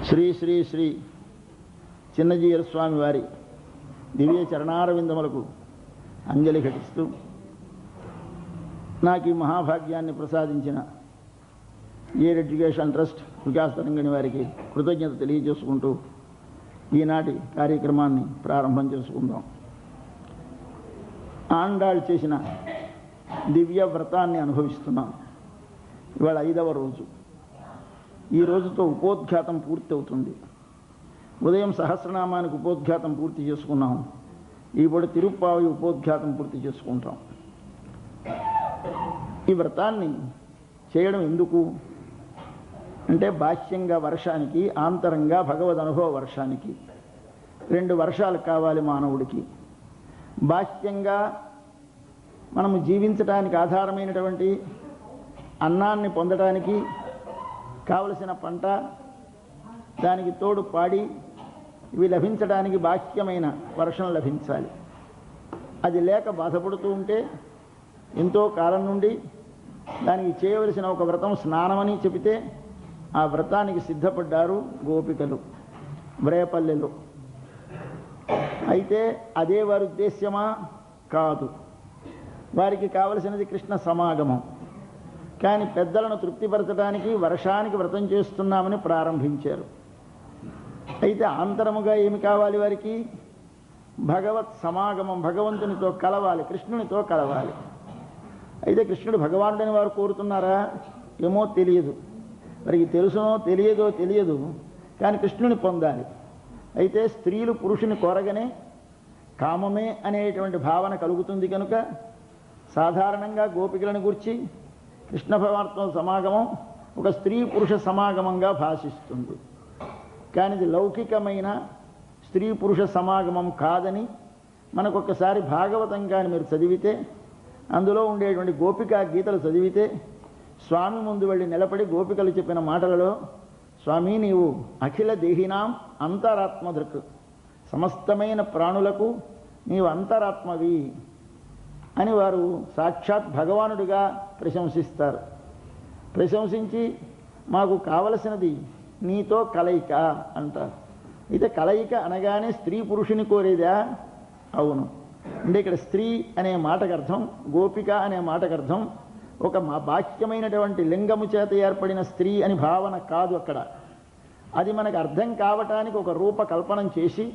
శ్రీ శ్రీ శ్రీ చిన్నజీయర స్వామి వారి దివ్య చరణారవిందములకు అంజలి ఘటిస్తూ నాకు ఈ మహాభాగ్యాన్ని ప్రసాదించిన ఏర్ ఎడ్యుకేషన్ ట్రస్ట్ వికాస్ తరంగిణి వారికి కృతజ్ఞత తెలియజేసుకుంటూ ఈనాటి కార్యక్రమాన్ని ప్రారంభం చేసుకుందాం. ఆండాళ్ చేసిన దివ్య వ్రతాన్ని అనుభవిస్తున్నాం. ఇవాళ 5వ రోజు. ఈ రోజుతో ఉపోద్ఘాతం పూర్తి అవుతుంది. ఉదయం సహస్రనామానికి ఉపోద్ఘాతం పూర్తి చేసుకున్నాం. ఇప్పుడు తిరుప్పావి ఉపోద్ఘాతం పూర్తి చేసుకుంటాం. ఈ వ్రతాన్ని చేయడం ఎందుకు అంటే బాహ్యంగా వర్షానికి, ఆంతరంగా భగవద్ అనుభవ వర్షానికి 2 వర్షాలు కావాలి మానవుడికి. బాహ్యంగా మనము జీవించడానికి ఆధారమైనటువంటి అన్నాన్ని పొందడానికి కావలసిన పంట, దానికి తోడు పాడి, ఇవి లభించడానికి బాహ్యమైన వర్షం లభించాలి. అది లేక బాధపడుతూ ఉంటే ఎంతో కాలం నుండి దానికి చేయవలసిన ఒక వ్రతం స్నానమని చెబితే ఆ వ్రతానికి సిద్ధపడ్డారు గోపికలు వ్రేపల్లెలో. అయితే అదే వారి ఉద్దేశ్యమా? కాదు. వారికి కావలసినది కృష్ణ సమాగమం. కానీ పెద్దలను తృప్తిపరచడానికి వర్షానికి వ్రతం చేస్తున్నామని ప్రారంభించారు. అయితే ఆంతరముగా ఏమి కావాలి వారికి? భగవత్ సమాగమం, భగవంతునితో కలవాలి, కృష్ణునితో కలవాలి. అయితే కృష్ణుడు భగవానుడని వారు కోరుతున్నారా? ఏమో తెలియదు. వారికి తెలుసునో తెలియదు కానీ కృష్ణుని పొందాలి. అయితే స్త్రీలు పురుషుని కోరగానే కామమే అనేటువంటి భావన కలుగుతుంది. కనుక సాధారణంగా గోపికలను గురించి కృష్ణ భగవానుతో సమాగమం ఒక స్త్రీ పురుష సమాగమంగా భాషిస్తుంది. కానీ ఇది లౌకికమైన స్త్రీ పురుష సమాగమం కాదని మనకొకసారి భాగవతం కానీ మీరు చదివితే, అందులో ఉండేటువంటి గోపికా గీతలు చదివితే, స్వామి ముందు వెళ్ళి నిలబడి గోపికలు చెప్పిన మాటలలో, స్వామి నీవు అఖిల దేహినాం అంతరాత్మదృక్, సమస్తమైన ప్రాణులకు నీవు అంతరాత్మవి అని వారు సాక్షాత్ భగవానుడిగా ప్రశంసిస్తారు. ప్రశంసించి మాకు కావలసినది నీతో కలయిక అంటారు. అయితే కలయిక అనగానే స్త్రీ పురుషుని కోరేదా? అవును. అంటే ఇక్కడ స్త్రీ అనే మాటకు అర్థం, గోపిక అనే మాటకు అర్థం ఒక బాహ్యమైనటువంటి లింగము చేత ఏర్పడిన స్త్రీ అని భావన కాదు అక్కడ. అది మనకు అర్థం కావటానికి ఒక రూపకల్పనం చేసి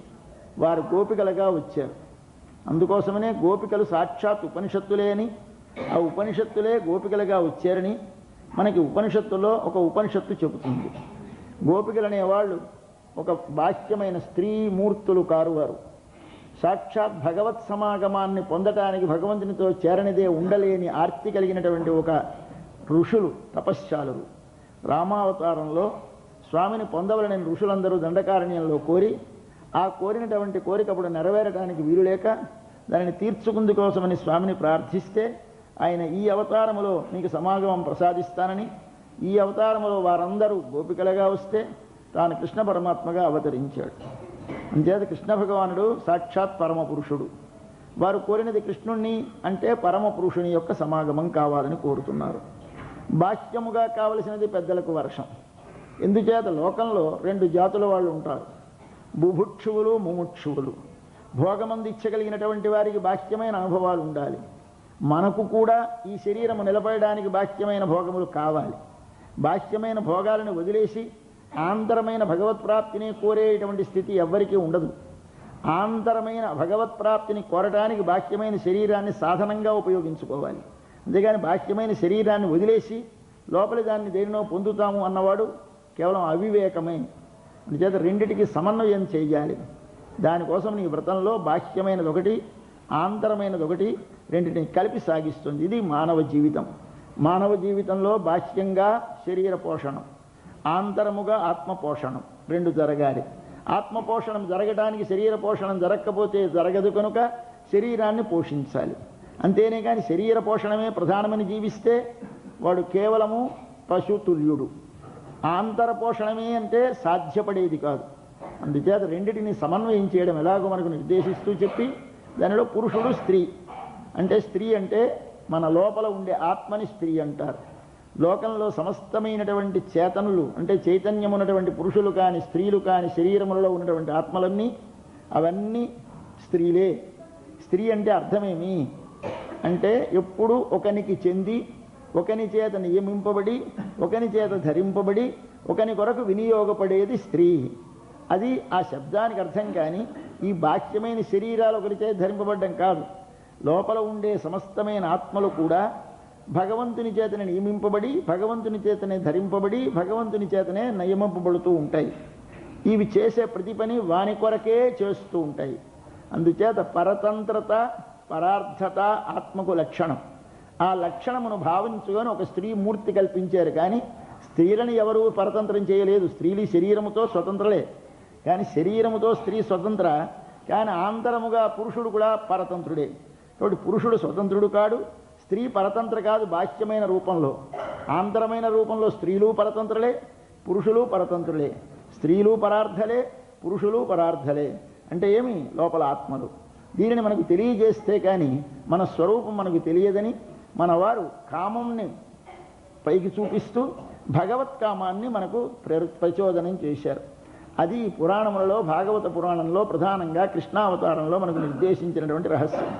వారు గోపికలుగా వచ్చారు. అందుకోసమనే గోపికలు సాక్షాత్ ఉపనిషత్తులే అని, ఆ ఉపనిషత్తులే గోపికలుగా వచ్చారని మనకి ఉపనిషత్తులో ఒక ఉపనిషత్తు చెబుతుంది. గోపికలు అనేవాళ్ళు ఒక బాహ్యమైన స్త్రీ మూర్తులు కారు. వారు సాక్షాత్ భగవత్ సమాగమాన్ని పొందటానికి, భగవంతునితో చేరనిదే ఉండలేని ఆర్తి కలిగినటువంటి ఒక ఋషులు, తపశ్శాలురు. రామావతారంలో స్వామిని పొందవలని ఋషులందరూ దండకారణ్యంలో కోరి, ఆ కోరినటువంటి కోరిక అప్పుడు నెరవేరడానికి వీలు లేక దానిని తీర్చుకుందు కోసమని స్వామిని ప్రార్థిస్తే, ఆయన ఈ అవతారములో మీకు సమాగమం ప్రసాదిస్తానని, ఈ అవతారములో వారందరూ గోపికలుగా వస్తే తాను కృష్ణ పరమాత్మగా అవతరించాడు. అంచేత కృష్ణ భగవానుడు సాక్షాత్ పరమపురుషుడు. వారు కోరినది కృష్ణుణ్ణి అంటే పరమపురుషుని యొక్క సమాగమం కావాలని కోరుతున్నారు. బాహ్యముగా కావలసినది పెద్దలకు వర్షం. ఎందుచేత లోకంలో 2 జాతుల వాళ్ళు ఉంటారు, బుభుక్షువులు, ముముక్షువులు. భోగమంది ఇచ్చగలిగినటువంటి వారికి బాహ్యమైన అనుభవాలు ఉండాలి. మనకు కూడా ఈ శరీరము నిలబడడానికి బాహ్యమైన భోగములు కావాలి. బాహ్యమైన భోగాలను వదిలేసి ఆంతరమైన భగవత్ప్రాప్తిని కోరేటువంటి స్థితి ఎవ్వరికీ ఉండదు. ఆంతరమైన భగవత్ప్రాప్తిని కోరటానికి బాహ్యమైన శరీరాన్ని సాధనంగా ఉపయోగించుకోవాలి. అంతేగాని బాహ్యమైన శరీరాన్ని వదిలేసి లోపలి దాన్ని దేనినో పొందుతాము అన్నవాడు కేవలం అవివేకమే. అందుచేత రెండిటికి సమన్వయం చేయాలి. దానికోసం నీ వ్రతంలో బాహ్యమైనది ఒకటి, ఆంతరమైనది ఒకటి, రెండింటిని కలిపి సాగిస్తుంది. ఇది మానవ జీవితం. మానవ జీవితంలో బాహ్యంగా శరీర పోషణం, ఆంతరముగా ఆత్మపోషణం 2 జరగాలి. ఆత్మపోషణం జరగడానికి శరీర పోషణం జరగకపోతే జరగదు. కనుక శరీరాన్ని పోషించాలి. అంతేనే కానీ శరీర పోషణమే ప్రధానమని జీవిస్తే వాడు కేవలము పశుతుల్యుడు. ఆంతర పోషణమే అంటే సాధ్యపడేది కాదు. అందుచేత రెండిటిని సమన్వయం చేయడం ఎలాగో మనకు నిర్దేశిస్తూ చెప్పి, దానిలో పురుషుడు, స్త్రీ. అంటే స్త్రీ అంటే మన లోపల ఉండే ఆత్మని స్త్రీ అంటారు. లోకంలో సమస్తమైనటువంటి చేతనులు అంటే చైతన్యం ఉన్నటువంటి పురుషులు కాని స్త్రీలు కాని శరీరములలో ఉన్నటువంటి ఆత్మలన్నీ అవన్నీ స్త్రీలే. స్త్రీ అంటే అర్థమేమి అంటే ఎప్పుడు ఒకనికి చెంది ఒకని చేత నియమింపబడి ఒకని చేత ధరింపబడి ఒకని కొరకు వినియోగపడేది స్త్రీ. అది ఆ శబ్దానికి అర్థం. కానీ ఈ బాహ్యమైన శరీరాలు ఒకరి చేత ధరింపబడ్డం కాదు. లోపల ఉండే సమస్తమైన ఆత్మలు కూడా భగవంతుని చేతనే నియమింపబడి భగవంతుని చేతనే ధరింపబడి భగవంతుని చేతనే నియమింపబడుతూ ఉంటాయి. ఇవి చేసే ప్రతి పని వాని కొరకే చేస్తూ ఉంటాయి. అందుచేత పరతంత్రత పరార్థత ఆత్మకు లక్షణం. ఆ లక్షణమును భావించుకొని ఒక స్త్రీ మూర్తి కల్పించారు. కానీ స్త్రీలను ఎవరూ పరతంత్రం చేయలేదు. స్త్రీలు శరీరముతో స్వతంత్రలే. కానీ శరీరముతో స్త్రీ స్వతంత్ర. కానీ ఆంతరముగా పురుషుడు కూడా పరతంత్రుడే. కాబట్టి పురుషుడు స్వతంత్రుడు కాడు, స్త్రీ పరతంత్ర కాదు. బాహ్యమైన రూపంలో ఆంతరమైన రూపంలో స్త్రీలు పరతంత్రులే, పురుషులు పరతంత్రులే. స్త్రీలు పరార్థలే, పురుషులు పరార్థలే. అంటే ఏమి? లోపల ఆత్మలు. దీనిని మనకు తెలియజేస్తే కానీ మన స్వరూపం మనకు తెలియదని మన వారు కామంని పైకి చూపిస్తూ భగవత్ కామాన్ని మనకు ప్రచోదనం చేశారు. అది పురాణములలో భాగవత పురాణంలో ప్రధానంగా కృష్ణావతారంలో మనకు నిర్దేశించినటువంటి రహస్యం.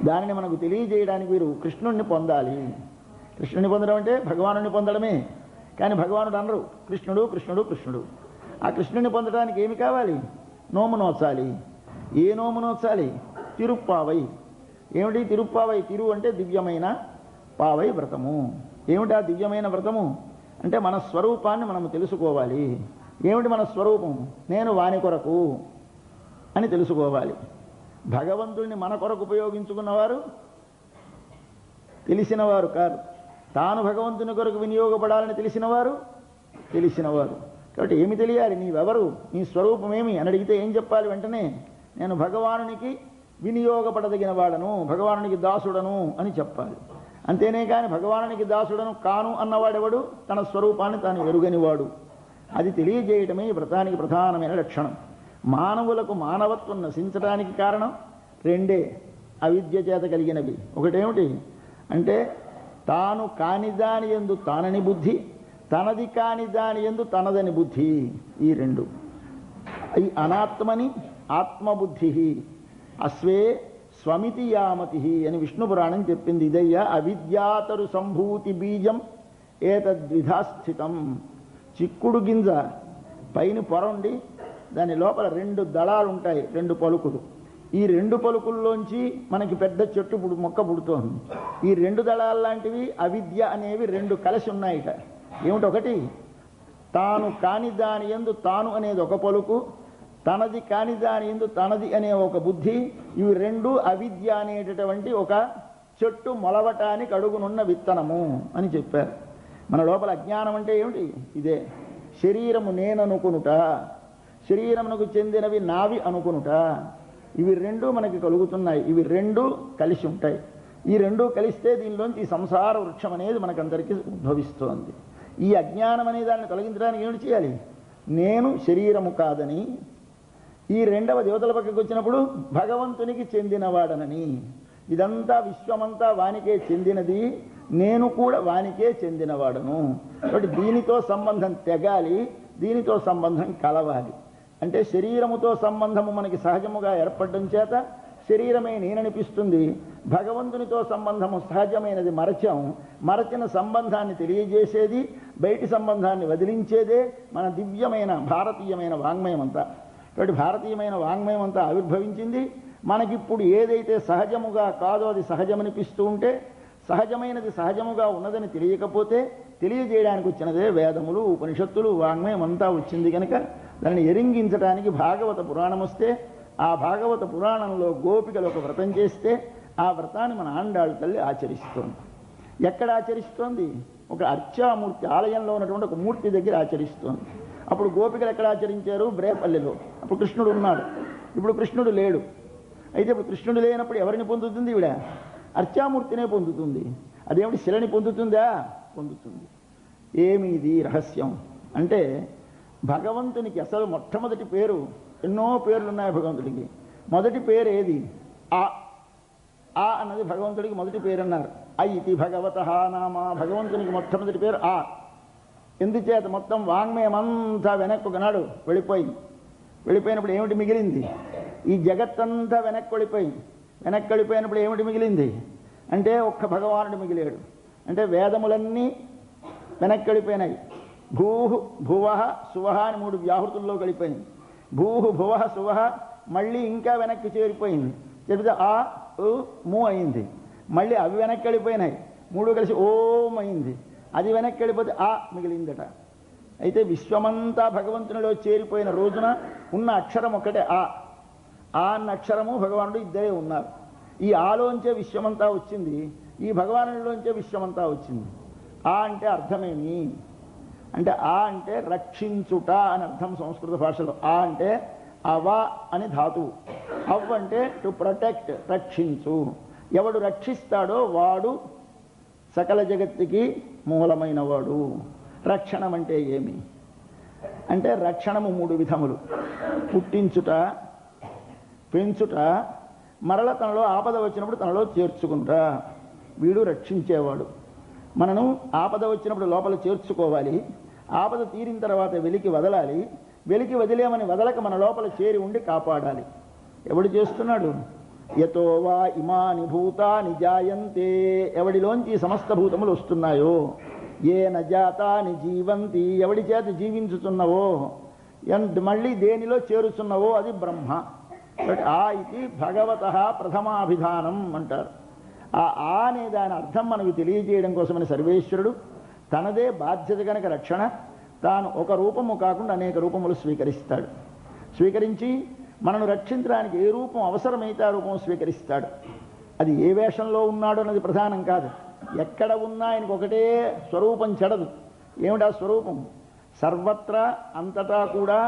దానిని మనకు తెలియజేయడానికి వీరు కృష్ణుణ్ణి పొందాలి. కృష్ణుని పొందడం అంటే భగవానుని పొందడమే. కానీ భగవానుడు అనరు కృష్ణుడు కృష్ణుడు కృష్ణుడు. ఆ కృష్ణుని పొందడానికి ఏమి కావాలి? నోము నోచాలి. ఏ నోము నోచాలి? తిరుప్పావై. ఏమిటి తిరుప్పావై? తిరు అంటే దివ్యమైన, పావై వ్రతము. ఏమిటి ఆ దివ్యమైన వ్రతము అంటే మన స్వరూపాన్ని మనము తెలుసుకోవాలి. ఏమిటి మన స్వరూపం? నేను వాని కొరకు అని తెలుసుకోవాలి. భగవంతుడిని మన కొరకు ఉపయోగించుకున్నవారు తెలిసినవారు కాదు. తాను భగవంతుని కొరకు వినియోగపడాలని తెలిసినవారు. కాబట్టి ఏమి తెలియాలి? నీవెవరు, నీ స్వరూపమేమి అని అడిగితే ఏం చెప్పాలి? వెంటనే నేను భగవానునికి వినియోగపడదగిన వాడను, భగవానునికి దాసుడను అని చెప్పాలి. అంతేనే కానీ భగవానునికి దాసుడను కాను అన్నవాడెవడు? తన స్వరూపాన్ని తాను ఎరుగనివాడు. అది తెలియజేయటమే ఈ వ్రతానికి ప్రధానమైన లక్షణం. మానవులకు మానవత్వం నశించడానికి కారణం రెండే, అవిద్య చేత కలిగినవి. ఒకటేమిటి అంటే తాను కాని దాని యందు తానని బుద్ధి, తనది కాని దాని యందు తనదని బుద్ధి. ఈ రెండు. ఈ అనాత్మని ఆత్మబుద్ధి అస్వే స్వమితి యామతి అని విష్ణు పురాణం చెప్పింది. ఇదయ్యా అవిద్యాతరు సంభూతి బీజం ఏతద్విధాస్థితం. చిక్కుడు గింజ పైన పొరండి, దాని లోపల 2 దళాలు ఉంటాయి, 2 పలుకులు. ఈ 2 పలుకుల్లోంచి మనకి పెద్ద చెట్టు మొక్క పుడుతోంది. ఈ 2 దళాలు లాంటివి అవిద్య అనేవి 2 కలిసి ఉన్నాయిట. ఏమిటి? ఒకటి తాను కాని దాని యందు తాను అనేది ఒక పలుకు, తనది కాని దాని యందు తనది అనే ఒక బుద్ధి. ఇవి 2 అవిద్య అనేటటువంటి ఒక చెట్టు మొలవటానికి అడుగునున్న విత్తనము అని చెప్పారు. మన లోపల అజ్ఞానం అంటే ఏమిటి? ఇదే. శరీరము నేననుకునుట, శరీరమునకు చెందినవి నావి అనుకునుట. ఇవి 2 మనకి కలుగుతున్నాయి. ఇవి 2 కలిసి ఉంటాయి. ఈ 2 కలిస్తే దీనిలోంచి ఈ సంసార వృక్షం అనేది మనకందరికీ ఉద్భవిస్తోంది. ఈ అజ్ఞానం అనే దాన్ని తొలగించడానికి ఏమిటి చేయాలి? నేను శరీరము కాదని, ఈ 2వ దేవతల పక్కకు వచ్చినప్పుడు భగవంతునికి చెందినవాడనని, ఇదంతా విశ్వమంతా వానికే చెందినది, నేను కూడా వానికే చెందినవాడను. కాబట్టి దీనితో సంబంధం తెగాలి, దీనితో సంబంధం కలవాలి. అంటే శరీరముతో సంబంధము మనకి సహజముగా ఏర్పడడం చేత శరీరమే నేననిపిస్తుంది. భగవంతునితో సంబంధము సహజమైనది మరచాం. మరచిన సంబంధాన్ని తెలియజేసేది, బయటి సంబంధాన్ని వదిలించేదే మన దివ్యమైన భారతీయమైన వాంగ్మయం అంతా. కాబట్టి భారతీయమైన వాంగ్మయం అంతా ఆవిర్భవించింది. మనకిప్పుడు ఏదైతే సహజముగా కాదో అది సహజమనిపిస్తూ ఉంటే, సహజమైనది సహజముగా ఉన్నదని తెలియకపోతే తెలియజేయడానికి వచ్చినదే వేదములు, ఉపనిషత్తులు, వాంగ్మయం అంతా వచ్చింది కనుక దాన్ని ఎరింగించడానికి భాగవత పురాణం వస్తే, ఆ భాగవత పురాణంలో గోపికలు ఒక వ్రతం చేస్తే ఆ వ్రతాన్ని మన ఆండాళ్ళ తల్లి ఆచరిస్తోంది. ఎక్కడ ఆచరిస్తోంది? ఒక అర్చామూర్తి ఆలయంలో ఉన్నటువంటి ఒక మూర్తి దగ్గర ఆచరిస్తోంది. అప్పుడు గోపికలు ఎక్కడ ఆచరించారు? బ్రేపల్లిలో. అప్పుడు కృష్ణుడు ఉన్నాడు. ఇప్పుడు కృష్ణుడు లేడు. అయితే ఇప్పుడు కృష్ణుడు లేనప్పుడు ఎవరిని పొందుతుంది? ఈవిడ అర్చామూర్తినే పొందుతుంది. అదేమిటి? శిలని పొందుతుందా? పొందుతుంది. ఏమి ఇది రహస్యం అంటే, భగవంతునికి అసలు మొట్టమొదటి పేరు, ఎన్నో పేర్లు ఉన్నాయి భగవంతుడికి. మొదటి పేరు ఏది? ఆ. ఆ అన్నది భగవంతుడికి మొదటి పేరు అన్నారు. ఐతి భగవతః నామ, భగవంతునికి మొట్టమొదటి పేరు ఆ. ఎందుచేత మొత్తం వాంగ్మయమంతా వెనక్కు ఒకనాడు వెళ్ళిపోయినప్పుడు ఏమిటి మిగిలింది? ఈ జగత్తంతా వెనక్కి వెళ్ళిపోయినప్పుడు ఏమిటి మిగిలింది అంటే ఒక్క భగవానుడు మిగిలాడు. అంటే వేదములన్నీ వెనక్కి వెళ్ళిపోయినాయి. భూహు భువః సువః అని 3 వ్యాహృతుల్లో గడిపోయింది. భూహు భువః సువః మళ్ళీ ఇంకా వెనక్కి చేరిపోయింది. చెబితే ఆ ఉ ము అయింది. మళ్ళీ అవి వెనక్కి వెళ్ళిపోయినాయి. 3 కలిసి ఓం అయింది. అది వెనక్కి వెళ్ళిపోతే ఆ మిగిలిందట. అయితే విశ్వమంతా భగవంతునిలో చేరిపోయిన రోజున ఉన్న అక్షరం ఒక్కటే ఆ. ఆ అన్న అక్షరము భగవానుడు ఇద్దరే ఉన్నారు. ఈ ఆలోంచే విశ్వమంతా వచ్చింది, ఈ భగవానుడిలోంచే విశ్వమంతా వచ్చింది. ఆ అంటే అర్థమేమి అంటే ఆ అంటే రక్షించుట అని అర్థం సంస్కృత భాషలో. ఆ అంటే అవ అని ధాతువు. అవ్ అంటే టు ప్రొటెక్ట్, రక్షించు. ఎవడు రక్షిస్తాడో వాడు సకల జగత్తుకి మూలమైన వాడు. రక్షణం అంటే ఏమి అంటే రక్షణము 3 విధములు: పుట్టించుట, పెంచుట, మరల తనలో ఆపద వచ్చినప్పుడు తనలో చేర్చుకుంటా. వీడు రక్షించేవాడు. మనను ఆపద వచ్చినప్పుడు లోపల చేర్చుకోవాలి. ఆపద తీరిన తర్వాత వెలికి వదలాలి. వెలికి వదిలేమని వదలక మన లోపల చేరి ఉండి కాపాడాలి. ఎవడు చేస్తున్నాడు? యతో వా ఇమాని భూతాని జాయంతే, ఎవడిలోంచి సమస్త భూతములు వస్తున్నాయో, ఏ నజాతాని జీవంతి, ఎవడి చేత జీవించుతున్నవో, మళ్ళీ దేనిలో చేరుచున్నవో అది బ్రహ్మ. ఆ ఇది భగవతః ప్రథమాభిధానం అంటారు. ఆ అనే దాని అర్థం మనకు తెలియజేయడం కోసమని సర్వేశ్వరుడు తనదే బాధ్యత కనుక రక్షణ, తాను ఒక రూపము కాకుండా అనేక రూపములు స్వీకరిస్తాడు. స్వీకరించి మనను రక్షించడానికి ఏ రూపం అవసరమైతే ఆ రూపం స్వీకరిస్తాడు. అది ఏ వేషంలో ఉన్నాడో అన్నది ప్రధానం కాదు. ఎక్కడ ఉన్నా ఆయనకు ఒకటే స్వరూపం చెడదు. ఏమిటా స్వరూపం? సర్వత్రా అంతటా కూడా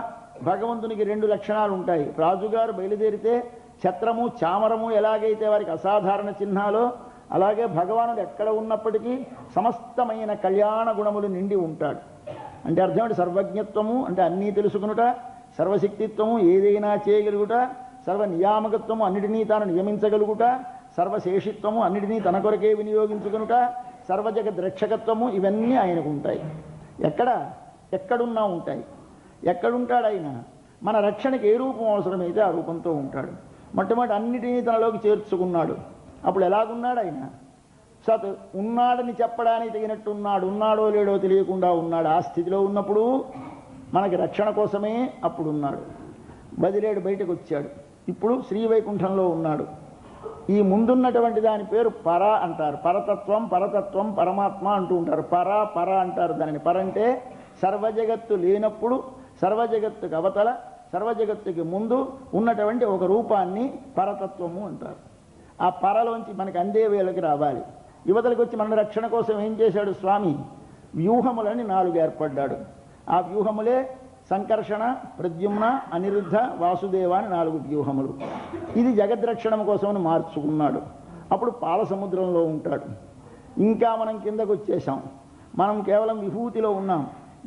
భగవంతునికి 2 లక్షణాలు ఉంటాయి. రాజుగారు బయలుదేరితే ఛత్రము చామరము ఎలాగైతే వారికి అసాధారణ చిహ్నాలో, అలాగే భగవానుడు ఎక్కడ ఉన్నప్పటికీ సమస్తమైన కళ్యాణ గుణములు నిండి ఉంటాడు. అంటే అర్థం ఏంటి? సర్వజ్ఞత్వము అంటే అన్నీ తెలుసుకునుట, సర్వశక్తిత్వము ఏదైనా చేయగలుగుట, సర్వనియామకత్వము అన్నిటినీ తాను నియమించగలుగుట, సర్వశేషిత్వము అన్నిటినీ తన కొరకే వినియోగించుకునుట, సర్వజగద్రక్షకత్వము ఇవన్నీ ఆయనకు ఉంటాయి. ఎక్కడున్నా ఉంటాయి. ఎక్కడుంటాడు ఆయన? మన రక్షణకి ఏ రూపం అవసరమైతే ఆ రూపంతో ఉంటాడు. మొట్టమొదటి అన్నిటినీ తనలోకి చేర్చుకున్నాడు. అప్పుడు ఎలాగున్నాడు ఆయన? సత్ ఉన్నాడని చెప్పడానికి తగినట్టున్నాడు. ఉన్నాడో లేడో తెలియకుండా ఉన్నాడు. ఆ స్థితిలో ఉన్నప్పుడు మనకి రక్షణ కోసమే అప్పుడున్నాడు. బదిలేడు, బయటకు వచ్చాడు. ఇప్పుడు శ్రీవైకుంఠంలో ఉన్నాడు. ఈ ముందున్నటువంటి దాని పేరు పర అంటారు. పరతత్వం, పరమాత్మ అంటూ ఉంటారు. పర అంటారు దానిని. పర అంటే సర్వజగత్తు లేనప్పుడు, సర్వజగత్తుకు అవతల, సర్వజగత్తుకి ముందు ఉన్నటువంటి ఒక రూపాన్ని పరతత్వము అంటారు. ఆ పరలోంచి మనకి అందే వేళకి రావాలి. యువతలకు వచ్చి మన రక్షణ కోసం ఏం చేశాడు స్వామి? వ్యూహములని 4 ఏర్పడ్డాడు. ఆ వ్యూహములే సంకర్షణ, ప్రద్యుమ్న, అనిరుద్ధ, వాసుదేవ అని 4 వ్యూహములు. ఇది జగద్రక్షణ కోసమని మార్చుకున్నాడు. అప్పుడు పాల సముద్రంలో ఉంటాడు. ఇంకా మనం కిందకు వచ్చేసాం. మనం కేవలం విభూతిలో ఉన్నాం.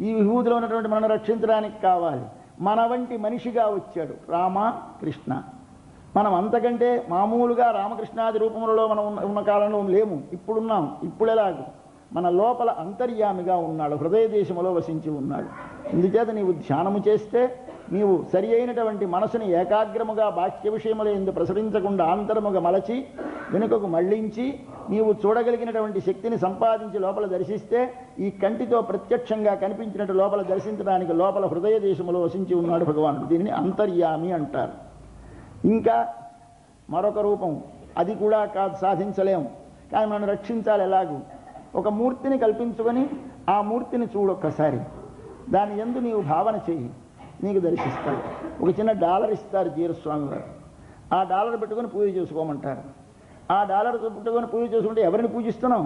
ఈ విభూతిలో ఉన్నటువంటి మనను రక్షించడానికి కావాలి. మన వంటి మనిషిగా వచ్చాడు రామ కృష్ణ. మనం అంతకంటే మామూలుగా రామకృష్ణాది రూపములలో మనం ఉన్న కాలంలో లేము. ఇప్పుడున్నాం. ఇప్పుడు ఎలాగూ మన లోపల అంతర్యామిగా ఉన్నాడు. హృదయ దేశములో వసించి ఉన్నాడు. ఇందుచేత నీవు ధ్యానము చేస్తే నీవు సరి అయినటువంటి మనసుని ఏకాగ్రముగా బాహ్య విషయముల యందు ప్రసరించకుండా ఆంతరముగా మలచి వెనుకకు మళ్లించి నీవు చూడగలిగినటువంటి శక్తిని సంపాదించి లోపల దర్శిస్తే ఈ కంటితో ప్రత్యక్షంగా కనిపించినట్టు లోపల దర్శించడానికి లోపల హృదయ దేశములో వసించి ఉన్నాడు భగవానుడు. దీనిని అంతర్యామి అంటారు. ఇంకా మరొక రూపం, అది కూడా కాదు, సాధించలేము. కానీ మనం రక్షించాలి. ఎలాగూ ఒక మూర్తిని కల్పించుకొని ఆ మూర్తిని చూడొక్కసారి. దాని యందు నీవు భావన చెయ్యి, నీకు దర్శిస్తాడు. ఒక చిన్న డాలర్ ఇస్తారు జీరస్వామి వారు. ఆ డాలర్ పెట్టుకొని పూజ చేసుకోమంటారు. ఆ డాలర్ పెట్టుకొని పూజ చేసుకుంటే ఎవరిని పూజిస్తున్నాం?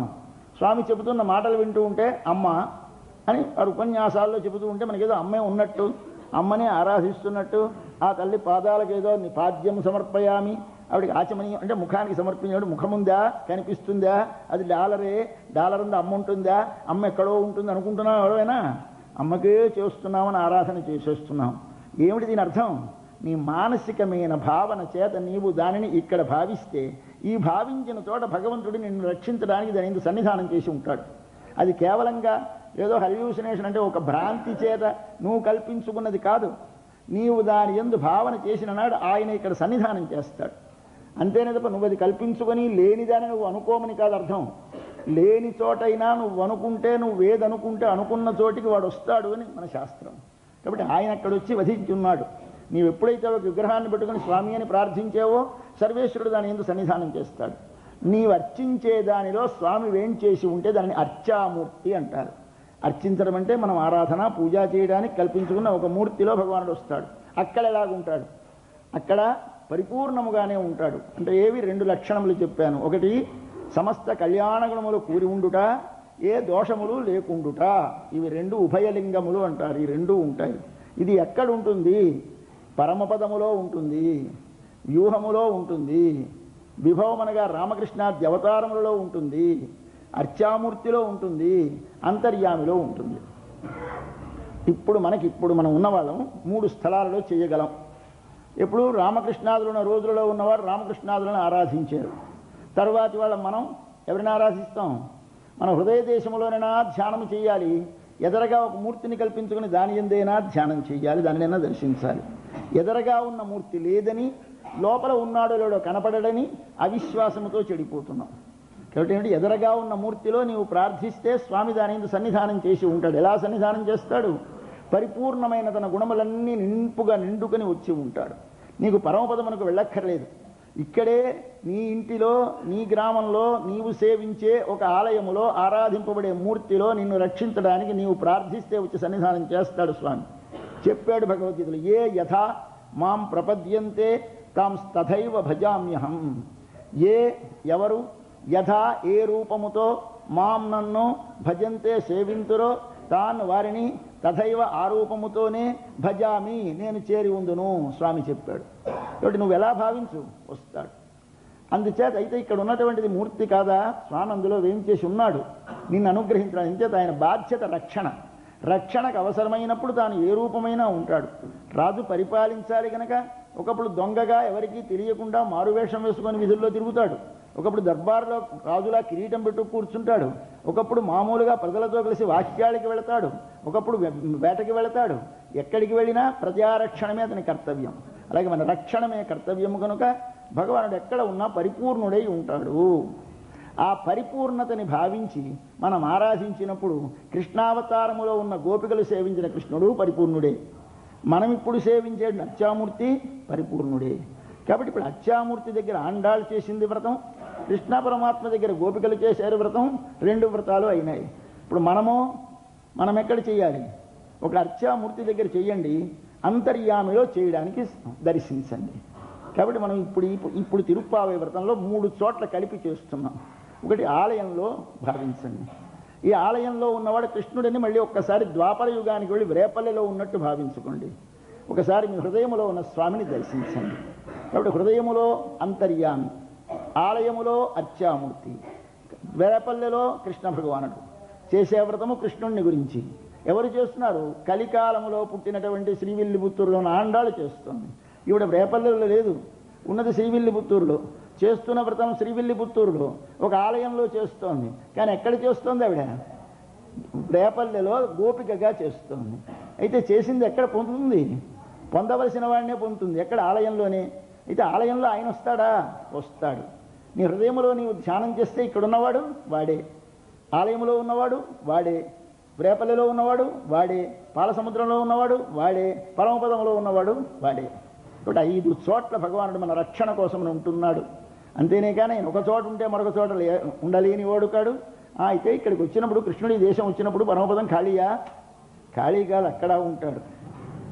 స్వామి చెబుతున్న మాటలు వింటూ ఉంటే అమ్మ అని వారు ఉపన్యాసాల్లో చెబుతూ ఉంటే మనకేదో అమ్మే ఉన్నట్టు, అమ్మనే ఆరాధిస్తున్నట్టు, ఆ తల్లి పాదాలకు ఏదో పాద్యం సమర్పయామి, ఆవిడికి ఆచమనీయం అంటే ముఖానికి సమర్పించాడు. ముఖముందా, కనిపిస్తుందా? అది డాలరే. డాలర్ ఉందా, అమ్మ ఉంటుందా? అమ్మ ఎక్కడో ఉంటుంది అనుకుంటున్నాం. ఎవరైనా అమ్మకే చేస్తున్నామని ఆరాధన చేసేస్తున్నాం. ఏమిటి దీని అర్థం? నీ మానసికమైన భావన చేత నీవు దానిని ఇక్కడ భావిస్తే ఈ భావించిన చోట భగవంతుడు నిన్ను రక్షించడానికి దాని ఎందు సన్నిధానం చేసి ఉంటాడు. అది కేవలంగా ఏదో హల్యూసినేషన్ అంటే ఒక భ్రాంతి చేత నువ్వు కల్పించుకున్నది కాదు. నీవు దాని యందు భావన చేసిన నాడు ఆయన ఇక్కడ సన్నిధానం చేస్తాడు. అంతేనే తప్ప నువ్వు అది కల్పించుకొని లేనిదాన్ని నువ్వు అనుకోమని కాదు అర్థం. లేని చోటైనా నువ్వు అనుకుంటే, నువ్వు ఏదనుకుంటే అనుకున్న చోటికి వాడు వస్తాడు అని మన శాస్త్రం. కాబట్టి ఆయన అక్కడ వచ్చి వధించున్నాడు. నీవు ఎప్పుడైతే ఒక విగ్రహాన్ని పెట్టుకుని స్వామి అని ప్రార్థించావో సర్వేశ్వరుడు దాని యందు సన్నిధానం చేస్తాడు. నీవు అర్చించే దానిలో స్వామి వేంచేసి ఉంటే దానిని అర్చామూర్తి అంటారు. అర్చించడం అంటే మనం ఆరాధన పూజ చేయడానికి కల్పించుకున్న ఒక మూర్తిలో భగవానుడు వస్తాడు. అక్కడ ఎలాగుంటాడు? అక్కడ పరిపూర్ణముగానే ఉంటాడు. అంటే ఏవి 2 లక్షణములు చెప్పాను. ఒకటి సమస్త కళ్యాణ గుణములు కూరి ఉండుట, ఏ దోషములు లేకుండుట. ఇవి 2 ఉభయలింగములు అంటారు. ఈ 2 ఉంటాయి. ఇది ఎక్కడ ఉంటుంది? పరమపదములో ఉంటుంది, వ్యూహములో ఉంటుంది, విభవమనగా రామకృష్ణాది అవతారములలో ఉంటుంది, అర్చామూర్తిలో ఉంటుంది, అంతర్యామిలో ఉంటుంది. ఇప్పుడు మనం ఉన్నవాళ్ళం 3 స్థలాలలో చేయగలం. ఎప్పుడు రామకృష్ణాదులున్న రోజులలో ఉన్నవారు రామకృష్ణాదులను ఆరాధించారు. తరువాతి వాళ్ళ మనం ఎవరిని ఆరాధిస్తాం? మన హృదయ దేశంలోనైనా ధ్యానం చేయాలి. ఎదరగా ఒక మూర్తిని కల్పించుకుని దాని ఎందైనా ధ్యానం చేయాలి, దానినైనా దర్శించాలి. ఎదరగా ఉన్న మూర్తి లేదని, లోపల ఉన్నాడో లేడో కనపడడని అవిశ్వాసముతో చెడిపోతున్నాం. కాబట్టి ఏంటి? ఎదరగా ఉన్న మూర్తిలో నీవు ప్రార్థిస్తే స్వామి దాని ఎందు సన్నిధానం చేసి ఉంటాడు. ఎలా సన్నిధానం చేస్తాడు? పరిపూర్ణమైన తన గుణములన్నీ నిండుకొని వచ్చి ఉంటాడు. నీకు పరమపదమునకు వెళ్ళక్కర్లేదు. ఇక్కడే నీ ఇంటిలో, నీ గ్రామంలో నీవు సేవించే ఒక ఆలయములో ఆరాధింపబడే మూర్తిలో నిన్ను రక్షించడానికి నీవు ప్రార్థిస్తే వచ్చి సన్నిధానం చేస్తాడు స్వామి. చెప్పాడు భగవద్గీతలో, ఏ యథా మాం ప్రపద్యంతే తాం తథైవ భజామ్యహం. ఎవరు యథా ఏ రూపముతో మాం నన్ను భజంతే సేవింతురో తాను వారిని తథైవ ఆ రూపముతోనే భజామి నేను చేరి ఉందును స్వామి చెప్పాడు. కాబట్టి నువ్వు ఎలా భావించు, వస్తాడు. అందుచేత అయితే ఇక్కడ ఉన్నటువంటిది మూర్తి కాదా? స్వామి అందులో వేయించేసి ఉన్నాడు నిన్ను అనుగ్రహించడానికి. అంచేత ఆయన బాధ్యత రక్షణకు అవసరమైనప్పుడు తాను ఏ రూపమైనా ఉంటాడు. రాజు పరిపాలించాలి కనుక ఒకప్పుడు దొంగగా ఎవరికీ తెలియకుండా మారువేషం వేసుకొని విధుల్లో తిరుగుతాడు. ఒకప్పుడు దర్బార్లో రాజులా కిరీటం పెట్టు కూర్చుంటాడు. ఒకప్పుడు మామూలుగా ప్రజలతో కలిసి వాక్యాలకి వెళతాడు. ఒకప్పుడు వేటకి వెళతాడు. ఎక్కడికి వెళ్ళినా ప్రజారక్షణమే అతని కర్తవ్యం. అలాగే మన రక్షణమే కర్తవ్యము కనుక భగవానుడు ఎక్కడ ఉన్నా పరిపూర్ణుడై ఉంటాడు. ఆ పరిపూర్ణతని భావించి మనం ఆరాధించినప్పుడు కృష్ణావతారములో ఉన్న గోపికలు సేవించిన కృష్ణుడు పరిపూర్ణుడే. మనం ఇప్పుడు సేవించే అర్చామూర్తి పరిపూర్ణుడే. కాబట్టి ఇప్పుడు అర్చామూర్తి దగ్గర ఆండాళ్ళు చేసింది వ్రతం, కృష్ణ పరమాత్మ దగ్గర గోపికలు చేశారు వ్రతం. 2 వ్రతాలు అయినాయి. ఇప్పుడు మనం ఎక్కడ చేయాలి? ఒక అర్చామూర్తి దగ్గర చెయ్యండి, అంతర్యామిలో చేయడానికి దర్శించండి. కాబట్టి మనం ఇప్పుడు తిరుప్పావై వ్రతంలో 3 చోట్ల కలిపి చేస్తున్నాం. ఒకటి ఆలయంలో భావించండి. ఈ ఆలయంలో ఉన్నవాడు కృష్ణుడిని మళ్ళీ ఒక్కసారి ద్వాపర యుగానికి వెళ్ళి రేపల్లెలో ఉన్నట్టు భావించుకోండి. ఒకసారి మీ హృదయములో ఉన్న స్వామిని దర్శించండి. కాబట్టి హృదయములో అంతర్యామి, ఆలయములో అర్చామూర్తి, వేపల్లెలో కృష్ణ భగవానుడు. చేసే వ్రతము కృష్ణుడిని గురించి. ఎవరు చేస్తున్నారు? కలికాలములో పుట్టినటువంటి శ్రీవిల్లిపుత్తూరులో ఆండాళ్ళు చేస్తుంది. ఈవిడ వేపల్లెలో లేదు, ఉన్నది శ్రీవిల్లిపుత్తూరులో. చేస్తున్న వ్రతం శ్రీవిల్లిపుత్తూరులో ఒక ఆలయంలో చేస్తోంది. కానీ ఎక్కడ చేస్తోంది? ఆవిడ రేపల్లెలో గోపికగా చేస్తోంది. అయితే చేసింది ఎక్కడ పొందుతుంది? పొందవలసిన వాడినే పొందుతుంది. ఎక్కడ? ఆలయంలోనే. అయితే ఆలయంలో ఆయన వస్తాడా? వస్తాడు. నీ హృదయంలో నీవు ధ్యానం చేస్తే ఇక్కడున్నవాడు వాడే, ఆలయంలో ఉన్నవాడు వాడే, రేపల్లెలో ఉన్నవాడు వాడే, పాలసముద్రంలో ఉన్నవాడు వాడే, పరమపదంలో ఉన్నవాడు వాడే. కాబట్టి 5 చోట్ల భగవానుడు మన రక్షణ కోసం ఉంటున్నాడు. అంతేనే కానీ ఆయన ఒక చోట ఉంటే మరొక చోట ఉండలేని వాడు కాడు. అయితే ఇక్కడికి వచ్చినప్పుడు, కృష్ణుడి దేశం వచ్చినప్పుడు పరమపదం ఖాళీయా? ఖాళీ కాదు, అక్కడ ఉంటాడు.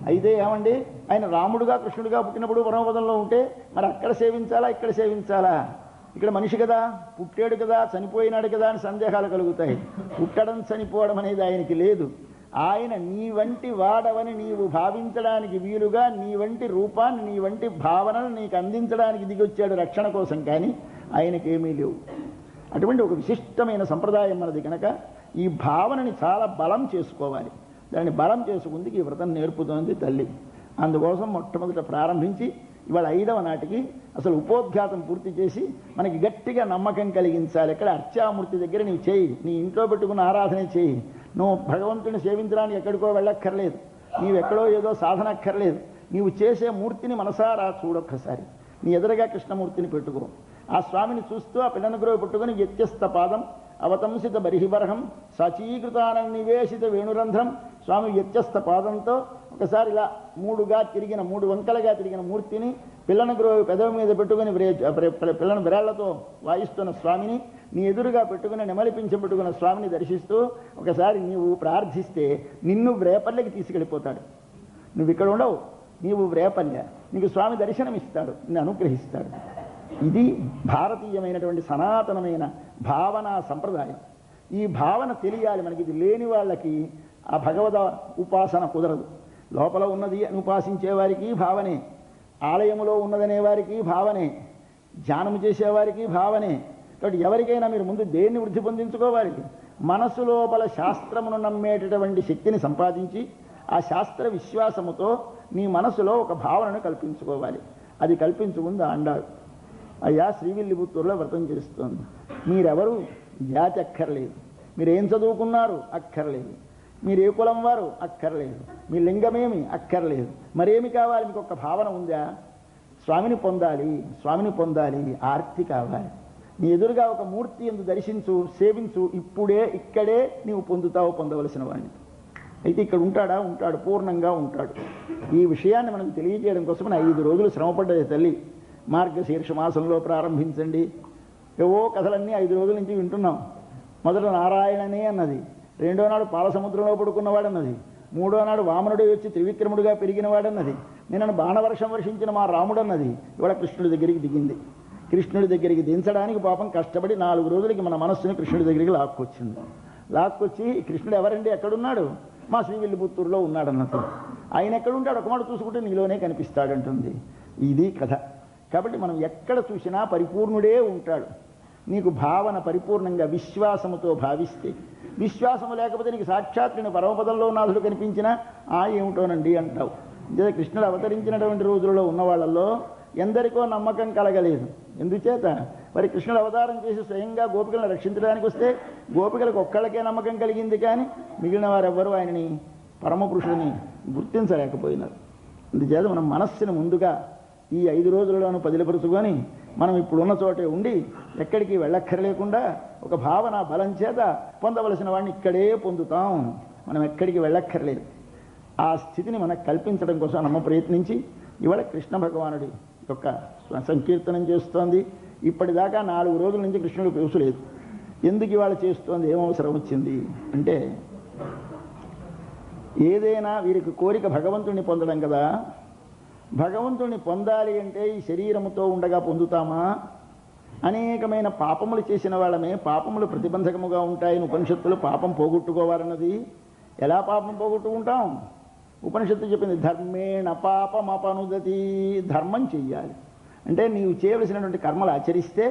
అయితే ఏమండి, ఆయన రాముడుగా కృష్ణుడిగా పుట్టినప్పుడు పరమపదంలో ఉంటే మరి అక్కడ సేవించాలా ఇక్కడ సేవించాలా? ఇక్కడ మనిషి కదా, పుట్టాడు కదా, చనిపోయినాడు కదా అని సందేహాలు కలుగుతాయి. పుట్టడం చనిపోవడం అనేది ఆయనకి లేదు. ఆయన నీ వంటి వాడవని నీవు భావించడానికి వీలుగా నీ వంటి రూపాన్ని, నీ వంటి భావనను నీకు అందించడానికి దిగొచ్చాడు రక్షణ కోసం. కానీ ఆయనకేమీ లేవు. అటువంటి ఒక విశిష్టమైన సంప్రదాయం మనది కనుక ఈ భావనని చాలా బలం చేసుకోవాలి. దాన్ని బలం చేసుకుంది ఈ వ్రతం నేర్పుతోంది తల్లి. అందుకోసం మొట్టమొదట ప్రారంభించి ఇవాళ 5వ నాటికి అసలు ఉపోద్ఘాతం పూర్తి చేసి మనకి గట్టిగా నమ్మకం కలిగించాలి. ఎక్కడ అర్చామూర్తి దగ్గర నీవు చేయి, నీ ఇంట్లో పెట్టుకున్న ఆరాధన చేయి. నువ్వు భగవంతుని సేవించడానికి ఎక్కడికో వెళ్ళక్కర్లేదు, నీవెక్కడో ఏదో సాధన అక్కర్లేదు. నీవు చేసే మూర్తిని మనసారా చూడొక్కసారి. నీ ఎదురుగా కృష్ణమూర్తిని పెట్టుకో. ఆ స్వామిని చూస్తూ ఆ పిల్లనగ్రోవి పెట్టుకుని వ్యత్యస్త పాదం అవతంసిత బరిహిబర్హం సచీకృతానం నివేశిత వేణురంధ్రం. స్వామి వ్యత్యస్త పాదంతో ఒకసారి ఇలా 3 వంకలుగా తిరిగిన మూర్తిని పిల్లనగ్రోవి పెదవి మీద పెట్టుకుని పిల్లను విరాళ్లతో వాయిస్తున్న స్వామిని నీ ఎదురుగా పెట్టుకుని నెమలిపించబెట్టుకున్న స్వామిని దర్శిస్తూ ఒకసారి నీవు ప్రార్థిస్తే నిన్ను రేపల్లెకి తీసుకెళ్ళిపోతాడు. నువ్వు ఇక్కడ ఉండవు, నీవు రేపల్లె, నీకు స్వామి దర్శనమిస్తాడు, నిన్ను అనుగ్రహిస్తాడు. ఇది భారతీయమైనటువంటి సనాతనమైన భావన సంప్రదాయం. ఈ భావన తెలియాలి మనకి. ఇది లేని వాళ్ళకి ఆ భగవద ఉపాసన కుదరదు. లోపల ఉన్నది అని ఉపాసించే వారికి భావనే, ఆలయములో ఉన్నదనే వారికి భావనే, ధ్యానము చేసేవారికి భావనే. కాబట్టి ఎవరికైనా మీరు ముందు దేన్ని వృద్ధి పొందించుకోవాలి? మనసు లోపల శాస్త్రమును నమ్మేటటువంటి శక్తిని సంపాదించి ఆ శాస్త్ర విశ్వాసముతో నీ మనసులో ఒక భావనను కల్పించుకోవాలి. అది కల్పించుకుంది ఆండాడు. అయ్యా శ్రీవిల్లిపుత్తూరులో వ్రతం చేస్తోంది. మీరెవరు? జాతి అక్కర్లేదు. మీరేం చదువుకున్నారు? అక్కర్లేదు. మీరు ఏ కులం వారు? అక్కర్లేదు. మీ లింగమేమి? అక్కర్లేదు. మరేమి కావాలి? మీకు ఒక భావన ఉందా? స్వామిని పొందాలి, స్వామిని పొందాలి, ఆర్తి కావాలి. నీ ఎదురుగా ఒక మూర్తి ఎందు దర్శించు, సేవించు. ఇప్పుడే ఇక్కడే నీవు పొందుతావు పొందవలసిన వాడిని. అయితే ఇక్కడ ఉంటాడా? ఉంటాడు, పూర్ణంగా ఉంటాడు. ఈ విషయాన్ని మనకు తెలియజేయడం కోసం 5 రోజులు శ్రమపడ్డది తల్లి. మార్గశీర్ష మాసంలో ప్రారంభించండి. ఏవో కథలన్నీ 5 రోజుల నుంచి వింటున్నాం. మొదట నారాయణనే అన్నది, 2వ నాడు పాలసముద్రంలో పడుకున్నవాడన్నది, 3వ నాడు వామనుడు వచ్చి త్రివిక్రముడుగా పెరిగినవాడన్నది, నిన్న బాణవర్షం వర్షించిన మా రాముడన్నది. ఇవాళ కృష్ణుడి దగ్గరికి దిగింది. కృష్ణుడి దగ్గరికి దించడానికి పాపం కష్టపడి 4 రోజులకి మన మనస్సుని కృష్ణుడి దగ్గరికి లాక్కొచ్చింది. లాక్కొచ్చి కృష్ణుడు ఎవరండి, ఎక్కడున్నాడు? మా శ్రీవిల్లిపుత్తూరులో ఉన్నాడన్నది. ఆయన ఎక్కడుంటాడు? ఒక మాట చూసుకుంటే నీలోనే కనిపిస్తాడంటుంది. ఇది కథ. కాబట్టి మనం ఎక్కడ చూసినా పరిపూర్ణుడే ఉంటాడు. నీకు భావన పరిపూర్ణంగా విశ్వాసముతో భావిస్తే, విశ్వాసము లేకపోతే నీకు సాక్షాత్ నేను పరమపదంలో నాథుడు కనిపించినా ఏమిటోనండి అంటావు. ఇదే కృష్ణుడు అవతరించినటువంటి రోజులలో ఉన్న వాళ్ళల్లో ఎందరికో నమ్మకం కలగలేదు. ఎందుచేత? మరి కృష్ణుడు అవతారం చేసి స్వయంగా గోపికలను రక్షించడానికి వస్తే గోపికలకు ఒక్కళ్ళకే నమ్మకం కలిగింది, కానీ మిగిలిన వారెవ్వరూ ఆయనని పరమపురుషుడిని గుర్తించలేకపోయినారు. అందుచేత మనం మనస్సును ముందుగా ఈ 5 రోజులలోనూ పదిలపరుచుకొని మనం ఇప్పుడున్న చోటే ఉండి ఎక్కడికి వెళ్ళక్కర్లేకుండా ఒక భావన బలం చేత పొందవలసిన వాడిని ఇక్కడే పొందుతాం. మనం ఎక్కడికి వెళ్ళక్కర్లేదు. ఆ స్థితిని మనకు కల్పించడం కోసం నమ్మ ప్రయత్నించి ఇవాళ కృష్ణ భగవానుడి యొక్క సంకీర్తనం చేస్తోంది. ఇప్పటిదాకా 4 రోజుల నుంచి కృష్ణుడు చూసలేదు. ఎందుకు ఇవాళ చేస్తోంది? ఏమవసరం వచ్చింది అంటే, ఏదైనా వీరికి కోరిక భగవంతుడిని పొందడం కదా. భగవంతుడిని పొందాలి అంటే ఈ శరీరముతో ఉండగా పొందుతామా? అనేకమైన పాపములు చేసిన వాళ్ళమే పాపములు ప్రతిబంధకముగా ఉంటాయని ఉపనిషత్తులు పాపం పోగొట్టుకోవాలన్నది. ఎలా పాపం పోగొట్టుకుంటాం? ఉపనిషత్తు చెప్పింది ధర్మేణ పాపమపనుదతి. ధర్మం చెయ్యాలి అంటే నీవు చేయవలసినటువంటి కర్మలు ఆచరిస్తే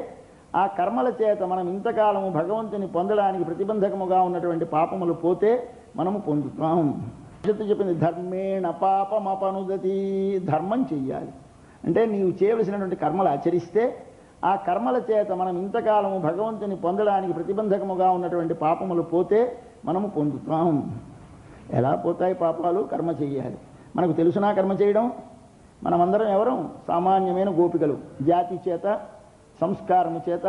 ఆ కర్మల చేత మనం ఇంతకాలము భగవంతుని పొందడానికి ప్రతిబంధకముగా ఉన్నటువంటి పాపములు పోతే మనము పొందుతాం. ఉపనిషత్తు చెప్పింది ధర్మేణ పాపమపనుదతి. ధర్మం చెయ్యాలి అంటే నీవు చేయవలసినటువంటి కర్మలు ఆచరిస్తే ఆ కర్మల చేత మనం ఇంతకాలము భగవంతుని పొందడానికి ప్రతిబంధకముగా ఉన్నటువంటి పాపములు పోతే మనము పొందుతాం. ఎలా పోతాయి పాపాలు? కర్మ చెయ్యాలి. మనకు తెలుసునా కర్మ చేయడం? మనమందరం ఎవరం? సామాన్యమైన గోపికలు. జాతి చేత, సంస్కారము చేత,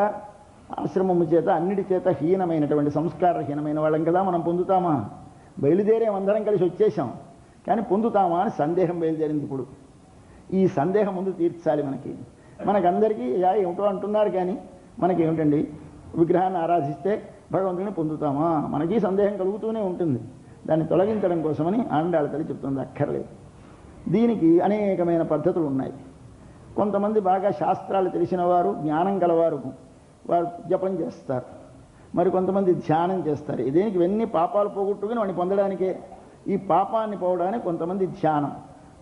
ఆశ్రమము చేత, అన్నిటి చేత హీనమైనటువంటి సంస్కారహీనమైన వాళ్ళం కదా. మనం పొందుతామా? బయలుదేరేమందరం కలిసి వచ్చేసాం, కానీ పొందుతామా అని సందేహం బయలుదేరింది. ఇప్పుడు ఈ సందేహం ముందు తీర్చాలి. మనకందరికీ ఏమిటో అంటున్నారు, కానీ మనకేమిటండి, విగ్రహాన్ని ఆరాధిస్తే భగవంతుని పొందుతామా? మనకి సందేహం కలుగుతూనే ఉంటుంది. దాన్ని తొలగించడం కోసమని ఆండాళ్ళ తల్లి చెప్తుంది, అక్కర్లేదు. దీనికి అనేకమైన పద్ధతులు ఉన్నాయి. కొంతమంది బాగా శాస్త్రాలు తెలిసిన వారు, జ్ఞానం గలవారు, వారు జపం చేస్తారు. మరి కొంతమంది ధ్యానం చేస్తారు. దేనికి? ఇవన్నీ పాపాలు పోగొట్టుకుని వాడిని పొందడానికే. ఈ పాపాన్ని పోవడానికి కొంతమంది ధ్యానం,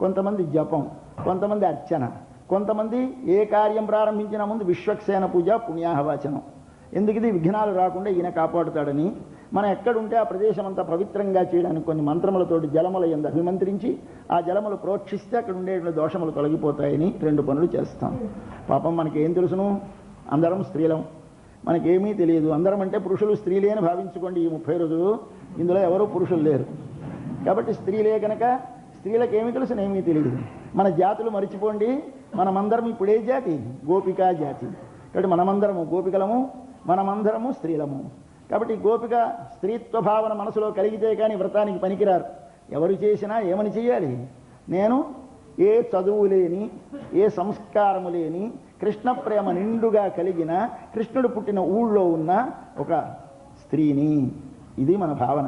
కొంతమంది జపం, కొంతమంది అర్చన, కొంతమంది ఏ కార్యం ప్రారంభించిన ముందు విశ్వక్సేన పూజ పుణ్యాహవాచనం. ఎందుకు? ఇది విఘ్నాలు రాకుండా ఈయన కాపాడుతాడని. మనం ఎక్కడుంటే ఆ ప్రదేశం అంతా పవిత్రంగా చేయడానికి కొన్ని మంత్రములతోటి జలముల యందు అభిమంత్రించి ఆ జలములు ప్రోక్షిస్తే అక్కడ ఉండే దోషములు తొలగిపోతాయని 2 పనులు చేస్తాం. పాపం మనకేం తెలుసును, అందరం స్త్రీలం, మనకేమీ తెలియదు. అందరం అంటే పురుషులు స్త్రీలే అని భావించుకోండి. ఈ 30 రోజులు ఇందులో ఎవరూ పురుషులు లేరు కాబట్టి స్త్రీలే కనుక స్త్రీలకేమీ తెలుసు, ఏమీ తెలియదు. మన జాతులు మరిచిపోండి, మనమందరం ఇప్పుడే జాతి, గోపికా జాతి. కాబట్టి మనమందరము గోపికలము, మనమందరము స్త్రీలము. కాబట్టి గోపిక స్త్రీత్వ భావన మనసులో కలిగితే కానీ వ్రతానికి పనికిరారు. ఎవరు చేసినా ఏమని చేయాలి, నేను ఏ చదువు లేని, ఏ సంస్కారము లేని, కృష్ణ ప్రేమ నిండుగా కలిగిన, కృష్ణుడు పుట్టిన ఊళ్ళో ఉన్న ఒక స్త్రీని. ఇది మన భావన,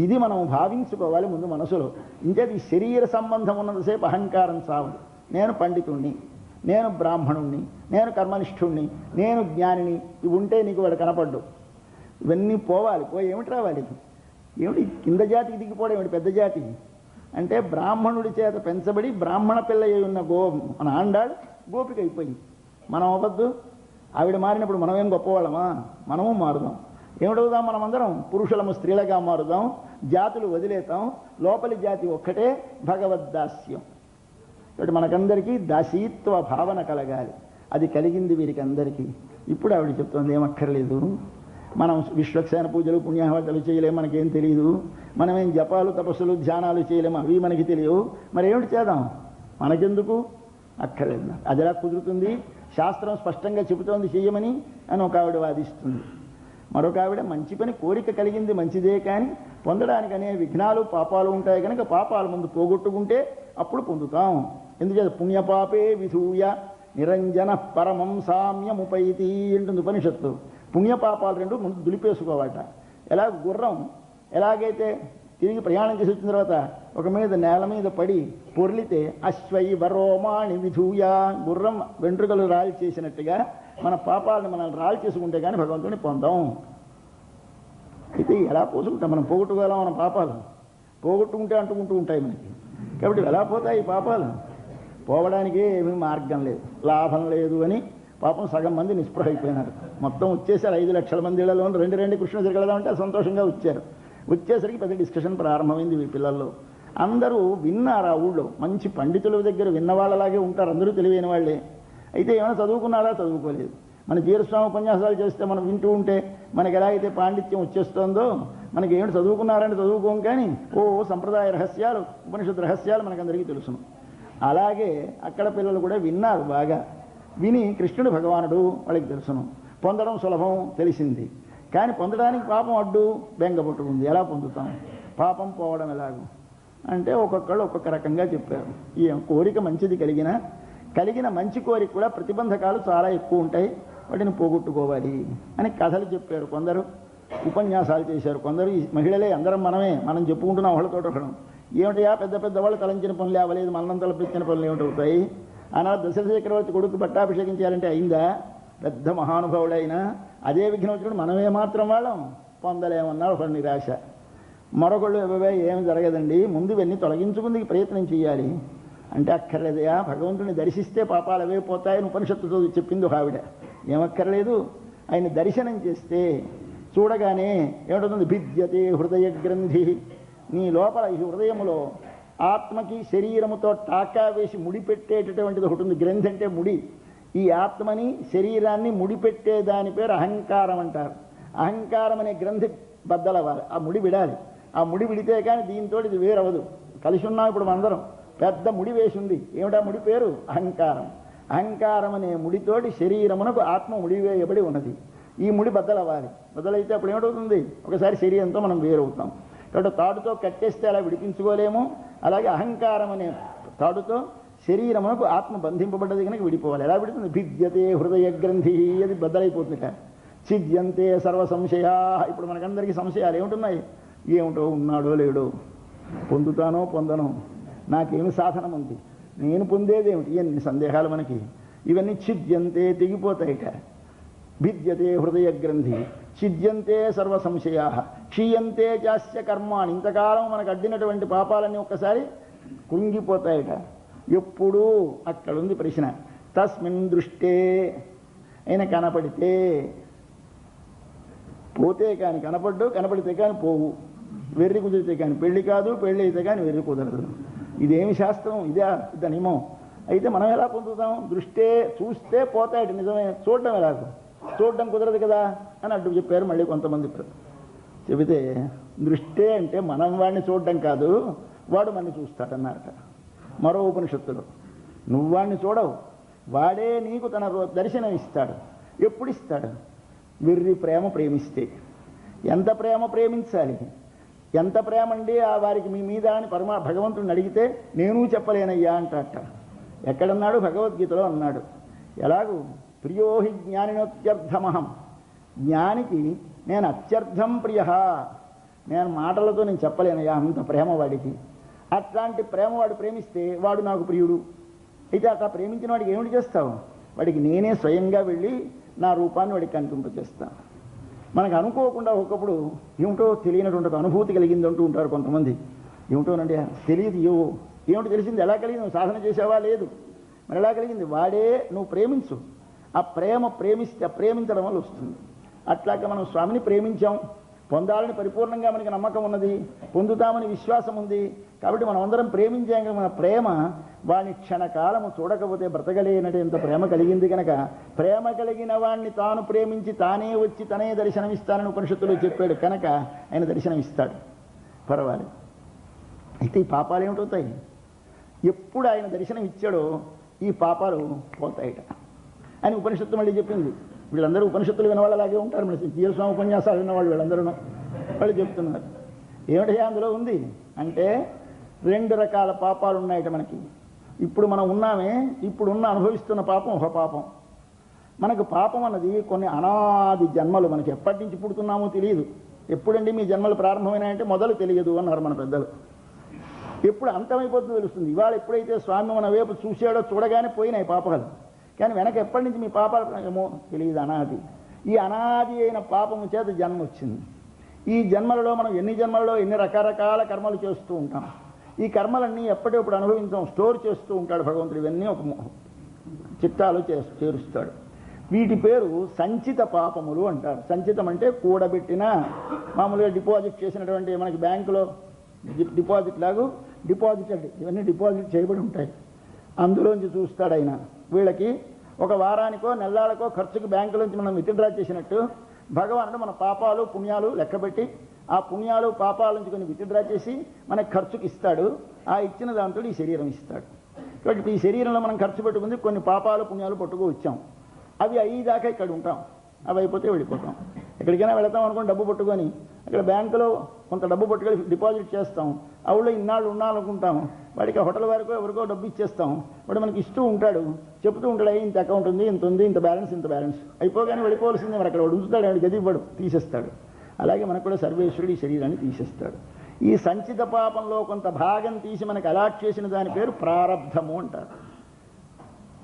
ఇది మనం భావించుకోవాలి ముందు మనసులో. ఇంకేది శరీర సంబంధం ఉన్నంతసేపు అహంకారం సావదు. నేను పండితుణ్ణి, నేను బ్రాహ్మణుణ్ణి, నేను కర్మనిష్ఠుణ్ణి, నేను జ్ఞానిని, ఇవి ఉంటే నీకు వాడు కనపడ్డు. ఇవన్నీ పోవాలి. పోయి ఏమిటి రావాలి, ఏమిటి కింద జాతికి దిగిపోవడం, ఏమిటి పెద్ద జాతి అంటే బ్రాహ్మణుడి చేత పెంచబడి బ్రాహ్మణ పిల్ల అయి ఉన్న మన ఆండాడు గోపిక అయిపోయింది. మనం అవ్వద్దు. ఆవిడ మారినప్పుడు మనమేం గొప్పవాళ్ళమా, మనము మారుదాం. ఏమిటవుదాం, మనమందరం పురుషులము స్త్రీలుగా మారుదాం, జాతులు వదిలేతాం, లోపలి జాతి ఒక్కటే భగవద్దాస్యం. కాబట్టి మనకందరికీ దాసీత్వ భావన కలగాలి. అది కలిగింది వీరికి అందరికీ. ఇప్పుడు ఆవిడ చెప్తుంది ఏమక్కర్లేదు, మనం విశ్వక్సేన పూజలు పుణ్యాహవతలు చేయలేము, మనకేం తెలియదు, మనమేం జపాలు తపస్సులు ధ్యానాలు చేయలేము, అవి మనకి తెలియవు, మరి ఏమిటి చేద్దాం, మనకెందుకు, అక్కర్లేదు. అది ఎలా కుదురుతుంది, శాస్త్రం స్పష్టంగా చెబుతోంది చెయ్యమని అని ఒక ఆవిడ వాదిస్తుంది. మరొక ఆవిడ మంచి పని కోరిక కలిగింది మంచిదే, కానీ పొందడానికి అనే విఘ్నాలు పాపాలు ఉంటాయి కనుక పాపాల ముందు పోగొట్టుకుంటే అప్పుడు పొందుతాం. ఎందుచేత పుణ్యపాపే విధూయ నిరంజన పరమం సామ్యముపైతి అంటుంది ఉపనిషత్తు. పుణ్యపాపాలు 2 ముందు దులిపేసుకోవాలట. ఎలా గుర్రం ఎలాగైతే తిరిగి ప్రయాణం చేసి వచ్చిన తర్వాత ఒక మీద నేల మీద పడి పొర్లితే అశ్వై వరోమాణి విధూయ, గుర్రం వెంట్రుకలు రాలి చేసినట్టుగా మన పాపాలను మనం రాలి చేసుకుంటే కానీ భగవంతుని పొందాం. అయితే ఎలా పోసుకుంటాం, మనం పోగొట్టుకోగలం మన పాపాలు, పోగొట్టుకుంటే అంటుకుంటూ ఉంటాయి మనకి. కాబట్టి ఎలా పోతాయి ఈ పాపాలు, పోవడానికి ఏమీ మార్గం లేదు, లాభం లేదు అని పాపం సగం మంది నిస్పృహ అయిపోయినారు. మొత్తం వచ్చేసారు 5 లక్షల మంది ఇళ్లలో 2 కృష్ణ తిరగలదామంటే సంతోషంగా వచ్చారు. వచ్చేసరికి పెద్ద డిస్కషన్ ప్రారంభమైంది ఈ పిల్లల్లో. అందరూ విన్నారు. ఆ ఊళ్ళో మంచి పండితుల దగ్గర విన్నవాళ్ళలాగే ఉంటారు, అందరూ తెలివైన వాళ్ళే. అయితే ఏమైనా చదువుకున్నారా, చదువుకోలేదు. మన జీరస్వామి ఉపన్యాసాలు చేస్తే మనం వింటూ ఉంటే మనకి ఎలా అయితే పాండిత్యం వచ్చేస్తుందో, మనకి ఏమిటి చదువుకున్నారని చదువుకోం, కానీ సంప్రదాయ రహస్యాలు, ఉపనిషత్తు రహస్యాలు మనకందరికీ తెలుసును. అలాగే అక్కడ పిల్లలు కూడా విన్నారు బాగా. విని కృష్ణుడు భగవానుడు వాళ్ళకి తెలుసును, పొందడం సులభం తెలిసింది. కానీ పొందడానికి పాపం అడ్డు బెంగ పుట్టుకుంది. ఎలా పొందుతాం, పాపం పోవడం ఎలాగూ అంటే ఒక్కొక్కళ్ళు ఒక్కొక్క రకంగా చెప్పారు. ఈ కోరిక మంచిది కలిగిన మంచి కోరిక కూడా ప్రతిబంధకాలు చాలా ఎక్కువ ఉంటాయి, వాటిని పోగొట్టుకోవాలి అని కథలు చెప్పారు. కొందరు ఉపన్యాసాలు చేశారు, కొందరు ఈ మహిళలే, అందరం మనం చెప్పుకుంటున్నాం వాళ్ళతో ఒకడం. ఏమిటయా పెద్ద పెద్ద వాళ్ళు తలంచిన పనులు అవ్వలేదు, మన్నం తలపించిన పనులు ఏమిటి అవుతాయి. ఆనాడు దశరథ చక్రవర్తి కొడుకు పట్టాభిషేకం చేయాలంటే అయిందా, పెద్ద మహానుభావుడైనా అదే విఘ్నం వచ్చినప్పుడు మనమే మాత్రం వాళ్ళం పొందలేమన్నారు ఒక నిరాశ. మరొకళ్ళు ఏమి జరగదండి, ముందు ఇవన్నీ తొలగించుకుందుకు ప్రయత్నం చేయాలి అంటే అక్కర్లేదయా, భగవంతుని దర్శిస్తే పాపాలు అవే పోతాయని ఉపనిషత్తుతో చెప్పింది ఒక ఆవిడ. ఏమక్కర్లేదు, ఆయన దర్శనం చేస్తే చూడగానే ఏమిటవుతుంది, భిద్యతే హృదయ గ్రంథి, నీ లోపల ఈ హృదయములో ఆత్మకి శరీరముతో టాకా వేసి ముడిపెట్టేటటువంటిది ఒకటి ఉంది. గ్రంథి అంటే ముడి. ఈ ఆత్మని శరీరాన్ని ముడిపెట్టే దాని పేరు అహంకారం అంటారు. అహంకారం అనే గ్రంథి బద్దలవ్వాలి, ఆ ముడి విడాలి. ఆ ముడి విడితే కానీ దీంతో ఇది వేరవదు. కలిసి ఉన్నాం ఇప్పుడు మనందరం, పెద్ద ముడి వేసి ఉంది. ఏమిటా ముడి పేరు, అహంకారం. అహంకారం అనే ముడితోటి శరీరమునకు ఆత్మ ముడివేయబడి ఉన్నది. ఈ ముడి బద్దలవ్వాలి. బద్దలైతే అప్పుడు ఏమిటవుతుంది, ఒకసారి శరీరంతో మనం వేరవుతాం. కాబట్టి తాడుతో కట్టేస్తే అలా విడిపించుకోలేము. అలాగే అహంకారం అనే తాడుతో శరీరమునకు ఆత్మ బంధింపబడ్డది కనుక విడిపోవాలి. ఎలా విడుతుంది, భిద్యతే హృదయ గ్రంథి, అది బద్దలైపోతుంది. ఛిద్యంతే సర్వ సంశయా, ఇప్పుడు మనకందరికీ సంశయాలు ఏమిటున్నాయి, ఏమిటో ఉన్నాడో లేడో, పొందుతానో పొందనో, నాకేమి సాధనం ఉంది, నేను పొందేదేమిటి, ఎన్ని సందేహాలు మనకి. ఇవన్నీ ఛిద్యంతే, తెగిపోతాయిట. భిద్యతే హృదయ గ్రంథి, ఛిద్యంతే సర్వ సంశయా, క్షీయంతే చాస్య కర్మాణి, ఇంతకాలం మనకు అడ్డినటువంటి పాపాలన్నీ ఒక్కసారి కృంగిపోతాయిట. ఎప్పుడూ అక్కడుంది ప్రశ్న. తస్మిన్ దృష్టే, ఆయన కనపడితే పోతే కానీ కనపడ్డు, కనపడితే కానీ పోవు. వెర్రి కుదిరితే కానీ పెళ్లి కాదు, పెళ్లి అయితే కానీ వెర్రి కుదరదు. ఇదేమి శాస్త్రం? ఇదే ఇద నియమం. అయితే మనం ఎలా పొందుతాం? దృష్టే చూస్తే పోతాడు, నిజమే. చూడడం ఎలాగో? చూడడం కుదరదు కదా అని అడ్డు చెప్పారు మళ్ళీ కొంతమంది. చెబితే దృష్టే అంటే మనం వాడిని చూడడం కాదు, వాడు మనని చూస్తాడన్నారట మరో ఉపనిషత్తులో. నువ్వు వాడిని చూడవు, వాడే నీకు తన దర్శనం ఇస్తాడు. ఎప్పుడు ఇస్తాడు? వెర్రి ప్రేమ ప్రేమిస్తే. ఎంత ప్రేమ ప్రేమించాలి? ఎంత ప్రేమ అండి ఆ వారికి మీ మీద అని భగవంతుడిని అడిగితే నేను చెప్పలేనయ్యా అంటాట. ఎక్కడన్నాడు? భగవద్గీతలో అన్నాడు. ఎలాగూ ప్రియోహి జ్ఞానినోత్యర్థమహం, జ్ఞానికి నేను అత్యర్థం ప్రియ, నేను మాటలతో నేను చెప్పలేనయ్యా, అంత ప్రేమ వాడికి. అట్లాంటి ప్రేమ వాడు ప్రేమిస్తే వాడు నాకు ప్రియుడు. అయితే అట్లా ప్రేమించిన వాడికి ఏమిటి చేస్తావు? వాడికి నేనే స్వయంగా వెళ్ళి నా రూపాన్ని వాడికి కనిపింపచేస్తాను. మనకు అనుకోకుండా ఒకప్పుడు ఏమిటో తెలియనటువంటి అనుభూతి కలిగింది అంటూ ఉంటారు కొంతమంది. ఏమిటోనండి తెలియదు, ఏమిటి తెలిసింది? ఎలా కలిగింది? నువ్వు సాధన చేసావా? లేదు. మరి ఎలా కలిగింది? వాడే నువ్వు ప్రేమించు. ఆ ప్రేమ ప్రేమిస్తే ప్రేమించడం వల్ల వస్తుంది. అట్లాగే మనం స్వామిని ప్రేమించాం, పొందాలని పరిపూర్ణంగా మనకి నమ్మకం ఉన్నది, పొందుతామని విశ్వాసం ఉంది. కాబట్టి మనం అందరం ప్రేమించాం. మన ప్రేమ వాడిని క్షణకాలము చూడకపోతే బ్రతకలేనటంత ప్రేమ కలిగింది కనుక ప్రేమ కలిగిన వాడిని తాను ప్రేమించి తానే వచ్చి తనే దర్శనమిస్తానని ఉపనిషత్తులో చెప్పాడు కనుక ఆయన దర్శనమిస్తాడు. పర్వాలేదు. అయితే ఈ పాపాలు ఏమిటవుతాయి? ఎప్పుడు ఆయన దర్శనం ఇచ్చాడో ఈ పాపాలు పోతాయిట అని ఉపనిషత్తు మళ్ళీ చెప్పింది. వీళ్ళందరూ ఉపనిషత్తులు వినవాళ్ళు అలాగే ఉంటారు. మన జీవస్వామి ఉపన్యాసాలు విన్నవాళ్ళు వీళ్ళందరూ వాళ్ళు చెప్తున్నారు. ఏమిటయ్యా అందులో ఉంది అంటే 2 రకాల పాపాలు ఉన్నాయట మనకి. ఇప్పుడు మనం ఉన్నామే, ఇప్పుడున్న అనుభవిస్తున్న పాపం ఒక పాపం. మనకు పాపం అన్నది కొన్ని అనాది జన్మలు. మనకి ఎప్పటి నుంచి పుడుతున్నామో తెలియదు. ఎప్పుడండి మీ జన్మలు ప్రారంభమైనాయంటే మొదలు తెలియదు అన్నారు మన పెద్దలు. ఎప్పుడు అంతమైపోతుందో తెలుస్తుంది. ఇవాళ ఎప్పుడైతే స్వామి మన వైపు చూశాడో చూడగానే పోయినాయి పాపాలు. కానీ వెనక ఎప్పటి నుంచి మీ పాపాలు ఏమో తెలియదు, అనాది. ఈ అనాది అయిన పాపము చేత జన్మ వచ్చింది. ఈ జన్మలలో మనం ఎన్ని జన్మలలో ఎన్ని రకరకాల కర్మలు చేస్తూ ఉంటాం. ఈ కర్మలన్నీ ఎప్పటికప్పుడు అనుభవించాం, స్టోర్ చేస్తూ ఉంటాడు భగవంతుడు. ఇవన్నీ ఒక చిట్టాలు చేరుస్తాడు. వీటి పేరు సంచిత పాపములు అంటారు. సంచితం అంటే కూడబెట్టిన, మామూలుగా డిపాజిట్ చేసినటువంటి మనకి బ్యాంకులో డిపాజిట్ లాగా డిపాజిటెడ్, ఇవన్నీ డిపాజిట్ చేయబడి ఉంటాయి. అందులోంచి చూస్తాడు ఆయన. వీళ్ళకి ఒక వారానికో నెలలకో ఖర్చుకి బ్యాంకులోంచి మనం విత్డ్రా చేసినట్టు భగవానుడు మన పాపాలు పుణ్యాలు లెక్కబెట్టి ఆ పుణ్యాలు పాపాల నుంచి కొన్ని విత్డ్రా చేసి మనకి ఖర్చుకి ఇస్తాడు. ఆ ఇచ్చిన దాంతో ఈ శరీరం ఇస్తాడు. కాబట్టి ఈ శరీరంలో మనం ఖర్చు పెట్టుకుంది కొన్ని పాపాలు పుణ్యాలు పట్టుకు వచ్చాం. అవి అయ్యేదాకా ఇక్కడ ఉంటాం, అవి అయిపోతే వెళ్ళిపోతాం. ఎక్కడికైనా వెళతాం అనుకోని డబ్బు పట్టుకొని అక్కడ బ్యాంకులో కొంత డబ్బు పట్టుకొని డిపాజిట్ చేస్తాం. అవులో ఇన్నాళ్ళు ఉన్నాలనుకుంటాం. వాడికి హోటల్ వారికో ఎవరికో డబ్బు ఇచ్చేస్తాం. వాడు మనకి ఇస్తూ ఉంటాడు, చెప్తూ ఉంటాడు, ఇంత అకౌంట్ ఉంది, ఇంత ఉంది, ఇంత బ్యాలెన్స్ అయిపోగానే వెళ్ళిపోవాల్సిందే. మరి అక్కడ వాడు ఉంచుతాడు, వాడికి గది ఇవ్వడు, తీసేస్తాడు. అలాగే మనకు కూడా సర్వేశ్వరుడు ఈ శరీరాన్ని తీసేస్తాడు. ఈ సంచిత పాపంలో కొంత భాగం తీసి మనకు అలాట్ చేసిన దాని పేరు ప్రారబ్ధము అంటారు.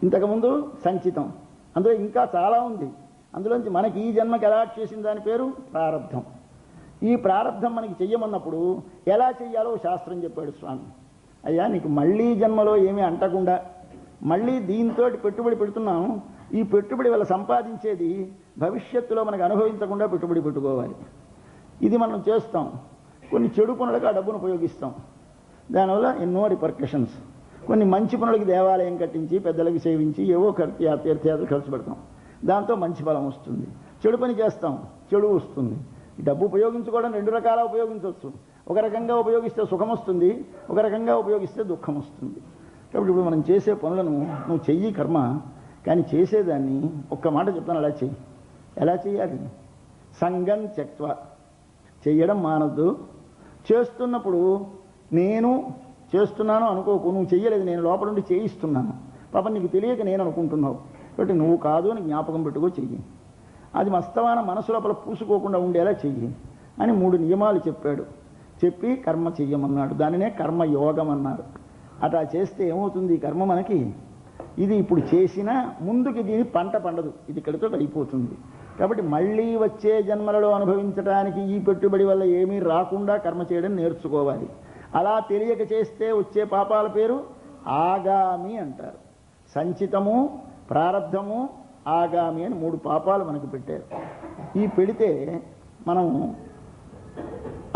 ఇంతకుముందు సంచితం, అందులో ఇంకా చాలా ఉంది. అందులోంచి మనకి ఈ జన్మకి అలాట్ చేసిన దాని పేరు ప్రారబ్ధం. ఈ ప్రారబ్ధం మనకి చెయ్యమన్నప్పుడు ఎలా చెయ్యాలో శాస్త్రం చెప్పాడు స్వామి. అయ్యా నీకు మళ్ళీ జన్మలో ఏమీ అంటకుండా మళ్ళీ దీంతో పెట్టుబడి పెడుతున్నాం. ఈ పెట్టుబడి వల్ల సంపాదించేది భవిష్యత్తులో మనకు అనుభవించకుండా పెట్టుబడి పెట్టుకోవాలి. ఇది మనం చేస్తాం. కొన్ని చెడు పనులకు ఆ డబ్బును ఉపయోగిస్తాం. దానివల్ల ఎన్నో రిపర్కషన్స్. కొన్ని మంచి పనులకి దేవాలయం కట్టించి పెద్దలకి సేవించి ఏవో తీర్థయాత్రలు ఖర్చు పెడతాం. దాంతో మంచి ఫలం వస్తుంది. చెడు పని చేస్తాం, చెడు వస్తుంది. ఈ డబ్బు ఉపయోగించుకోవడం 2 రకాల ఉపయోగించవచ్చు. ఒక రకంగా ఉపయోగిస్తే సుఖం వస్తుంది, ఒక రకంగా ఉపయోగిస్తే దుఃఖం వస్తుంది. కాబట్టి ఇప్పుడు మనం చేసే పనులను నువ్వు చెయ్యి కర్మ, కానీ చేసేదాన్ని ఒక్క మాట చెప్తాను, అలా చెయ్యి. ఎలా చేయాలి? సంగం త్యక్త్వ, చెయ్యడం మానద్దు. చేస్తున్నప్పుడు నేను చేస్తున్నాను అనుకోకు, నువ్వు చెయ్యలేదు, నేను లోపల నుండి చేయిస్తున్నాను. పాపం నీకు తెలియక నేను అనుకుంటున్నావు. కాబట్టి నువ్వు కాదు అని జ్ఞాపకం పెట్టుకో, చెయ్యి. అది మస్తవాన మనసు లోపల పూసుకోకుండా ఉండేలా చెయ్యి అని 3 నియమాలు చెప్పాడు. చెప్పి కర్మ చెయ్యమన్నాడు. దానినే కర్మయోగం అన్నారు. అట్లా చేస్తే ఏమవుతుంది? ఈ కర్మ మనకి ఇది ఇప్పుడు చేసినా ముందుకి దీని పంట పండదు, ఇది ఇక్కడితో అయిపోతుంది. కాబట్టి మళ్ళీ వచ్చే జన్మలలో అనుభవించడానికి ఈ పెట్టుబడి వల్ల ఏమీ రాకుండా కర్మ చేయడం నేర్చుకోవాలి. అలా తెలియక చేస్తే వచ్చే పాపాల పేరు ఆగామి అంటారు. సంచితము, ప్రారబ్ధము, ఆగామి అని 3 పాపాలు మనకు పెట్టారు. ఈ పెడితే మనం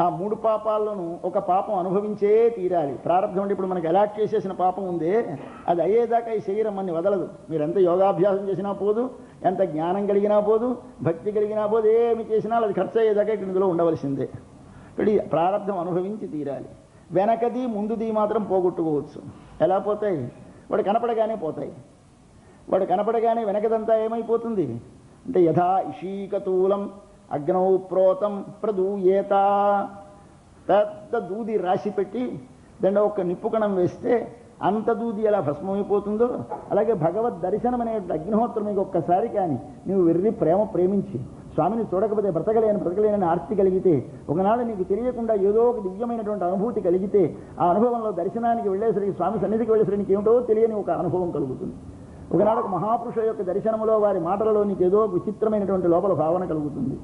ఆ 3 పాపాల్లోనూ ఒక పాపం అనుభవించే తీరాలి. ప్రారంభం అంటే ఇప్పుడు మనకి అలాట్ చేసేసిన పాపం ఉందే, అది అయ్యేదాకా ఈ శరీరం అన్ని వదలదు. మీరు ఎంత యోగాభ్యాసం చేసినా పోదు, ఎంత జ్ఞానం కలిగినా పోదు, భక్తి కలిగినా పోదు, ఏమి చేసినా అది ఖర్చు అయ్యేదాకా ఇక్కడ ఇందులో ఉండవలసిందే. ఇప్పుడు ప్రారంభం అనుభవించి తీరాలి. వెనకది ముందుది మాత్రం పోగొట్టుకోవచ్చు. ఎలా పోతాయి? వాడు కనపడగానే పోతాయి. వాడు కనపడగానే వెనకదంతా ఏమైపోతుంది అంటే యథా ఇషీకతూలం అగ్నౌ ప్రోతం ప్రదూయేత. పెద్ద దూది రాసి పెట్టి దాంట్లో ఒక్క నిప్పుకణం వేస్తే అంత దూది ఎలా భస్మమైపోతుందో, అలాగే భగవద్ దర్శనం అనే అగ్నిహోత్రం మీకు ఒక్కసారి కానీ నువ్వు వెర్రి ప్రేమించి స్వామిని చూడకపోతే బ్రతకలేనని ఆర్తి కలిగితే, ఒకనాడు నీకు తెలియకుండా ఏదో ఒక దివ్యమైనటువంటి అనుభూతి కలిగితే, ఆ అనుభవంలో దర్శనానికి వెళ్ళేసరికి, స్వామి సన్నిధికి వెళ్ళేసరికి నీకు ఏమిటో తెలియని ఒక అనుభవం కలుగుతుంది. ఒకనాడు ఒక మహాపురుషుల యొక్క దర్శనంలో వారి మాటలలో నీకు ఏదో విచిత్రమైనటువంటి లోపల భావన కలుగుతుంది.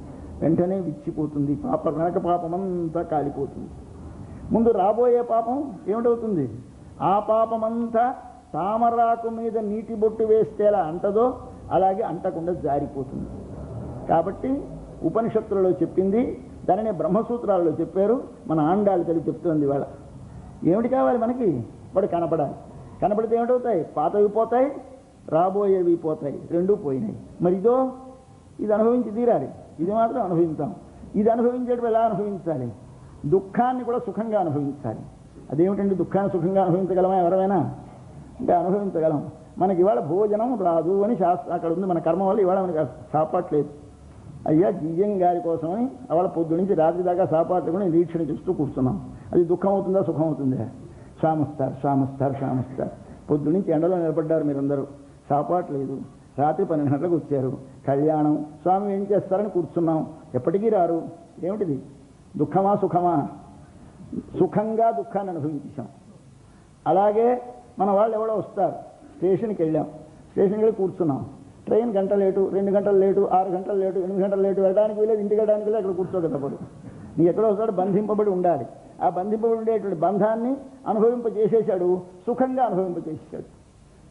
వెంటనే విచ్చిపోతుంది. వెనక పాపమంతా కాలిపోతుంది. ముందు రాబోయే పాపం ఏమిటవుతుంది? ఆ పాపమంతా తామరాకు మీద నీటి బొట్టు వేస్తే ఎలా అంటదో అలాగే అంటకుండా జారిపోతుంది. కాబట్టి ఉపనిషత్తులలో చెప్పింది దానినే బ్రహ్మసూత్రాలలో చెప్పారు. మన ఆండాళ్ళు తల్లి చెప్తుంది ఇవాళ. ఏమిటి కావాలి మనకి? వాడు కనపడాలి. కనపడితే ఏమిటవుతాయి? పాతవి పోతాయి, రాబోయేవి పోతాయి. రెండూ పోయినాయి. మరి ఇది అనుభవించి తీరాలి. ఇది మాత్రం అనుభవించాం. ఇది అనుభవించేటప్పుడు ఎలా అనుభవించాలి? దుఃఖాన్ని కూడా సుఖంగా అనుభవించాలి. అదేమిటండి దుఃఖాన్ని సుఖంగా అనుభవించగలమా ఎవరైనా? అంటే అనుభవించగలం. మనకి ఇవాళ భోజనం రాదు అని శాస్త్రం అక్కడ ఉంది. మన కర్మ వల్ల ఇవాళ మనకి సాపాట్లేదు. అయ్యా జియ్యం గారి కోసమని అవళ పొద్దు నుంచి రాత్రి దాకా సాపాట్లు కూడా నిరీక్షణ చూస్తూ కూర్చున్నాం. అది దుఃఖం అవుతుందా సుఖం అవుతుందా? స్వామిస్తారు. పొద్దు నుంచి ఎండలో నిలబడ్డారు మీరందరూ, సాపాటు లేదు. రాత్రి 12 గంటలకు వచ్చారు. కళ్యాణం, స్వామి ఏం చేస్తారని కూర్చున్నాం. ఎప్పటికీ రారు. ఏమిటిది? దుఃఖమా సుఖమా? సుఖంగా దుఃఖాన్ని అనుభవించాం. అలాగే మన వాళ్ళు ఎవడో వస్తారు. స్టేషన్కి వెళ్ళాం. స్టేషన్కి వెళ్ళి కూర్చున్నాం. ట్రైన్ గంట లేటు, 2 గంటలు లేటు, 6 గంటలు లేటు, 8 గంటలు లేటు, వెళ్ళడానికి వెళ్ళేది, ఇంటికి వెళ్ళడానికి వెళ్ళి అక్కడ కూర్చోక తప్పదు. నీ ఎక్కడో ఒకసారి బంధింపబడి ఉండాలి. ఆ బంధింపబడి ఉండేటువంటి బంధాన్ని అనుభవింపజేసేశాడు, సుఖంగా అనుభవింపజేసాడు.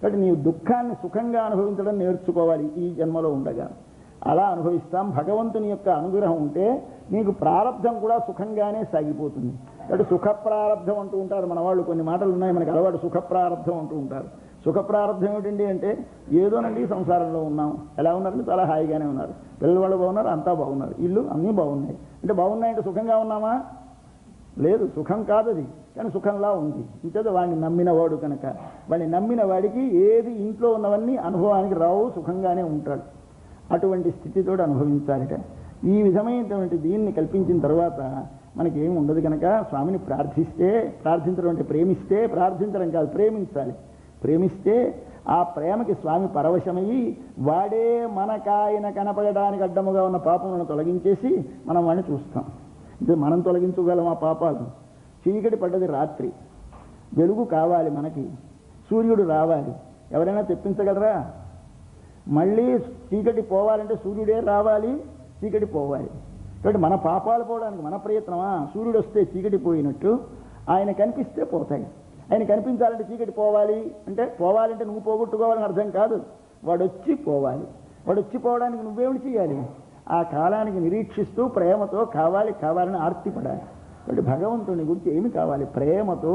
కాబట్టి నీవు దుఃఖాన్ని సుఖంగా అనుభవించడం నేర్చుకోవాలి ఈ జన్మలో ఉండగా. అలా అనుభవిస్తాం. భగవంతుని యొక్క అనుగ్రహం ఉంటే నీకు ప్రారంధం కూడా సుఖంగానే సాగిపోతుంది. కాబట్టి సుఖ ప్రారంధం అంటూ ఉంటారు మన వాళ్ళు. కొన్ని మాటలు ఉన్నాయి మనకు అలవాటు, సుఖ ప్రారంధం అంటూ ఉంటారు. సుఖ ప్రారంధం ఏమిటండి అంటే ఏదోనండి సంసారంలో ఉన్నాం. ఎలా ఉన్నారంటే చాలా హాయిగానే ఉన్నారు. పిల్లవాళ్ళు బాగున్నారు, అంతా బాగున్నారు, ఇల్లు అన్నీ బాగున్నాయి. అంటే బాగున్నాయంటే సుఖంగా ఉన్నామా? లేదు, సుఖం కాదు అది. కానీ సుఖంలా ఉంది. ఇంకేదో వాడిని నమ్మినవాడు కనుక, వాడిని నమ్మిన వాడికి ఏది ఇంట్లో ఉన్నవన్నీ అనుభవానికి రావు, సుఖంగానే ఉంటాడు. అటువంటి స్థితితో అనుభవించాలిట. ఈ విధమైనటువంటి దీన్ని కల్పించిన తర్వాత మనకి ఏమి ఉండదు కనుక స్వామిని ప్రార్థించడం అంటే ప్రేమిస్తే, ప్రార్థించడం కాదు ప్రేమించాలి. ప్రేమిస్తే ఆ ప్రేమకి స్వామి పరవశమయ్యి వాడే మనకాయన కనపడడానికి అడ్డముగా ఉన్న పాపములను తొలగించేసి మనం వాడిని చూస్తాం. అంటే మనం తొలగించగలం ఆ పాపాలు. చీకటి పడ్డది రాత్రి, వెలుగు కావాలి మనకి, సూర్యుడు రావాలి. ఎవరైనా తెప్పించగలరా? మళ్ళీ చీకటి పోవాలంటే సూర్యుడే రావాలి, చీకటి పోవాలి. కాబట్టి మన పాపాలు పోవడానికి మన ప్రయత్నమా? సూర్యుడు వస్తే చీకటి పోయినట్టు, ఆయన కనిపిస్తే పోతాయి. ఆయన కనిపించాలంటే చీకటి పోవాలంటే నువ్వు పోగొట్టుకోవాలని అర్థం కాదు. వాడు వచ్చి పోవాలి. వాడు వచ్చి పోవడానికి నువ్వేమిటి చేయాలి? ఆ కాలానికి నిరీక్షిస్తూ ప్రేమతో కావాలని ఆర్తిపడాలి. కాబట్టి భగవంతుని గురించి ఏమి కావాలి? ప్రేమతో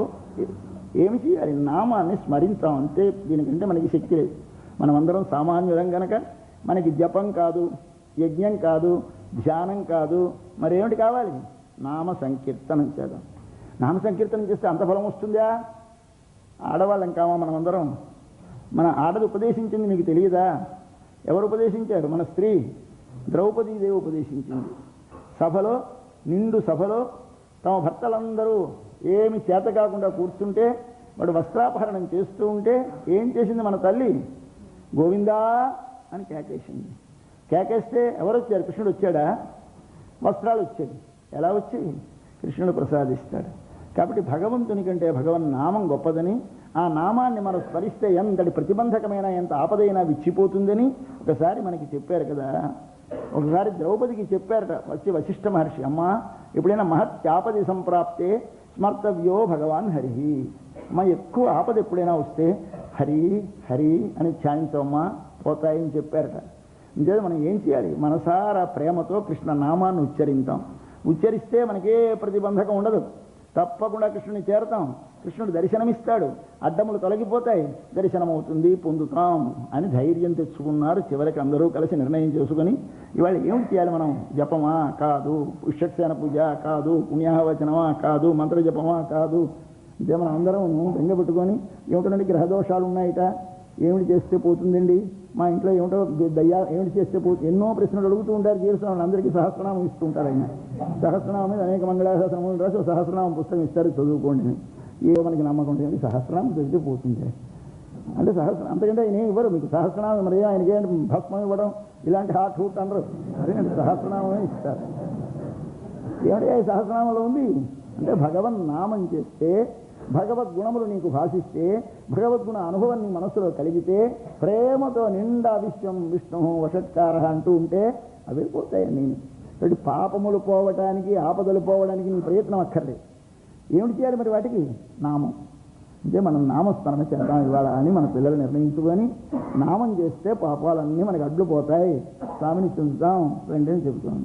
ఏమి చేయాలి? నామాన్ని స్మరించాం అంతే. దీనికంటే మనకి శక్తి లేదు. మనమందరం సామాన్యులం కనుక మనకి జపం కాదు, యజ్ఞం కాదు, ధ్యానం కాదు, మరేమిటి కావాలి? నామ సంకీర్తనం చేద్దాం. నామ సంకీర్తనం చేస్తే అంత ఫలం వస్తుందా? ఆడవాళ్ళం కామా మనమందరం? మన ఆడది ఉపదేశించింది మీకు తెలియదా? ఎవరు ఉపదేశించారు? మన స్త్రీ ద్రౌపదీదేవి ఉపదేశించింది. నిండు సభలో తమ భర్తలందరూ ఏమి చేత కాకుండా కూర్చుంటే వాడు వస్త్రాపహరణం చేస్తూ ఉంటే ఏం చేసింది మన తల్లి? గోవిందా అని కేకేసింది. కేకేస్తే ఎవరు వచ్చారు? కృష్ణుడు వచ్చాడా? వస్త్రాలు వచ్చాయి. ఎలా వచ్చి? కృష్ణుడు ప్రసాదిస్తాడు. కాబట్టి భగవంతుని కంటే భగవన్ నామం గొప్పదని, ఆ నామాన్ని మనం స్మరిస్తే ఎంతటి ప్రతిబంధకమైన ఎంత ఆపదైనా విచ్చిపోతుందని ఒకసారి మనకి చెప్పారు కదా. ఒకసారి ద్రౌపదికి చెప్పారట వచ్చి వశిష్ఠ మహర్షి, అమ్మా ఎప్పుడైనా మహత్యాపది సంప్రాప్తే స్మర్తవ్యో భగవాన్ హరి. అమ్మ ఎక్కువ ఆపద ఎప్పుడైనా వస్తే హరి హరి అని ధ్యానించవమ్మా, పోతాయని చెప్పారట. ఇంకేదో మనం ఏం చేయాలి? మనసారా ప్రేమతో కృష్ణ నామాన్ని ఉచ్చరిస్తాం. ఉచ్చరిస్తే మనకే ప్రతిబంధకం ఉండదు. తప్పకుండా కృష్ణుని చేరతాం. కృష్ణుడు దర్శనమిస్తాడు, అడ్డములు తొలగిపోతాయి, దర్శనమవుతుంది, పొందుతాం అని ధైర్యం తెచ్చుకున్నారు. చివరికి అందరూ కలిసి నిర్ణయం చేసుకుని ఇవాళ ఏమిటి చేయాలి మనం? జపమా కాదు, పుష్యక్షేణ పూజ కాదు, పుణ్యాహవచనమా కాదు, మంత్ర జపమా కాదు. అంటే మనం అందరం బెంగపెట్టుకొని ఏమిటంటే గ్రహదోషాలు ఉన్నాయట, ఏమిటి చేస్తే పోతుందండి, మా ఇంట్లో ఏమిటో దయ్యా ఏమిటి చేస్తే పోతుంది, ఎన్నో ప్రశ్నలు అడుగుతూ ఉంటారు. జీవితం అందరికీ సహస్రనామం ఇస్తూ ఉంటారు. ఆయన సహస్రనామం మీద అనేక మంగళాశాసనములు రాసి సహస్రనామం పుస్తకం ఇస్తారు, చదువుకోండి. ఏ మనకి నమ్మకం ఉంటుంది, సహస్రనామం పెడితే పోతుంది అంటే సహస్రం, అంతకంటే ఆయన ఏమి ఇవ్వరు మీకు. సహస్రనామం మరి ఆయనకి భస్మం ఇవ్వడం ఇలాంటి హాట్ హూట్ అనరు. అదే సహస్రనామమే ఇస్తారు. ఏమిటి సహస్రనామంలో ఉంది అంటే భగవన్ నామం చేస్తే, భగవద్గుణములు నీకు భాషిస్తే, భగవద్గుణ అనుభవం నీ మనస్సులో కలిగితే, ప్రేమతో నిండా విశ్వం విష్ణు వషట్కార అంటూ ఉంటే అవి పోతాయండి. కాబట్టి పాపములు పోవటానికి, ఆపదలు పోవడానికి నీ ప్రయత్నం అక్కర్లేదు. ఏమిటి చేయాలి మరి వాటికి? నామం. అంటే మనం నామస్మరణ చేద్దాం ఇవాళ అని మన పిల్లలు నిర్ణయించుకొని నామం చేస్తే పాపాలన్నీ మనకు అడ్డు పోతాయి, స్వామిని చెందుతాం రండి అని చెబుతాం.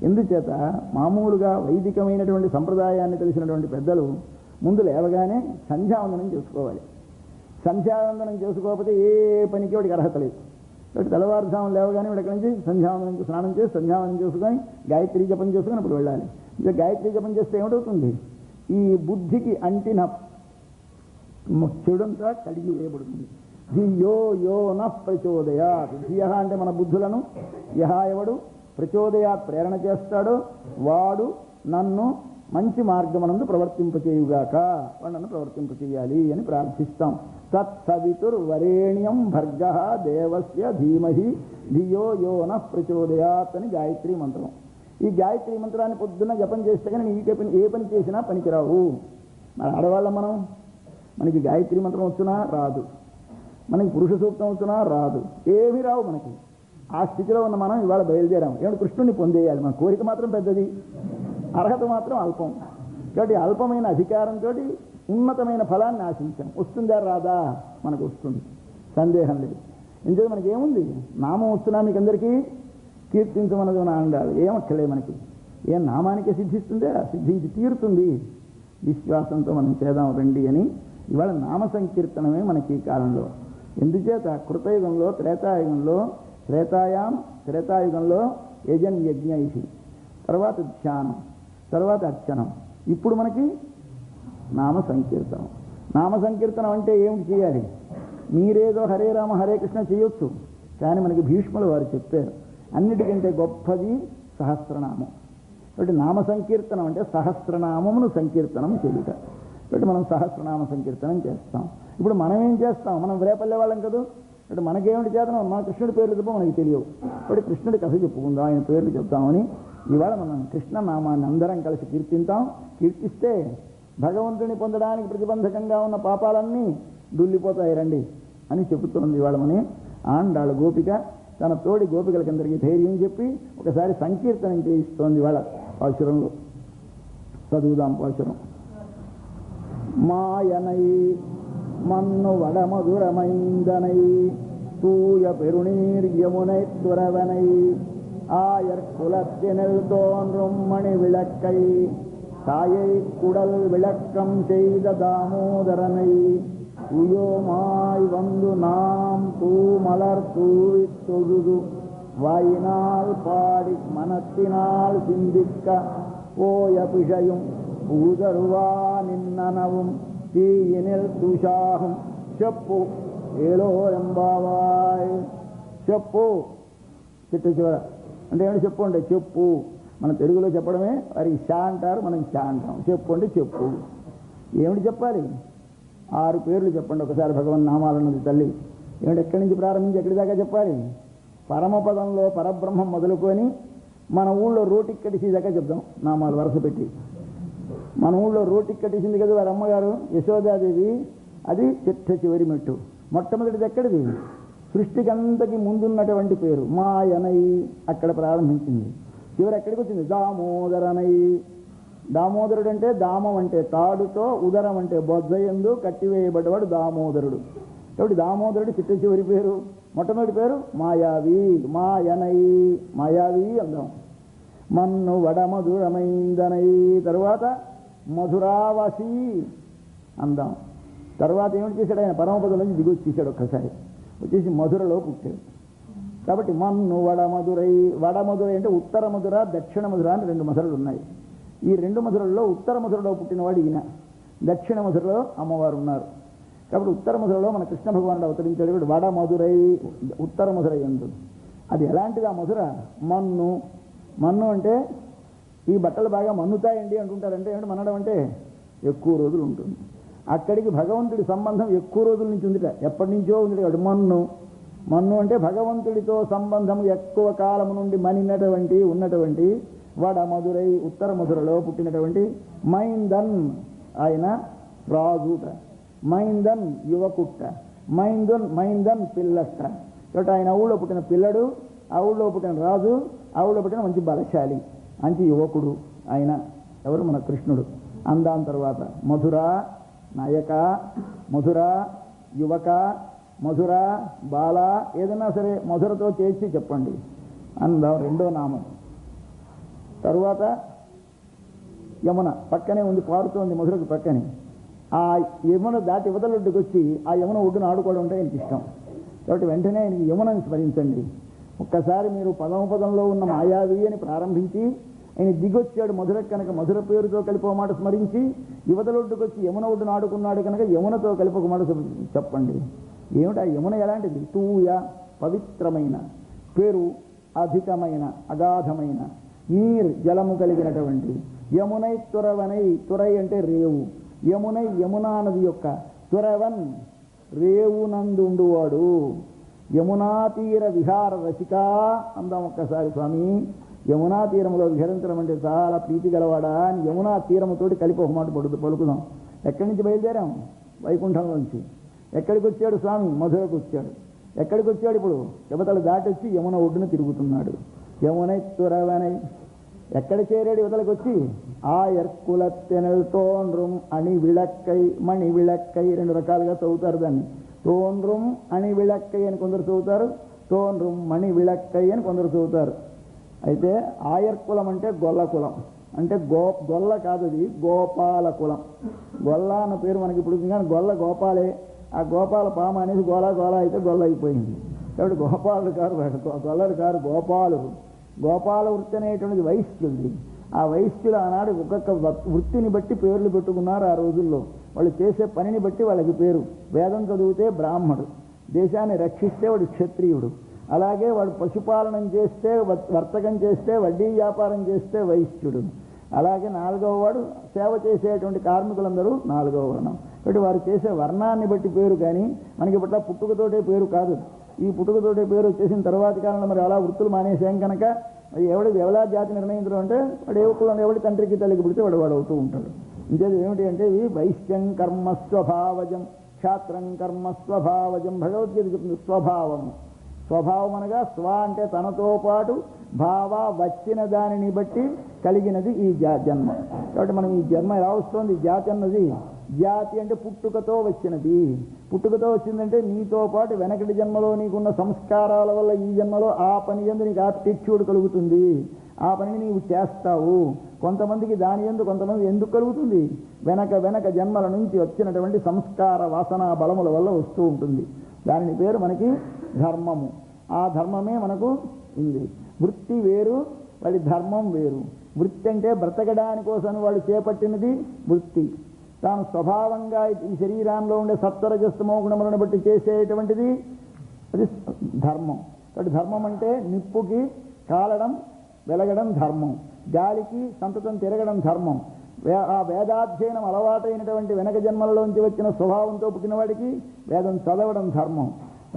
ఎందుచేత మామూలుగా వైదికమైనటువంటి సంప్రదాయాన్ని తెలిసినటువంటి పెద్దలు ముందు లేవగానే సంధ్యావందనం చేసుకోవాలి. సంధ్యావందనం చేసుకోకపోతే ఏ పనికి వాడికి అర్హత లేదు. కాబట్టి తెల్లవారుజామున లేవగానే వాడి అక్కడి నుంచి సంధ్యావందనం స్నానం చేసి సంధ్యావందనం చేసుకొని గాయత్రీ జపం చేసుకుని అప్పుడు వెళ్ళాలి. ఇంకా గాయత్రీ జపం చేస్తే ఏమిటవుతుంది? ఈ బుద్ధికి అంటిన చెడంతా కడిగి వేయబడుతుంది. ధియో యో న ప్రచోదయాత్. ధియ అంటే మన బుద్ధులను, యహ ఎవడు ప్రచోదయాత్ ప్రేరణ చేస్తాడో వాడు నన్ను మంచి మార్గమనందు ప్రవర్తింపచేయుగాక, వాడు నన్ను ప్రవర్తింపచేయాలి అని ప్రార్థిస్తాం. తత్సవితుర్వరేణ్యం భర్గః దేవస్య ధీమహి ధియో యో న ప్రచోదయాత్ అని గాయత్రీ మంత్రం. ఈ గాయత్రీ మంత్రాన్ని పొద్దున్న జపం చేస్తే కానీ ఏ పని చేసినా పనికిరావు. మరి ఆడవాళ్ళం మనం, మనకి గాయత్రీ మంత్రం వచ్చునా రాదు, మనకి పురుష సూక్తం వచ్చునా రాదు, ఏమీ రావు మనకి. ఆ స్థితిలో ఉన్న మనం ఇవాళ బయలుదేరాం. ఏమంటే కృష్ణుడిని పొందేయాలి. మన కోరిక మాత్రం పెద్దది, అర్హత మాత్రం అల్పం. కాబట్టి అల్పమైన అధికారంతో ఉన్నతమైన ఫలాన్ని ఆశించాం. వస్తుందా రాదా? మనకు వస్తుంది, సందేహం లేదు. ఎందుకంటే మనకి ఏముంది? నామం వస్తున్నా మీకు అందరికీ కీర్తించమన్నది మన అండాలి. ఏమక్కలే మనకి, ఏ నామానికే సిద్ధిస్తుందే, సిద్ధించి తీరుతుంది. విశ్వాసంతో మనం చేద్దాం రండి అని ఇవాళ నామ సంకీర్తనమే మనకి ఈ కాలంలో. ఎందుచేత కృతయుగంలో త్రేతాయుగంలో యజన్ యజ్ఞైషి, తర్వాత ధ్యానం, తర్వాత అర్చనం, ఇప్పుడు మనకి నామ సంకీర్తనం. నామ సంకీర్తనం అంటే ఏమిటి చేయాలి? మీరేదో హరే రామ హరే కృష్ణ చేయొచ్చు, కానీ మనకి భీష్ములు వారు చెప్పారు అన్నిటికంటే గొప్పది సహస్రనామం. కాబట్టి నామ సంకీర్తనం అంటే సహస్రనామమును సంకీర్తనం చేయుట. కాబట్టి మనం సహస్రనామ సంకీర్తనం చేస్తాం. ఇప్పుడు మనం ఏం చేస్తాం? మనం రేపల్లె వాళ్ళం కదా. అంటే మనకేమిటి చేతనం? మన కృష్ణుడి పేర్లు తప్ప మనకి తెలియవు. కాబట్టి కృష్ణుడి కథ చెప్పుకుందాం, ఆయన పేర్లు చెప్తామని ఇవాళ మనం కృష్ణనామాన్ని అందరం కలిసి కీర్తింతాం. కీర్తిస్తే భగవంతుని పొందడానికి ప్రతిబంధకంగా ఉన్న పాపాలన్నీ దుల్లిపోతాయి రండి అని చెబుతోంది ఇవాళ మన ఆండాళ్ళ గోపిక. తన తోడి గోపికలకందరికీ ధైర్యం చెప్పి ఒకసారి సంకీర్తనం చేయిస్తోంది ఇవాళ పాశురంలో. చదువుదాం పాశురం. మాయనై మన్ను వడమధురమైందనై தூய பெருநீர் யமுனை துறவனை ஆயர்குலத்தினில் தோன்றும் மணி விளக்கை தாயை குடல் விளக்கம் செய்த தாமோதரனை உயோமாய் வந்து நாம் தூமலர் தூவித் தொழுது வாயினால் பாடி மனத்தினால் சிந்திக்க போய பிழையும் பூதருவா நின்னனவும் తీయనిల్ తుషాహం చెప్పు ఏలో ఎంబావాయ్. చెప్పు చిట్టు చివర అంటే ఏమిటి? చెప్పు అంటే చెప్పు. మన తెలుగులో చెప్పడమే వారికి షా అంటారు, మనం షా అంటాం. చెప్పు అంటే చెప్పు. ఏమిటి చెప్పాలి? 6 పేర్లు చెప్పండి ఒకసారి భగవన్ నామాలన్నది తల్లి. ఏమిటి? ఎక్కడి నుంచి ప్రారంభించి ఎక్కడి దాకా చెప్పాలి? పరమపదంలో పరబ్రహ్మం మొదలుకొని మన ఊళ్ళో రోటికి కడిసి దాకా చెప్దాం నామాలు వరుస పెట్టి. మన ఊళ్ళో రోటికి కట్టేసింది కదా వారి అమ్మగారు యశోదాదేవి, అది చిట్ట చివరి మెట్టు. మొట్టమొదటిది ఎక్కడిది? సృష్టికి అంతకి ముందున్నటువంటి పేరు మాయనై, అక్కడ ప్రారంభించింది. చివరి ఎక్కడికి వచ్చింది? దామోదరనై. దామోదరుడు అంటే దామం అంటే తాడుతో, ఉదరం అంటే బొజ్జయందు కట్టివేయబడ్డవాడు దామోదరుడు. కాబట్టి దామోదరుడు చిట్ట చివరి పేరు. మొట్టమొదటి పేరు మాయావి, మాయనై, మాయావి అందాం. మన్ను వడమధురమైందనై, తరువాత మధురావాసి అందాం. తర్వాత ఏమిటి చేశాడు ఆయన? పరమపదం నుంచి దిగి వచ్చేసాడు, ఒక్కసారి వచ్చేసి మధురలో పుట్టాడు. కాబట్టి మన్ను వడమధురై, వడమధురై అంటే ఉత్తర మధుర, దక్షిణ మధుర అని 2 మధురలు ఉన్నాయి. ఈ 2 మధురల్లో ఉత్తర మధురలో పుట్టినవాడు ఈయన, దక్షిణ మధురలో అమ్మవారు ఉన్నారు. కాబట్టి ఉత్తర మధురలో మన కృష్ణ భగవానుడు అవతరించాడు. ఇప్పుడు వడమధురై, ఉత్తర మధురై ఎందు. అది ఎలాంటిది ఆ మధుర? మన్ను. మన్ను అంటే ఈ బట్టలు బాగా మన్నుతాయండి అంటుంటారంటే ఏమిటి? మనడం అంటే ఎక్కువ రోజులు ఉంటుంది. అక్కడికి భగవంతుడి సంబంధం ఎక్కువ రోజుల నుంచి ఉందిట, ఎప్పటి నుంచో ఉంది. కాబట్టి మన్ను. మన్ను అంటే భగవంతుడితో సంబంధం ఎక్కువ కాలం నుండి మనినటువంటి ఉన్నటువంటి వడమధురై, ఉత్తర మధురలో పుట్టినటువంటి మైందన్, ఆయన రాజుట. మైందన్ యువకుట్ట, మైందన్ పిల్లట్ట. కాబట్టి ఆయన ఊళ్ళో పుట్టిన పిల్లడు, ఆ ఊళ్ళో పుట్టిన రాజు, ఆ ఊళ్ళో పుట్టిన మంచి బలశాలి, మంచి యువకుడు ఆయన. ఎవరు? మన కృష్ణుడు. అందాం తర్వాత మధుర నాయక, మధుర యువక, మధుర బాల, ఏదైనా సరే మధురతో చేర్చి చెప్పండి అందాం. 2వ నామం. తరువాత యమున పక్కనే ఉంది, పారుతోంది మధురకు పక్కనే. ఆ యమున దాటి యువతలొడ్డుకు వచ్చి ఆ యమున ఒడ్డున ఆడుకోవడం అంటే ఆయనకి ఇష్టం. కాబట్టి వెంటనే ఆయనకి యమునని స్మరించండి. ఒక్కసారి మీరు పదంలో ఉన్న మాయావి అని ప్రారంభించి ఆయన దిగొచ్చాడు మధుర కనుక మధుర పేరుతో కలిపి ఒక మాట స్మరించి, యువతలొడ్డుకు వచ్చి యమున ఒడ్డున ఆడుకున్నాడు కనుక యమునతో కలిపి ఒక మాట చెప్పండి. ఏమిటి ఆ యమున? ఎలాంటిది? తూయ, పవిత్రమైన, పేరు అధికమైన, అగాధమైన, నీరు జలము కలిగినటువంటి. యమునై తురవనై, తురై అంటే రేవు, యమునై యమునా నది యొక్క, తురవన్ రేవునందుండువాడు, యమునా తీర విహార రసిక అందాం ఒక్కసారి. స్వామి యమునా తీరములో విహరించడం అంటే చాలా ప్రీతి గలవాడా అని యమునా తీరముతోటి కలిపి ఒక మాట పలుకుదాం. ఎక్కడి నుంచి బయలుదేరాం? వైకుంఠం నుంచి. ఎక్కడికి వచ్చాడు స్వామి? మధురకు వచ్చాడు. ఎక్కడికి వచ్చాడు? ఇప్పుడు యువతలు దాటి వచ్చి యమున ఒడ్డున తిరుగుతున్నాడు. యమునై తురవనై. ఎక్కడ చేరాడు యువతలకు వచ్చి? ఆ ఎర్కులత్తెనల్ తోన్రుం అని విళక్కై, మణి విళక్కై, 2 రకాలుగా చదువుతారు దాన్ని. తోన్రుం అని విళక్కై అని కొందరు చదువుతారు, తోన్రుం మణి విళక్కై అని కొందరు చదువుతారు. అయితే ఆయర్కులం అంటే గొల్ల కులం, అంటే గొల్ల కాదు, అది గోపాల కులం. గొల్ల అన్న పేరు మనకి ఇప్పుడు కానీ గొల్ల గోపాలే. ఆ గోపాల పామ అనేది గోల అయితే గొల్ల అయిపోయింది. కాబట్టి గోపాలుడు కారు, గొల్లలు కారు, గోపాలుడు. గోపాల వృత్తి అనేటువంటిది వైశ్యుడిది. ఆ వైశ్యులు ఆనాడు ఒక్కొక్క వృత్తిని బట్టి పేర్లు పెట్టుకున్నారు ఆ రోజుల్లో. వాళ్ళు చేసే పనిని బట్టి వాళ్ళకి పేరు. వేదం చదివితే బ్రాహ్మడు, దేశాన్ని రక్షిస్తే వాడు క్షత్రియుడు, అలాగే వాడు పశుపాలనం చేస్తే, వర్తకం చేస్తే, వడ్డీ వ్యాపారం చేస్తే వైశ్యుడు, అలాగే 4వ వాడు సేవ చేసేటువంటి కార్మికులందరూ 4వ వర్ణం. కాబట్టి వారు చేసే వర్ణాన్ని బట్టి పేరు, కానీ మనకి ఇప్పట్లో పుట్టుకతోటే పేరు కాదు. ఈ పుట్టుకతోటే పేరు వచ్చేసిన తర్వాతి కాలంలో మరి అలా వృత్తులు మానేసాం కనుక ఎవడా జాతి నిర్ణయించడం అంటే వాడు ఎవడి తండ్రికి తల్లికి పుడితే వాడు అవుతూ ఉంటాడు. ఇంకేది ఏమిటి అంటే ఇవి వైశ్యం కర్మస్వభావజం, క్షాత్రం కర్మస్వభావజం. భగవద్గీత చెప్తుంది స్వభావము. స్వభావం అనగా స్వ అంటే తనతో పాటు, భావ వచ్చిన దానిని బట్టి కలిగినది ఈ జన్మ. కాబట్టి మనం ఈ జన్మ ఎలా వస్తుంది? జాతి అన్నది, జాతి అంటే పుట్టుకతో వచ్చినది. పుట్టుకతో వచ్చిందంటే నీతో పాటు వెనకటి జన్మలో నీకున్న సంస్కారాల వల్ల ఈ జన్మలో ఆ పని యందు నీకు ఆప్టిట్యూడ్ కలుగుతుంది, ఆ పనిని నీవు చేస్తావు. కొంతమందికి దాని యందు, కొంతమంది ఎందుకు కలుగుతుంది? వెనక జన్మల నుంచి వచ్చినటువంటి సంస్కార వాసనా బలముల వల్ల వస్తూ ఉంటుంది. దాని పేరు మనకి ధర్మము. ఆ ధర్మమే మనకు ఉంది. వృత్తి వేరు, వాడి ధర్మం వేరు. వృత్తి అంటే బ్రతకడానికోసం వాళ్ళు చేపట్టినది వృత్తి. తాను స్వభావంగా ఈ శరీరంలో ఉండే సత్వరజస్తమో గుణములను బట్టి చేసేటువంటిది అది ధర్మం. కాబట్టి ధర్మం అంటే నిప్పుకి కాలడం, వెలగడం ధర్మం, గాలికి సంతతం తిరగడం ధర్మం. ఆ వేదాధ్యయనం అలవాటైనటువంటి వెనక జన్మలలోంచి వచ్చిన స్వభావంతో పుట్టినవాడికి వేదం చదవడం ధర్మం,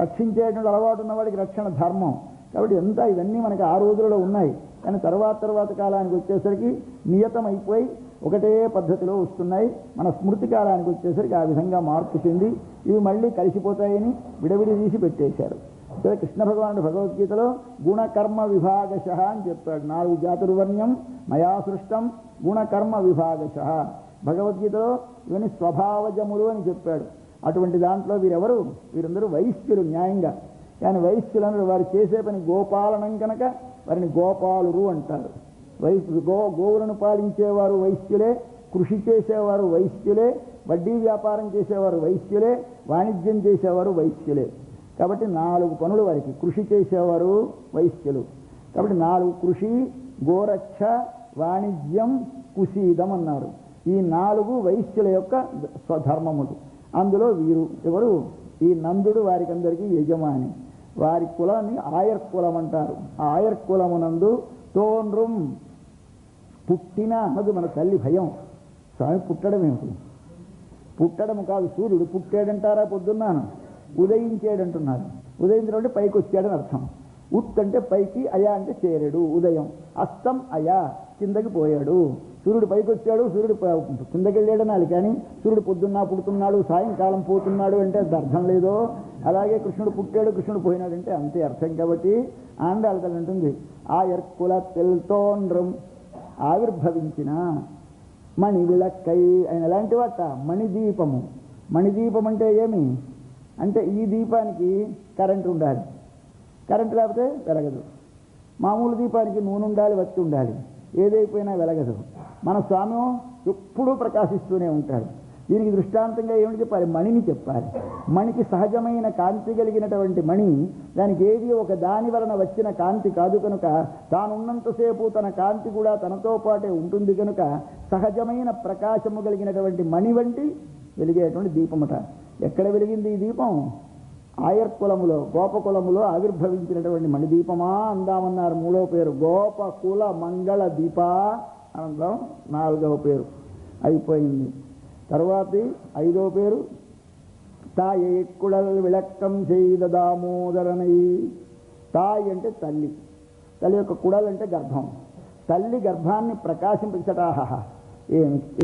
రక్షించేటువంటి అలవాటు ఉన్నవాడికి రక్షణ ధర్మం. కాబట్టి ఎంత ఇవన్నీ మనకి ఆ రోజులలో ఉన్నాయి. కానీ తర్వాత కాలానికి వచ్చేసరికి నియతమైపోయి ఒకటే పద్ధతిలో వస్తున్నాయి. మన స్మృతి కాలానికి వచ్చేసరికి ఆ విధంగా మార్పు చెంది ఇవి మళ్ళీ కలిసిపోతాయని విడవిడి తీసి పెట్టేశారు. సరే, కృష్ణ భగవానుడు భగవద్గీతలో గుణకర్మ విభాగశ అని చెప్పాడు. 4 జాతుర్వర్ణ్యం మయా సృష్టం గుణకర్మ విభాగశ. భగవద్గీతలో ఇవన్నీ స్వభావజములు అని చెప్పాడు. అటువంటి దాంట్లో వీరెవరు? వీరందరూ వైశ్యులు. న్యాయంగా కానీ వైశ్యులను వారు చేసే పని గోపాలనం కనుక వారిని గోపాలురు అంటారు. గోవులను పాలించేవారు వైశ్యులే, కృషి చేసేవారు వైశ్యులే, వడ్డీ వ్యాపారం చేసేవారు వైశ్యులే, వాణిజ్యం చేసేవారు వైశ్యులే. కాబట్టి 4 పనులు వారికి. కృషి చేసేవారు వైశ్యులు కాబట్టి 4 కృషి, గోరక్ష, వాణిజ్యం, కుశీదం అన్నారు. ఈ 4 వైశ్యుల యొక్క స్వధర్మములు. అందులో వీరు ఎవరు? ఈ నందుడు వారికి అందరికీ యజమాని. వారి కులాన్ని ఆయర్ కులం అంటారు. ఆ ఆయర్ కులమునందు తోన్రుం పుట్టిన అన్నది మన తల్లి భయం. స్వామి పుట్టడం ఏమిటి? పుట్టడం కాదు, సూర్యుడు పుట్టాడంటారా? పొద్దున్నాను ఉదయించాడంటున్నారు. ఉదయించడం అంటే పైకి వచ్చాడని అర్థం. ఉత్ అంటే పైకి, అయా అంటే చేరాడు, ఉదయం. అస్తం అయా కిందకి పోయాడు. సూర్యుడు పైకి వచ్చాడు, సూర్యుడు కిందకి వెళ్ళాడనాలి. కానీ సూర్యుడు పొద్దున్నా పుడుతున్నాడు, సాయంకాలం పోతున్నాడు అంటే అది అర్థం లేదో, అలాగే కృష్ణుడు పుట్టాడు, కృష్ణుడు పోయినాడంటే అంతే అర్థం. కాబట్టి ఆండాళ్ళ అంటుంది ఆయర్కుల తెల్తోన్రం ఆవిర్భవించిన మణి విళక్కై. ఆయన ఎలాంటి వాట? మణిదీపము. మణిదీపం అంటే ఏమి అంటే ఈ దీపానికి కరెంటు ఉండాలి, కరెంటు లేకపోతే వెలగదు. మామూలు దీపానికి నూనె ఉండాలి, వత్తి ఉండాలి, ఏదైపోయినా వెలగదు. మన స్వామి ఎప్పుడూ ప్రకాశిస్తూనే ఉంటాడు. దీనికి దృష్టాంతంగా ఏమిటి చెప్పాలి? మణిని చెప్పాలి. మణికి సహజమైన కాంతి కలిగినటువంటి మణి, దానికి ఏది ఒక దాని వలన వచ్చిన కాంతి కాదు కనుక తానున్నంతసేపు తన కాంతి కూడా తనతో పాటే ఉంటుంది కనుక సహజమైన ప్రకాశము కలిగినటువంటి మణి వంటి వెలిగేటువంటి దీపమట. ఎక్కడ వెలిగింది ఈ దీపం? ఆయర్ కులములో, గోపకులములో ఆవిర్భవించినటువంటి మణిదీపమా అందామన్నారు. 3వ పేరు గోపకుల మంగళ దీప అనందాం. 4వ పేరు అయిపోయింది. తర్వాతి 5వ పేరు తాయి కుడల్ విళక్కం చేద దామోదరనై. తాయి అంటే తల్లి, తల్లి యొక్క కుడల్ అంటే గర్భం. తల్లి గర్భాన్ని ప్రకాశింపచటాహ.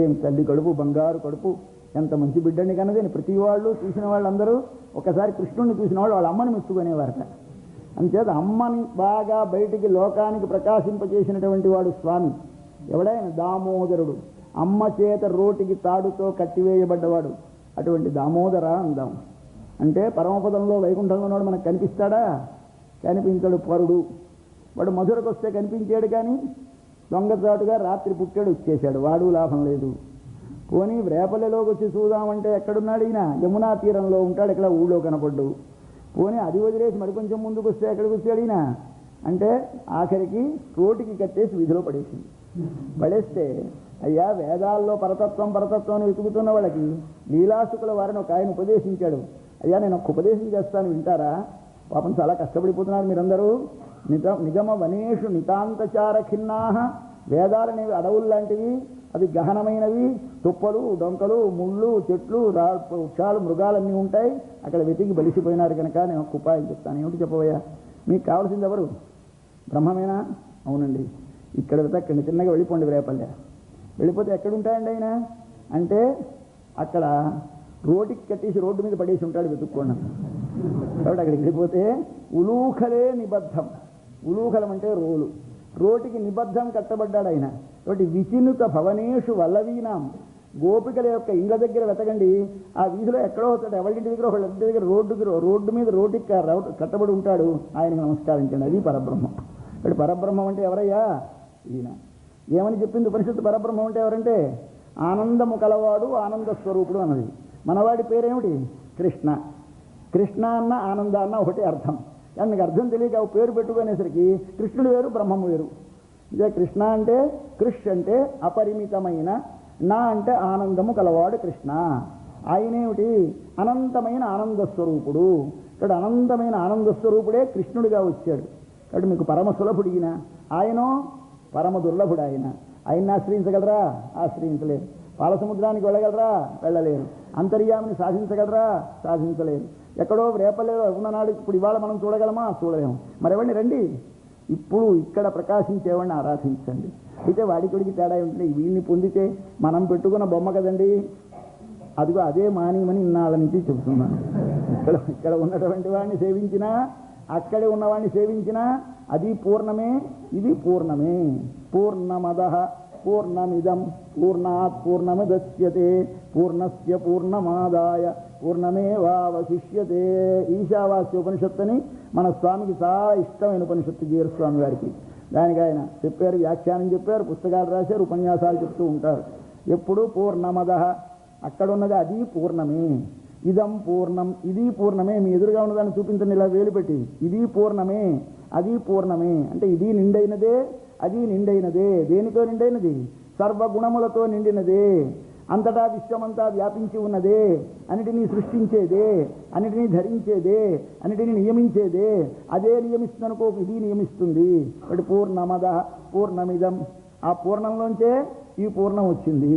ఏం తల్లి కడుపు, బంగారు కడుపు, ఎంత మంచి బిడ్డని కన్నదని ప్రతి వాళ్ళు చూసిన వాళ్ళందరూ ఒకసారి కృష్ణుడిని చూసిన వాళ్ళు వాళ్ళ అమ్మని మెచ్చుకునేవారట. అంచేత అమ్మని బాగా బయటికి లోకానికి ప్రకాశింపచేసినటువంటి వాడు స్వామి. ఎవడైనా దామోదరుడు, అమ్మ చేత రోటికి తాడుతో కట్టివేయబడ్డవాడు. అటువంటి దామోదర అందాం. అంటే పరమపదంలో వైకుంఠంలో ఉన్నాడు మనకు కనిపిస్తాడా? కనిపించడు. పరుడు వాడు మధురకు వస్తే కనిపించాడు, కానీ దొంగచాటుగా రాత్రి పుట్టాడు, వచ్చేశాడు. వాడు లాభం లేదు. పోనీ రేపల్లెలోకి వచ్చి చూద్దామంటే ఎక్కడున్నాడు ఈయన? యమునా తీరంలో ఉంటాడు, ఇక్కడ ఊళ్ళో కనపడ్డు. పోనీ అది వదిలేసి మరికొంచెం ముందుకు వస్తే ఎక్కడికి వచ్చాడు ఈయన అంటే ఆఖరికి రోటికి కట్టేసి వీధిలో పడేసింది. పడేస్తే అయ్యా వేదాల్లో పరతత్వం అని వెతుకుతున్న వాళ్ళకి లీలాసుకుల వారిని ఒక ఆయన ఉపదేశించాడు. అయ్యా నేను ఒక ఉపదేశం చేస్తాను, వింటారా? పాపం చాలా కష్టపడిపోతున్నారు మీరందరూ. నిగమ వనేషు నితాంతచార ఖిన్నాహ. వేదాలనేవి అడవులు లాంటివి, అవి గహనమైనవి. తుప్పలు, డొంకలు, ముళ్ళు, చెట్లు, వృక్షాలు, మృగాలన్నీ ఉంటాయి. అక్కడ వెతికి బలిసిపోయినారు కనుక నేను ఒక ఉపాయం చెప్తాను. ఏమిటి చెప్పబోయా? మీకు కావాల్సింది ఎవరు? బ్రహ్మమేనా? అవునండి. ఇక్కడ వెతక్కండి, చిన్నగా వెళ్ళిపోండి రేపల్లె. వెళ్ళిపోతే ఎక్కడుంటాయండి ఆయన అంటే అక్కడ రోడ్డుకి కట్టేసి రోడ్డు మీద పడేసి ఉంటాడు, వెతుక్కోండి. కాబట్టి అక్కడికి వెళ్ళిపోతే ఉలూఖలే నిబద్ధం. ఉలూఖలం అంటే రోలు. రోటికి నిబద్ధం కట్టబడ్డాడు ఆయన. కాబట్టి విచినుత భవనేషు వల్లవీనాం. గోపికల యొక్క ఇళ్ళ దగ్గర వెతకండి. ఆ వీధిలో ఎక్కడో అవుతాడు, ఎవరింటి దగ్గర వాళ్ళ ఇంటి దగ్గర రోడ్డు మీద రోటికి కట్టబడి ఉంటాడు. ఆయనకు నమస్కరించండి. అది పరబ్రహ్మం. కాబట్టి పరబ్రహ్మం అంటే ఎవరయ్యా? ఈయన. ఏమని చెప్పింది ఉపనిషత్తు? పరబ్రహ్మం అంటే ఎవరంటే ఆనందము కలవాడు, ఆనంద స్వరూపుడు అన్నది. మనవాడి పేరేమిటి? కృష్ణ. కృష్ణ అన్న ఆనంద అన్న ఒకటి అర్థం. దానికి అర్థం తెలియక పేరు పెట్టుకునేసరికి కృష్ణుడు వేరు, బ్రహ్మము వేరు. ఇదే కృష్ణ అంటే, కృష్ అంటే అపరిమితమైన, నా అంటే ఆనందము కలవాడు కృష్ణ. ఆయనేమిటి? అనంతమైన ఆనంద స్వరూపుడు. ఇక్కడ అనంతమైన ఆనంద స్వరూపుడే కృష్ణుడిగా వచ్చాడు. కాబట్టి మీకు పరమ సులభుడు ఈయన. ఆయనో పరమ దుర్లభుడు. ఆయన్ని ఆశ్రయించగలరా? ఆశ్రయించలేరు. పాలసముద్రానికి వెళ్ళగలరా? వెళ్ళలేరు. అంతర్యామిని సాధించగలరా? సాధించలేరు. ఎక్కడో రేపలేదో ఉన్ననాడు ఇప్పుడు ఇవాళ మనం చూడగలమా? చూడలేము. మరెవరిని రండి, ఇప్పుడు ఇక్కడ ప్రకాశించేవాడిని ఆరాధించండి. అయితే వాడికొడికి తేడా ఉంటుంది. వీడిని పొందితే మనం పెట్టుకున్న బొమ్మ కదండి, అదిగో అదే మానేమని ఇన్నాళ్ళ నుంచి చెబుతున్నాను. ఇక్కడ ఉన్నటువంటి వాడిని సేవించినా, అక్కడే ఉన్నవాడిని సేవించినా అది పూర్ణమే, ఇది పూర్ణమే. పూర్ణమదః పూర్ణమిదం పూర్ణాత్ పూర్ణముదచ్యతే పూర్ణస్య పూర్ణమాదాయ పూర్ణమేవావశిష్యతే. ఈశావాస్య ఉపనిషత్తు అని మన స్వామికి చాలా ఇష్టమైన ఉపనిషత్తు జీర స్వామి గారికి. దానికి ఆయన చెప్పారు, వ్యాఖ్యానం చెప్పారు, పుస్తకాలు రాశారు, ఉపన్యాసాలు చెప్తూ ఉంటారు. ఎప్పుడు పూర్ణమద, అక్కడున్నది అది పూర్ణమే. ఇదం పూర్ణం, ఇది పూర్ణమే. మీ ఎదురుగా ఉన్నదాన్ని చూపించండి ఇలా వేలు పెట్టి. ఇది పూర్ణమే, అది పూర్ణమే. అంటే ఇది నిండైనదే, అది నిండైనదే. దేనితో నిండైనది? సర్వగుణములతో నిండినదే. అంతటా విశ్వమంతా వ్యాపించి ఉన్నదే, అన్నిటినీ సృష్టించేదే, అన్నిటినీ ధరించేదే, అన్నిటినీ నియమించేదే. అదే నియమిస్తుందనుకో, ఇది నియమిస్తుంది. బట్ పూర్ణమద పూర్ణమిదం, ఆ పూర్ణంలోంచే ఈ పూర్ణం వచ్చింది.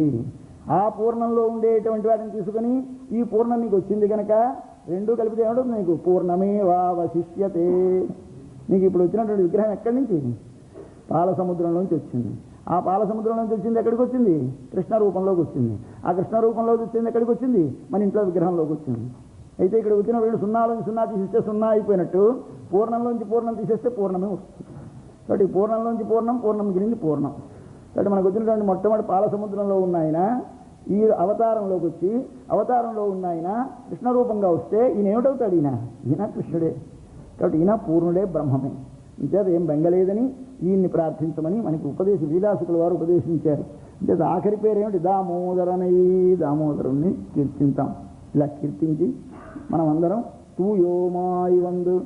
ఆ పూర్ణంలో ఉండేటువంటి వాటిని తీసుకుని ఈ పూర్ణం నీకు వచ్చింది కనుక రెండూ కలిపితే ఏమిటంది నీకు? పూర్ణమేవావశిష్యతే. నీకు ఇప్పుడు వచ్చినటువంటి విగ్రహం ఎక్కడి నుంచి? పాల సముద్రంలోంచి వచ్చింది. ఆ పాల సముద్రంలోంచి వచ్చింది ఎక్కడికి వచ్చింది? కృష్ణ రూపంలోకి వచ్చింది. ఆ కృష్ణ రూపంలోకి వచ్చింది ఎక్కడికి వచ్చింది? మన ఇంట్లో విగ్రహంలోకి వచ్చింది. అయితే ఇక్కడ వచ్చిన రెండు సున్నాలోంచి సున్నా తీసేస్తే సున్నా అయిపోయినట్టు, పూర్ణంలోంచి పూర్ణం తీసేస్తే పూర్ణమే వస్తుంది. కాబట్టి పూర్ణంలోంచి పూర్ణం, పూర్ణం మిగిలింది పూర్ణం. కాబట్టి మనకు వచ్చినటువంటి మొట్టమొదటి పాల సముద్రంలో ఉన్నాయన ఈ అవతారంలోకి వచ్చి, అవతారంలో ఉన్నాయన కృష్ణ రూపంగా వస్తే ఈయన ఏమిటవుతాడు? ఈయన కృష్ణుడే. కాబట్టి ఈయన పూర్ణుడే, బ్రహ్మమే. ఇంచేత ఏం బెంగలేదని ఈయన్ని ప్రార్థించమని మనకి లీలాసుకుల వారు ఉపదేశించారు. అంటే ఆఖరి పేరు ఏమిటి? దామోదరనై. దామోదరుణ్ణి కీర్తింతాం. ఇలా కీర్తించి మనం అందరం తూయోమాయి వందు.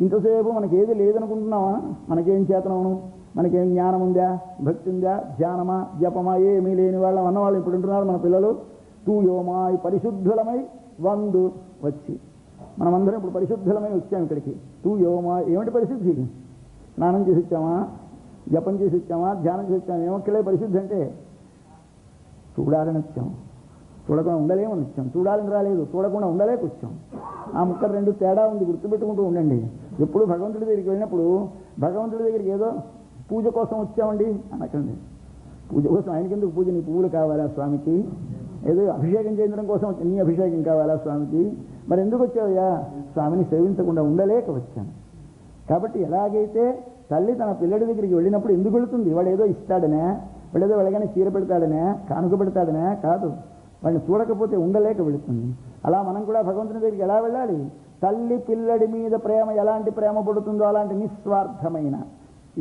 ఇంతసేపు మనకేది లేదనుకుంటున్నామా? మనకేం చేతనవును? మనకేం జ్ఞానం ఉందా, భక్తి ఉందా, ధ్యానమా, జపమా? ఏమీ లేని వాళ్ళం అన్నవాళ్ళు ఇప్పుడు ఉంటున్నారు మన పిల్లలు. తూయోమాయి పరిశుద్ధులమై వందు వచ్చి మనమందరం ఇప్పుడు పరిశుద్ధులమై వచ్చాం ఇక్కడికి. తూయోమా ఏమిటి పరిశుద్ధి? స్నానం చేసి వచ్చామా, జపం చేసి వచ్చామా, ధ్యానం చేసి వచ్చామా? ఏమొక్కలే పరిశుద్ధి అంటే చూడాలని వచ్చాం, చూడకుండా ఉండలేమని వచ్చాం. చూడాలని రాలేదు, చూడకుండా ఉండలేక వచ్చాం. ఆ ముక్కలు రెండు తేడా ఉంది, గుర్తుపెట్టుకుంటూ ఉండండి. ఎప్పుడు భగవంతుడి దగ్గరికి వెళ్ళినప్పుడు భగవంతుడి దగ్గరికి ఏదో పూజ కోసం వచ్చామండి అనకండి. పూజ కోసం ఆయనకి ఎందుకు పూజ? నీ పువ్వులు కావాలా స్వామికి? ఏదో అభిషేకం చేయడం కోసం నీ అభిషేకం కావాలా స్వామికి? మరి ఎందుకు వచ్చావయ్యా? స్వామిని సేవించకుండా ఉండలేక వచ్చాను. కాబట్టి ఎలాగైతే తల్లి తన పిల్లడి దగ్గరికి వెళ్ళినప్పుడు ఎందుకు వెళుతుంది? వాడు ఏదో ఇస్తాడనే, వాడేదో వెళ్ళగానే చీర పెడతాడనే, కానుక పెడతాడనే కాదు, వాడిని చూడకపోతే ఉండలేక వెళుతుంది. అలా మనం కూడా భగవంతుని దగ్గరికి ఎలా వెళ్ళాలి? తల్లి పిల్లడి మీద ప్రేమ ఎలాంటి ప్రేమ పడుతుందో అలాంటి నిస్వార్థమైన,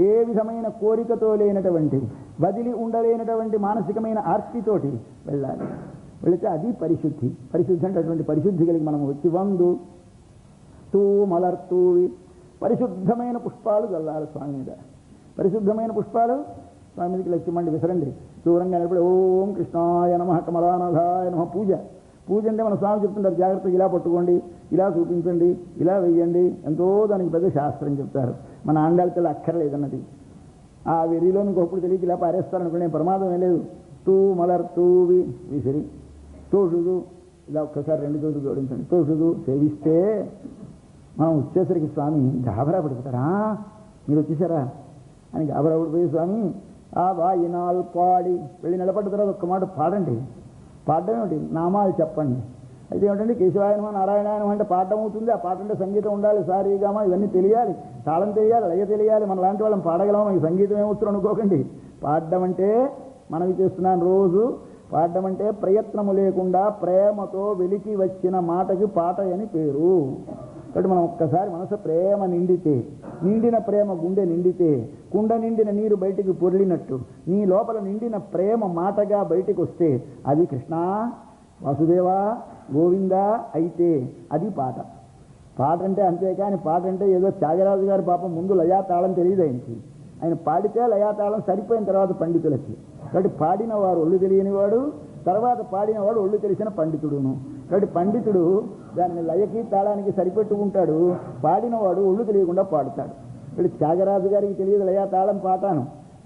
ఏ విధమైన కోరికతో లేనటువంటి, వదిలి ఉండలేనటువంటి మానసికమైన ఆర్తితోటి వెళ్ళాలి. వెళితే అది పరిశుద్ధి. పరిశుద్ధి అంటే అటువంటి పరిశుద్ధి కలిగి మనం వచ్చి వందు తూ మలర్తూవి, పరిశుద్ధమైన పుష్పాలు చల్లాలి స్వామి మీద. పరిశుద్ధమైన పుష్పాలు స్వామి మీదకి లక్ష్యమండి విసరండి. దూరంగా నిలబడి ఓం కృష్ణాయ నమః కమలానాథాయ నమః. పూజ అంటే మన స్వామి చెప్తుంటారు, జాగ్రత్తగా ఇలా పట్టుకోండి, ఇలా చూపించండి, ఇలా వెయ్యండి. ఎంతో దానికి పెద్ద శాస్త్రం చెప్తారు. మన ఆండాళ్ళకి అక్కర్లేదన్నది. ఆ వెర్రిలో మీకు ఒకప్పుడు తెలియక ఇలా పారేస్తారనుకునే ప్రమాదం ఏం లేదు. తూ మలర్తూవి విసిరి తోషుదు, ఇలా ఒక్కసారి రెండు తోడు జోడించండి. తోషుదు సేవిస్తే మనం వచ్చేసరికి స్వామి గాబరా పడిపోతారా, మీరు వచ్చేసారా అని గాబరా పడిపోయి స్వామి ఆ వాయినాలు పాడి వెళ్ళి నిలబడ్డ తర్వాత ఒక్క మాట పాడండి. పాడడం ఏమిటి? నామాలు చెప్పండి. అయితే ఏమిటంటే కేశవాయనమా నారాయణాయనం అంటే పాడడం అవుతుంది. ఆ పాట అంటే సంగీతం ఉండాలి, సారీగామా ఇవన్నీ తెలియాలి, తాళం తెలియాలి, లయ తెలియాలి. మన లాంటి వాళ్ళని పాడగలమా? ఈ సంగీతం ఏమొచ్చు అనుకోకండి. పాడడం అంటే మనవి చేస్తున్నాను రోజు. పాడడం అంటే ప్రయత్నము లేకుండా ప్రేమతో వెలికి వచ్చిన మాటకి పాట అని పేరు. కాబట్టి మనం ఒక్కసారి మనసు ప్రేమ నిండితే, నిండిన ప్రేమ గుండె నిండితే, కుండ నిండిన నీరు బయటికి పొర్లినట్టు నీ లోపల నిండిన ప్రేమ మాటగా బయటికి వస్తే అది కృష్ణ వాసుదేవా గోవిందా అయితే అది పాట. పాట అంటే అంతేకాని పాట అంటే ఏదో త్యాగరాజు గారి పాపం ముందు లయా తాళం తెలియదు ఆయనకి. ఆయన పాడితే లయా తాళం సరిపోయిన తర్వాత పండితులకి. కాబట్టి పాడిన వారు ఒళ్ళు తెలియనివాడు, తర్వాత పాడినవాడు ఒళ్ళు తెలిసిన పండితుడును. కాబట్టి పండితుడు దాన్ని లయకి తాళానికి సరిపెట్టుకుంటాడు, పాడినవాడు ఒళ్ళు తెలియకుండా పాడుతాడు. ఇప్పుడు త్యాగరాజు గారికి తెలియదు లయా తాళం పాటాను,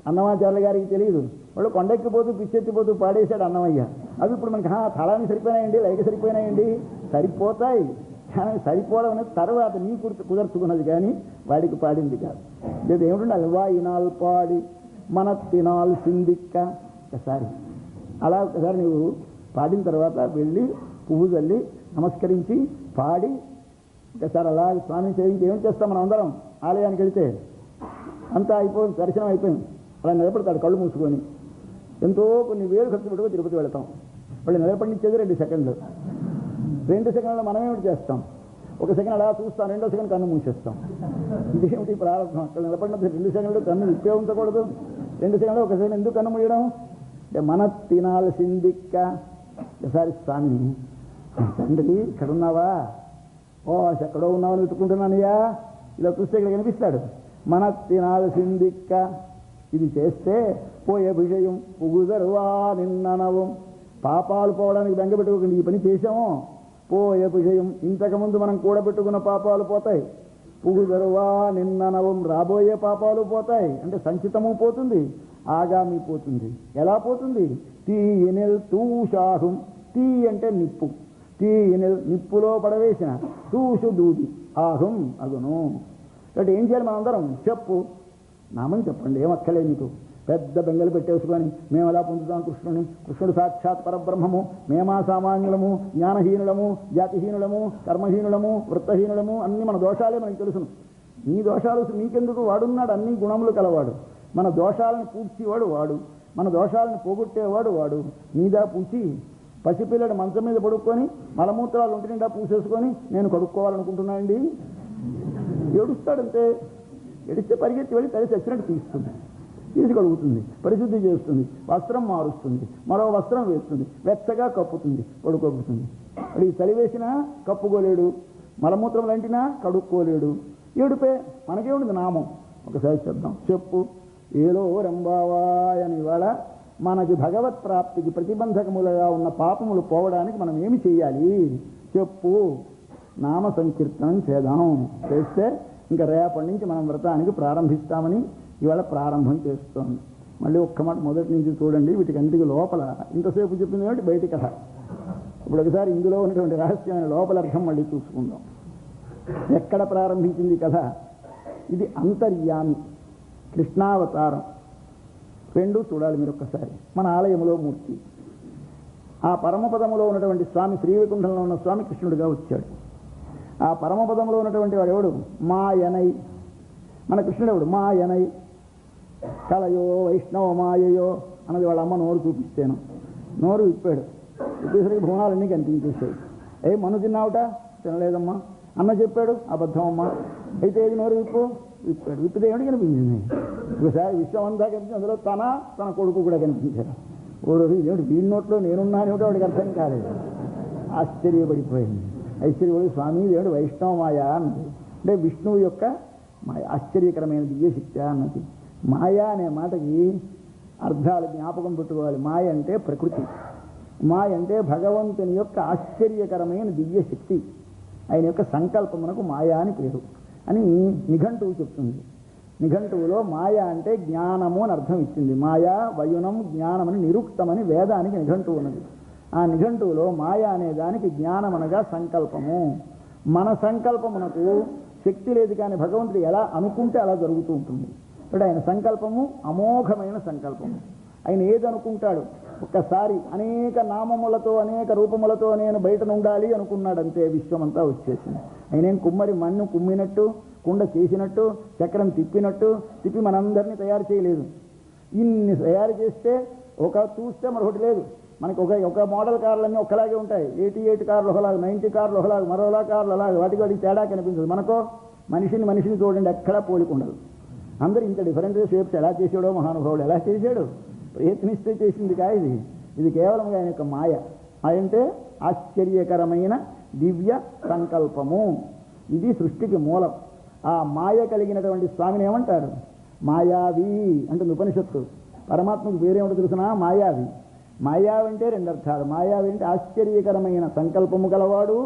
అన్నమాచార్యుల గారికి తెలియదు. వాళ్ళు కొండెక్కిపోతూ పిచ్చెత్తిపోతూ పాడేశాడు అన్నమయ్య. అవి ఇప్పుడు మనకి తాళానికి సరిపోయినాయండి, లయకి సరిపోయినాయండి, సరిపోతాయి. కానీ సరిపోవడం అనేది తర్వాత నీ కుదర్చుకున్నది కానీ వాడికి పాడింది కాదు. ఇది ఏమిటంటే వాయినాలు పాడి మన తినాలు సిందిక్క. ఒకసారి అలా ఒకసారి నువ్వు పాడిన తర్వాత వెళ్ళి పువ్వు చల్లి నమస్కరించి పాడి ఒకసారి అలా స్వామిని సేవించి ఏం చేస్తాం మనం అందరం? ఆలయానికి వెళితే అంతా అయిపోయింది, దర్శనం అయిపోయింది, అలా నిలబడతాడు కళ్ళు మూసుకొని. ఎంతో కొన్ని వేలు ఖర్చు పెట్టుకొని తిరుపతి వెళతాం. వాళ్ళు నిలబడినిచ్చేది 2 సెకండ్లు. 2 సెకండ్లో మనమేమిటి చేస్తాం? 1 సెకండ్ అలా చూస్తాం, 2వ సెకండ్ కన్ను మూసేస్తాం. ఇదేమిటి ప్రారంభం? అక్కడ నిలబడిన 2 సెకండ్లు కన్ను ఇప్పే ఉంచకూడదు. 2 సెకండ్లో 1 సెకండ్ ఎందుకు కన్ను మూయడం? అంటే మన తినాల్సిందిక్క. ఒకసారి స్వామి, తండ్రి ఇక్కడ ఉన్నావా? ఓ ఎక్కడో ఉన్నావని వెతుక్కుంటున్నానయ్యా. ఇలా చూస్తే ఇక్కడ కనిపిస్తాడు. మన తినాల్సిందిక్క. ఇది చేస్తే పోయే విషయం పుగుదరువా నిన్ననవం. పాపాలు పోవడానికి బెంగపెట్టుకోకండి. ఈ పని చేసామో పోయే విషయం, ఇంతకుముందు మనం కూడబెట్టుకున్న పాపాలు పోతాయి. పుగుదరువా నిన్ననవం, రాబోయే పాపాలు పోతాయి. అంటే సంచితము పోతుంది, ఆగామి పోతుంది. ఎలా పోతుంది? తీయనిల్ తూషాహం. తీ అంటే నిప్పు, తీయనిల్ నిప్పులో పడవేసిన, తూషు దూది, ఆహం అగును. కాబట్టి ఏం చేయాలి? మనందరం చెప్పు, నామం చెప్పండి, ఏమక్కలే నీకు. పెద్ద బెంగలు పెట్టేసుకొని మేము ఎలా పొందుతాం కృష్ణుని? కృష్ణుడు సాక్షాత్ పరబ్రహ్మము, మేమా సామాన్యులము, జ్ఞానహీనులము, జాతిహీనులము, కర్మహీనులము, వృత్తహీనులము, అన్నీ మన దోషాలే మనకు తెలుసును. నీ దోషాలు నీకెందుకు? వాడున్నాడు అన్ని గుణములు కలవాడు. మన దోషాలను పూడ్చేవాడు వాడు, మన దోషాలను పోగొట్టేవాడు వాడు. నీదా పూచి పసిపిల్లడు మంచం మీద పడుక్కొని మలమూత్రాలు ఒంటి నిండా పూసేసుకొని నేను కడుక్కోవాలనుకుంటున్నానండి, ఏడుస్తాడంతే. ఏడిస్తే పరిగెత్తి వెళ్ళి తల్లి చచ్చినట్టు తీసి కడుగుతుంది, పరిశుద్ధి చేస్తుంది, వస్త్రం మారుస్తుంది, మరో వస్త్రం వేస్తుంది, వెచ్చగా కప్పుతుంది, పడుకోబడుతుంది. వాడు ఈ చలి వేసినా కప్పుకోలేడు, మలమూత్రం లాంటినా కడుక్కోలేడు. ఏడుపే. మనకేముంది నామం? ఒకసారి చెప్దాం. చెప్పు ఏలో రంబావాయ్ అని. ఇవాళ మనకి భగవత్ ప్రాప్తికి ప్రతిబంధకములుగా ఉన్న పాపములు పోవడానికి మనం ఏమి చేయాలి? చెప్పు. నామ సంకీర్తనం చేద్దాం. చేస్తే ఇంకా రేపటి నుంచి మనం వ్రతానికి ప్రారంభిస్తామని ఇవాళ ప్రారంభం చేస్తోంది. మళ్ళీ ఒక్క మాట మొదటి నుంచి చూడండి. వీటికి అన్నిటికీ లోపల ఇంతసేపు చెప్పింది కాబట్టి బయటి కథ. ఇప్పుడు ఒకసారి ఇందులో ఉన్నటువంటి రహస్యమైన లోపల అర్థం మళ్ళీ చూసుకుందాం. ఎక్కడ ప్రారంభించింది కథ? ఇది అంతర్యామి, కృష్ణావతారం. 2 చూడాలి మీరు ఒక్కసారి. మన ఆలయంలో మూర్తి, ఆ పరమపదములో ఉన్నటువంటి స్వామి, శ్రీవైకుంఠంలో ఉన్న స్వామి కృష్ణుడిగా వచ్చాడు. ఆ పరమపదంలో ఉన్నటువంటి వాడు ఎవడు? మాయనై. మన కృష్ణుడు ఎవడు? మాయనై. కలయో వైష్ణవ మాయయో అన్నది వాళ్ళ అమ్మ నోరు చూపిస్తేను. నోరు విప్పాడు. విప్పేసరికి భువనాలన్నీ కనిపించేసాయి. మను తిన్నావుట? తినలేదమ్మా. అన్న చెప్పాడు, అబద్ధం అమ్మా. అయితే ఏది నోరు విప్పాడు. విప్పితే ఏమిటి కనిపించింది? ఒకసారి విశ్వం అంతా కనిపించింది. అందులో తన కొడుకు కూడా కనిపించారు. ఏమిటి వీడి నోట్లో నేనున్నానేమిటో వాడికి అర్థం కాలేదు. ఆశ్చర్యపడిపోయింది. ఐశ్వర్యపడి స్వామి దేవుడు వైష్ణవ మాయా అన్నది. అంటే విష్ణువు యొక్క మాయ, ఆశ్చర్యకరమైన దివ్యశక్తి అన్నది. మాయా అనే మాటకి అర్థాలు జ్ఞాపకం పెట్టుకోవాలి. మాయ అంటే ప్రకృతి, మాయ అంటే భగవంతుని యొక్క ఆశ్చర్యకరమైన దివ్యశక్తి, ఆయన యొక్క సంకల్పమునకు మాయా అని పేరు అని నిఘంటువు చెప్తుంది. నిఘంటువులో మాయ అంటే జ్ఞానము అని అర్థం ఇచ్చింది. మాయా వయునం జ్ఞానమని నిరుక్తమని వేదానికి నిఘంటువు ఉన్నది. ఆ నిఘంటువులో మాయ అనే దానికి జ్ఞానం అనగా సంకల్పము. మన సంకల్పమునకు శక్తి లేదు, కానీ భగవంతుడు ఎలా అనుకుంటే అలా జరుగుతూ ఉంటుంది. ఇప్పుడు ఆయన సంకల్పము అమోఘమైన సంకల్పము. ఆయన ఏది అనుకుంటాడు? ఒక్కసారి అనేక నామములతో అనేక రూపములతో నేను బయట ఉండాలి అనుకున్నాడు, అంతే విశ్వమంతా వచ్చేసింది. ఆయనేం కుమ్మరి మన్ను కుమ్మినట్టు, కుండ చేసినట్టు, చక్రం తిప్పి మనందరినీ తయారు చేయలేదు. ఇన్ని తయారు చేస్తే ఒక చూస్తే మరొకటి లేదు. మనకి ఒక మోడల్ కార్లన్నీ ఒకలాగే ఉంటాయి. 88 కార్లు ఒకలాగా, 90 కార్లు ఒకలాగా, మరోలా కార్లు అలాగే, వాటికి తేడా కనిపించదు. మనకో మనిషిని చూడండి, ఎక్కడా పోలికుండదు. అందరూ ఇంత డిఫరెంట్ షేప్స్ ఎలా చేసాడో మహానుభావుడు, ఎలా చేశాడు? ప్రయత్నిస్తే చేసింది కా ఇది కేవలం ఆయన యొక్క మాయ. అంటే ఆశ్చర్యకరమైన దివ్య సంకల్పము. ఇది సృష్టికి మూలం. ఆ మాయ కలిగినటువంటి స్వామిని ఏమంటారు? మాయావి అంటుంది ఉపనిషత్తు. పరమాత్మకు పేరేమిటో తెలుసునా? మాయావి. మాయావి అంటే 2 అర్థాలు. మాయావి అంటే ఆశ్చర్యకరమైన సంకల్పము కలవాడు.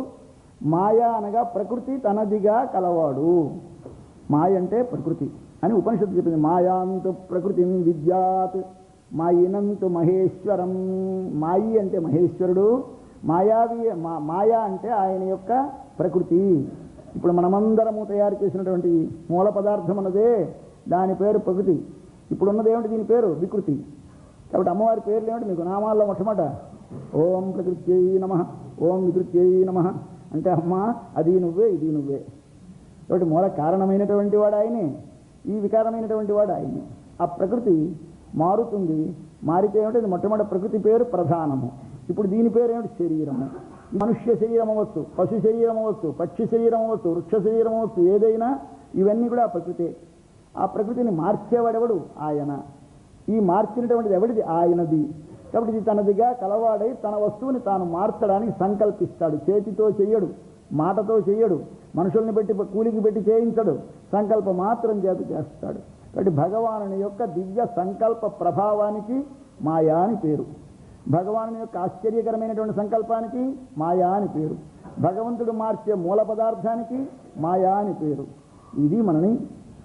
మాయా అనగా ప్రకృతి తనదిగా కలవాడు. మాయ అంటే ప్రకృతి అని ఉపనిషత్తు చెప్పింది. మాయాంతు ప్రకృతిం విద్యాత్ మాయినంతు మహేశ్వరం. మాయి అంటే మహేశ్వరుడు, మాయావి మాయా అంటే ఆయన యొక్క ప్రకృతి. ఇప్పుడు మనమందరము తయారు చేసినటువంటి మూల పదార్థం అన్నదే దాని పేరు ప్రకృతి. ఇప్పుడున్నది ఏమిటి? దీని పేరు వికృతి. కాబట్టి అమ్మవారి పేర్లు ఏమిటి? మీకు నామాల్లో మొట్టమొదట ఓం ప్రకృత్యై నమః, ఓం వికృత్యై నమః అంటే అమ్మ అది నువ్వే, ఇది నువ్వే. కాబట్టి మూల కారణమైనటువంటి వాడు ఆయనే, ఈ వికారమైనటువంటి వాడు ఆయనే. ఆ ప్రకృతి మారుతుంది. మారితే ఏమిటి? మొట్టమొదటి ప్రకృతి పేరు ప్రధానము. ఇప్పుడు దీని పేరు ఏమిటి? శరీరము. మనుష్య శరీరం అవ్వచ్చు, పశు శరీరం అవ్వచ్చు, పక్షి శరీరం అవ్వచ్చు, వృక్ష శరీరం అవ్వచ్చు, ఏదైనా ఇవన్నీ కూడా ప్రకృతే. ఆ ప్రకృతిని మార్చేవాడెవడు? ఆయన. ఈ మార్చినటువంటిది ఎవడిది? ఆయనది. కాబట్టి ఇది తనదిగా కలవాడై తన వస్తువుని తాను మార్చడానికి సంకల్పిస్తాడు. చేతితో చెయ్యడు, మాటతో చెయ్యడు, మనుషుల్ని పెట్టి కూలికి పెట్టి చేయించడు, సంకల్ప మాత్రం చేత చేస్తాడు. కాబట్టి భగవానుని యొక్క దివ్య సంకల్ప ప్రభావానికి మాయా అని పేరు. భగవాను యొక్క ఆశ్చర్యకరమైనటువంటి సంకల్పానికి మాయా అని పేరు. భగవంతుడు మార్చే మూల పదార్థానికి మాయా అని పేరు. ఇది మనని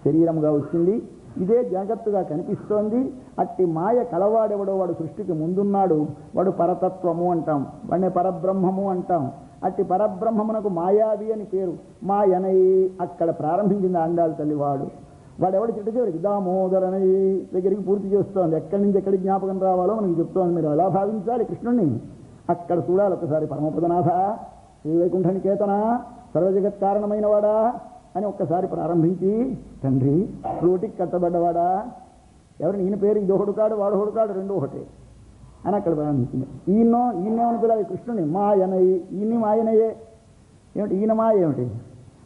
శరీరంగా వచ్చింది, ఇదే జగత్తుగా కనిపిస్తోంది. అట్టి మాయ కలవాడెవడో వాడు సృష్టికి ముందున్నాడు, వాడు పరతత్వము అంటాం, వాడిని పరబ్రహ్మము అంటాం. అట్టి పరబ్రహ్మమునకు మాయావి అని పేరు. మాయనై అక్కడ ప్రారంభించింది ఆండాళ్ళ తల్లి. వాడెవడు చిట్ట చివరికి దామోదరనై దగ్గరికి పూర్తి చేస్తోంది. ఎక్కడి నుంచి ఎక్కడికి జ్ఞాపకం రావాలో మనకి చెప్తోంది. మీరు ఎలా భావించాలి కృష్ణుణ్ణి అక్కడ చూడాలి ఒకసారి. పరమపదనాథ, శ్రీవైకుంఠనికేతన, సర్వజగత్ కారణమైన వాడా అని ఒక్కసారి ప్రారంభించి, తండ్రి రోటికి కట్టబడ్డవాడా, ఎవరిని ఈయన పేరు ఇదొకడు కాడు వాడొకడు కాడు రెండు ఒకటే అని అక్కడ ప్రారంభించింది. ఈయనేమని పిల్లలు కృష్ణుని మాయనై, ఈయన్ని మాయనయే. ఏమిటి ఈయన మాయ ఏమిటి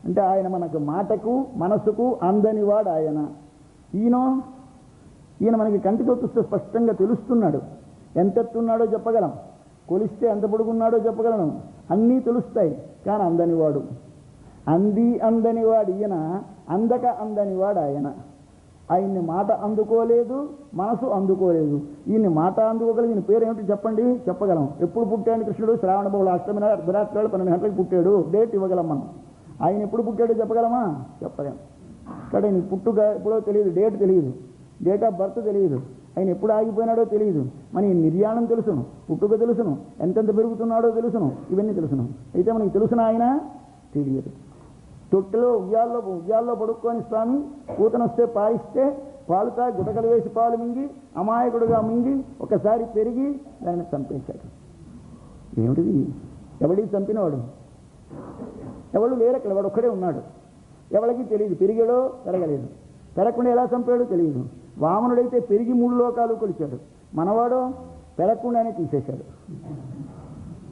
అంటే ఆయన మనకు మాటకు మనసుకు అందనివాడు ఆయన. ఈయన మనకి కంటితో చూస్తే స్పష్టంగా తెలుస్తున్నాడు. ఎంతెత్తున్నాడో చెప్పగలం, కొలిస్తే ఎంత పొడుగున్నాడో చెప్పగలను, అన్నీ తెలుస్తాయి. కానీ అందనివాడు, అందనివాడు ఈయన, అందక అందనివాడు ఆయన. ఆయన్ని మాట అందుకోలేదు, మనసు అందుకోలేదు. ఈయన్ని మాట అందుకోగలిగి ఈయన పేరు ఏమిటి చెప్పండి, చెప్పగలం. ఎప్పుడు పుట్టాడు కృష్ణుడు? శ్రావణ బహుళ అష్టమి నాడు అర్ధరాత్రి 12 గంటలకు పుట్టాడు. డేట్ ఇవ్వగలం మనం. ఆయన ఎప్పుడు పుట్టాడో చెప్పగలమా? చెప్పలేం. ఇక్కడ ఆయన పుట్టుక ఎప్పుడో తెలియదు, డేట్ తెలియదు, డేట్ ఆఫ్ బర్త్ తెలియదు, ఆయన ఎప్పుడు ఆగిపోయినాడో తెలియదు. మన నిర్యాణం తెలుసును, పుట్టుక తెలుసును, ఎంతెంత పెరుగుతున్నాడో తెలుసును, ఇవన్నీ తెలుసును. అయితే మనకి తెలుసున ఆయన తెలియదు. తొట్టెలో ఉయ్యాల్లో పడుక్కొని స్వామి కూతనొస్తే పాలిస్తే పాలుతా గుటకలు వేసి పాలు మింగి అమాయకుడుగా మింగి ఒకసారి పెరిగి దాన్ని చంపేశాడు. ఏమిటిది? ఎవడికి చంపినవాడు? ఎవడు లేరు అక్కడ, వాడు ఒక్కడే ఉన్నాడు. ఎవరికి తెలియదు, పెరిగాడో పెరగలేదు, పెరగకుండా ఎలా చంపాడో తెలియదు. వామనుడైతే పెరిగి 3 లోకాలు కొలిచాడు, మనవాడో పెరగకుండానే తీసేశాడు.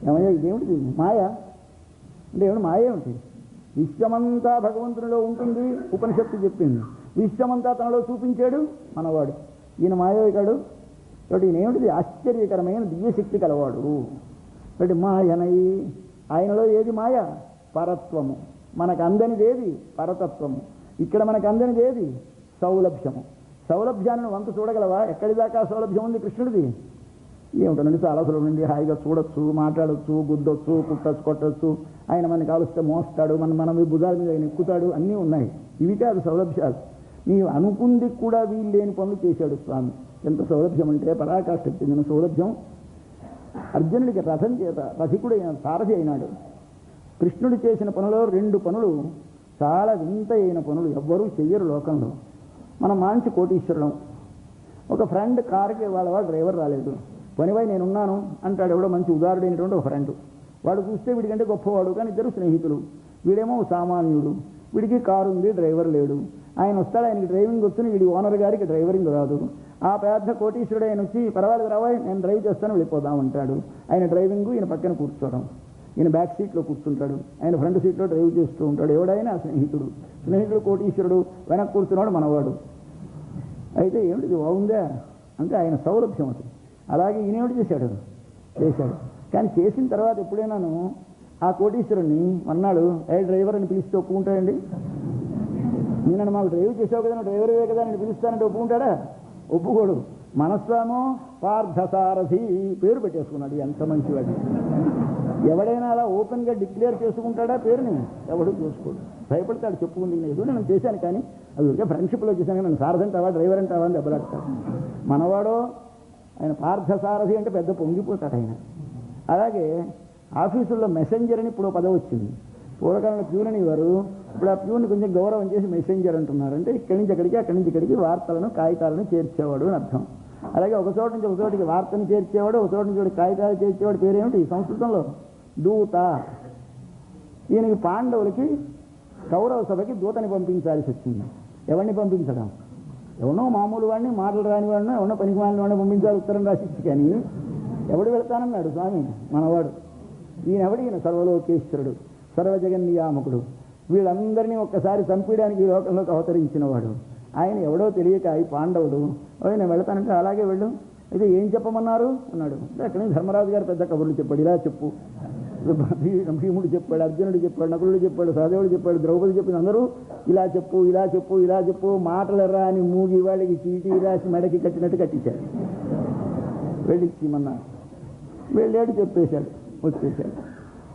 ఏమయ్యా ఇదేమిటి? మాయ అంటే ఏమిటి? మాయ ఏమిటి? విశ్వమంతా భగవంతునిలో ఉంటుంది, ఉపనిషత్తు చెప్పింది. విశ్వమంతా తనలో చూపించాడు మనవాడు. ఈయన మాయకాడు. కాబట్టి ఈయన ఏమిటిది? ఆశ్చర్యకరమైన దివ్యశక్తి కలవాడు. కాబట్టి మాయనై, ఆయనలో ఏది మాయ? పరత్వము. మనకు అందనిది ఏది? పరతత్వము. ఇక్కడ మనకు అందనిది ఏది? సౌలభ్యము. సౌలభ్యాన్ని వంతు చూడగలవా? ఎక్కడి దాకా సౌలభ్యం ఉంది కృష్ణుడిది? ఏమిటండి, చాలా సులభం నుండి హాయిగా చూడొచ్చు, మాట్లాడొచ్చు, గుద్దొచ్చు, కొట్టొచ్చు. ఆయన మనకి కాలుస్తే మోస్తాడు, మనం భుజాల మీద ఆయన ఎక్కుతాడు, అన్నీ ఉన్నాయి. ఇవి కాదు సౌలభ్యాలు. నీవు అనుకుంది కూడా వీలు లేని పనులు చేశాడు స్వామి. ఎంత సౌలభ్యం అంటే పరాకాష్ఠకు చెందిన సౌలభ్యం. అర్జునుడికి రథం చేత రథికుడు సారథి అయినాడు. కృష్ణుడు చేసిన పనులో 2 పనులు చాలా వింత అయిన పనులు, ఎవ్వరూ చెయ్యరు లోకంలో. మనం మంచి కోటీశ్వరులం. ఒక ఫ్రెండ్ కారుకి వాళ్ళ డ్రైవర్ రాలేదు, పనివై నేనున్నాను అంటాడు. ఎవడో మంచి ఉదారుడైనటువంటి ఒక ఫ్రెండ్. వాడు చూస్తే వీడికంటే గొప్పవాడు, కానీ ఇద్దరు స్నేహితులు. వీడేమో సామాన్యుడు, వీడికి కారు ఉంది, డ్రైవర్ లేడు. ఆయన వస్తాడు, ఆయనకి డ్రైవింగ్ వస్తుంది, వీడి ఓనర్ గారికి డ్రైవరింగ్ రాదు. ఆ పెద్ద కోటీశ్వరుడు ఆయన వచ్చి పర్వాలేదు రావాయి నేను డ్రైవ్ చేస్తాను వెళ్ళిపోదాం అంటాడు. ఆయన డ్రైవింగ్, ఈయన పక్కన కూర్చోవడం, ఈయన బ్యాక్ సీట్లో కూర్చుంటాడు, ఆయన ఫ్రంట్ సీట్లో డ్రైవ్ చేస్తూ ఉంటాడు. ఎవడైనా స్నేహితుడు కోటీశ్వరుడు, వెనక్కి కూర్చున్నాడు మనవాడు. అయితే ఏమిటిది బాగుందా అంటే ఆయన సౌలభ్యం అది. అలాగే ఈయనేమిటి చేశాడు. కానీ చేసిన తర్వాత ఎప్పుడైనాను ఆ కోటీశ్వరుణ్ణి అన్నాడు, డ్రైవర్ అని పిలిస్తే ఒప్పుకుంటాడండి? నేను మాకు డ్రైవ్ చేసావు కదా, డ్రైవర్వే కదా నేను పిలుస్తానంటే ఒప్పుకుంటాడా? ఒప్పుకోడు. మనస్వామో పార్థసారథి పేరు పెట్టేసుకున్నాడు. ఎంత మంచివాడు. ఎవడైనా అలా ఓపెన్గా డిక్లేర్ చేసుకుంటాడా పేరుని? ఎవడు చూసుకోడు, భయపడతాడు. చెప్పుకుంది ఏదో నేను చేశాను, కానీ అది ఊరికే ఫ్రెండ్షిప్లో చేశాను, నన్ను సారథి అంటావా డ్రైవర్ అంటావా అని దెబ్బలాడతాడు. మనవాడో ఆయన పార్థసారథి అంటే పెద్ద పొంగిపోతాడు ఆయన. అలాగే ఆఫీసుల్లో మెసెంజర్ అని ఇప్పుడు పదవి వచ్చింది. పూర్వకాలంలో ప్యూన్ అనేవారు, ఇప్పుడు ఆ ప్యూన్ కొంచెం గౌరవం చేసి మెసెంజర్ అంటున్నారు. అంటే ఇక్కడి నుంచి అక్కడికి, అక్కడి నుంచి ఇక్కడికి వార్తలను కాగితాలను చేర్చేవాడు అని అర్థం. అలాగే ఒక చోట నుంచి ఒక చోటికి వార్తను చేర్చేవాడు, ఒక చోట నుంచి కాగితాలు చేర్చేవాడు పేరేమిటి సంస్కృతంలో? దూత. ఈయనకి పాండవులకి కౌరవ సభకి దూతని పంపించాల్సి వచ్చింది. ఎవరిని పంపించడం? ఎవనో మామూలు వాడిని, మాటలు రాని వాడిని, ఎవనో పనికి మాలిన వాడిని పంపించాలి ఉత్తరం రాసిచ్చి. కానీ ఎవడు వెళ్తానన్నాడు స్వామి మనవాడు. ఈయన సర్వలోకేశ్వరుడు, సర్వజగన్నియామకుడు, వీళ్ళందరినీ ఒక్కసారి చంపేయడానికి ఈ లోకంలోకి అవతరించిన వాడు. ఆయన ఎవడో తెలియక ఈ పాండవులు నేను వెళతానంటే అలాగే వెళ్ళు, అయితే ఏం చెప్పమన్నారు అన్నాడు. అక్కడ ధర్మరాజు గారు పెద్ద కబుర్లు చెప్పాడు, ఇలా చెప్పు. భీముడు చెప్పాడు, అర్జునుడు చెప్పాడు, నకులుడు చెప్పాడు, సహదేవుడు చెప్పాడు, ద్రౌపది చెప్పింది. అందరూ ఇలా చెప్పు ఇలా చెప్పు ఇలా చెప్పు, మాటలరా అని మూగి వాళ్ళకి చీటీ రాసి మెడకి కట్టినట్టు కట్టించాడు. వెళ్ళిచ్చిమన్నా వెళ్ళాడు, చెప్పేశాడు, వచ్చేశాడు.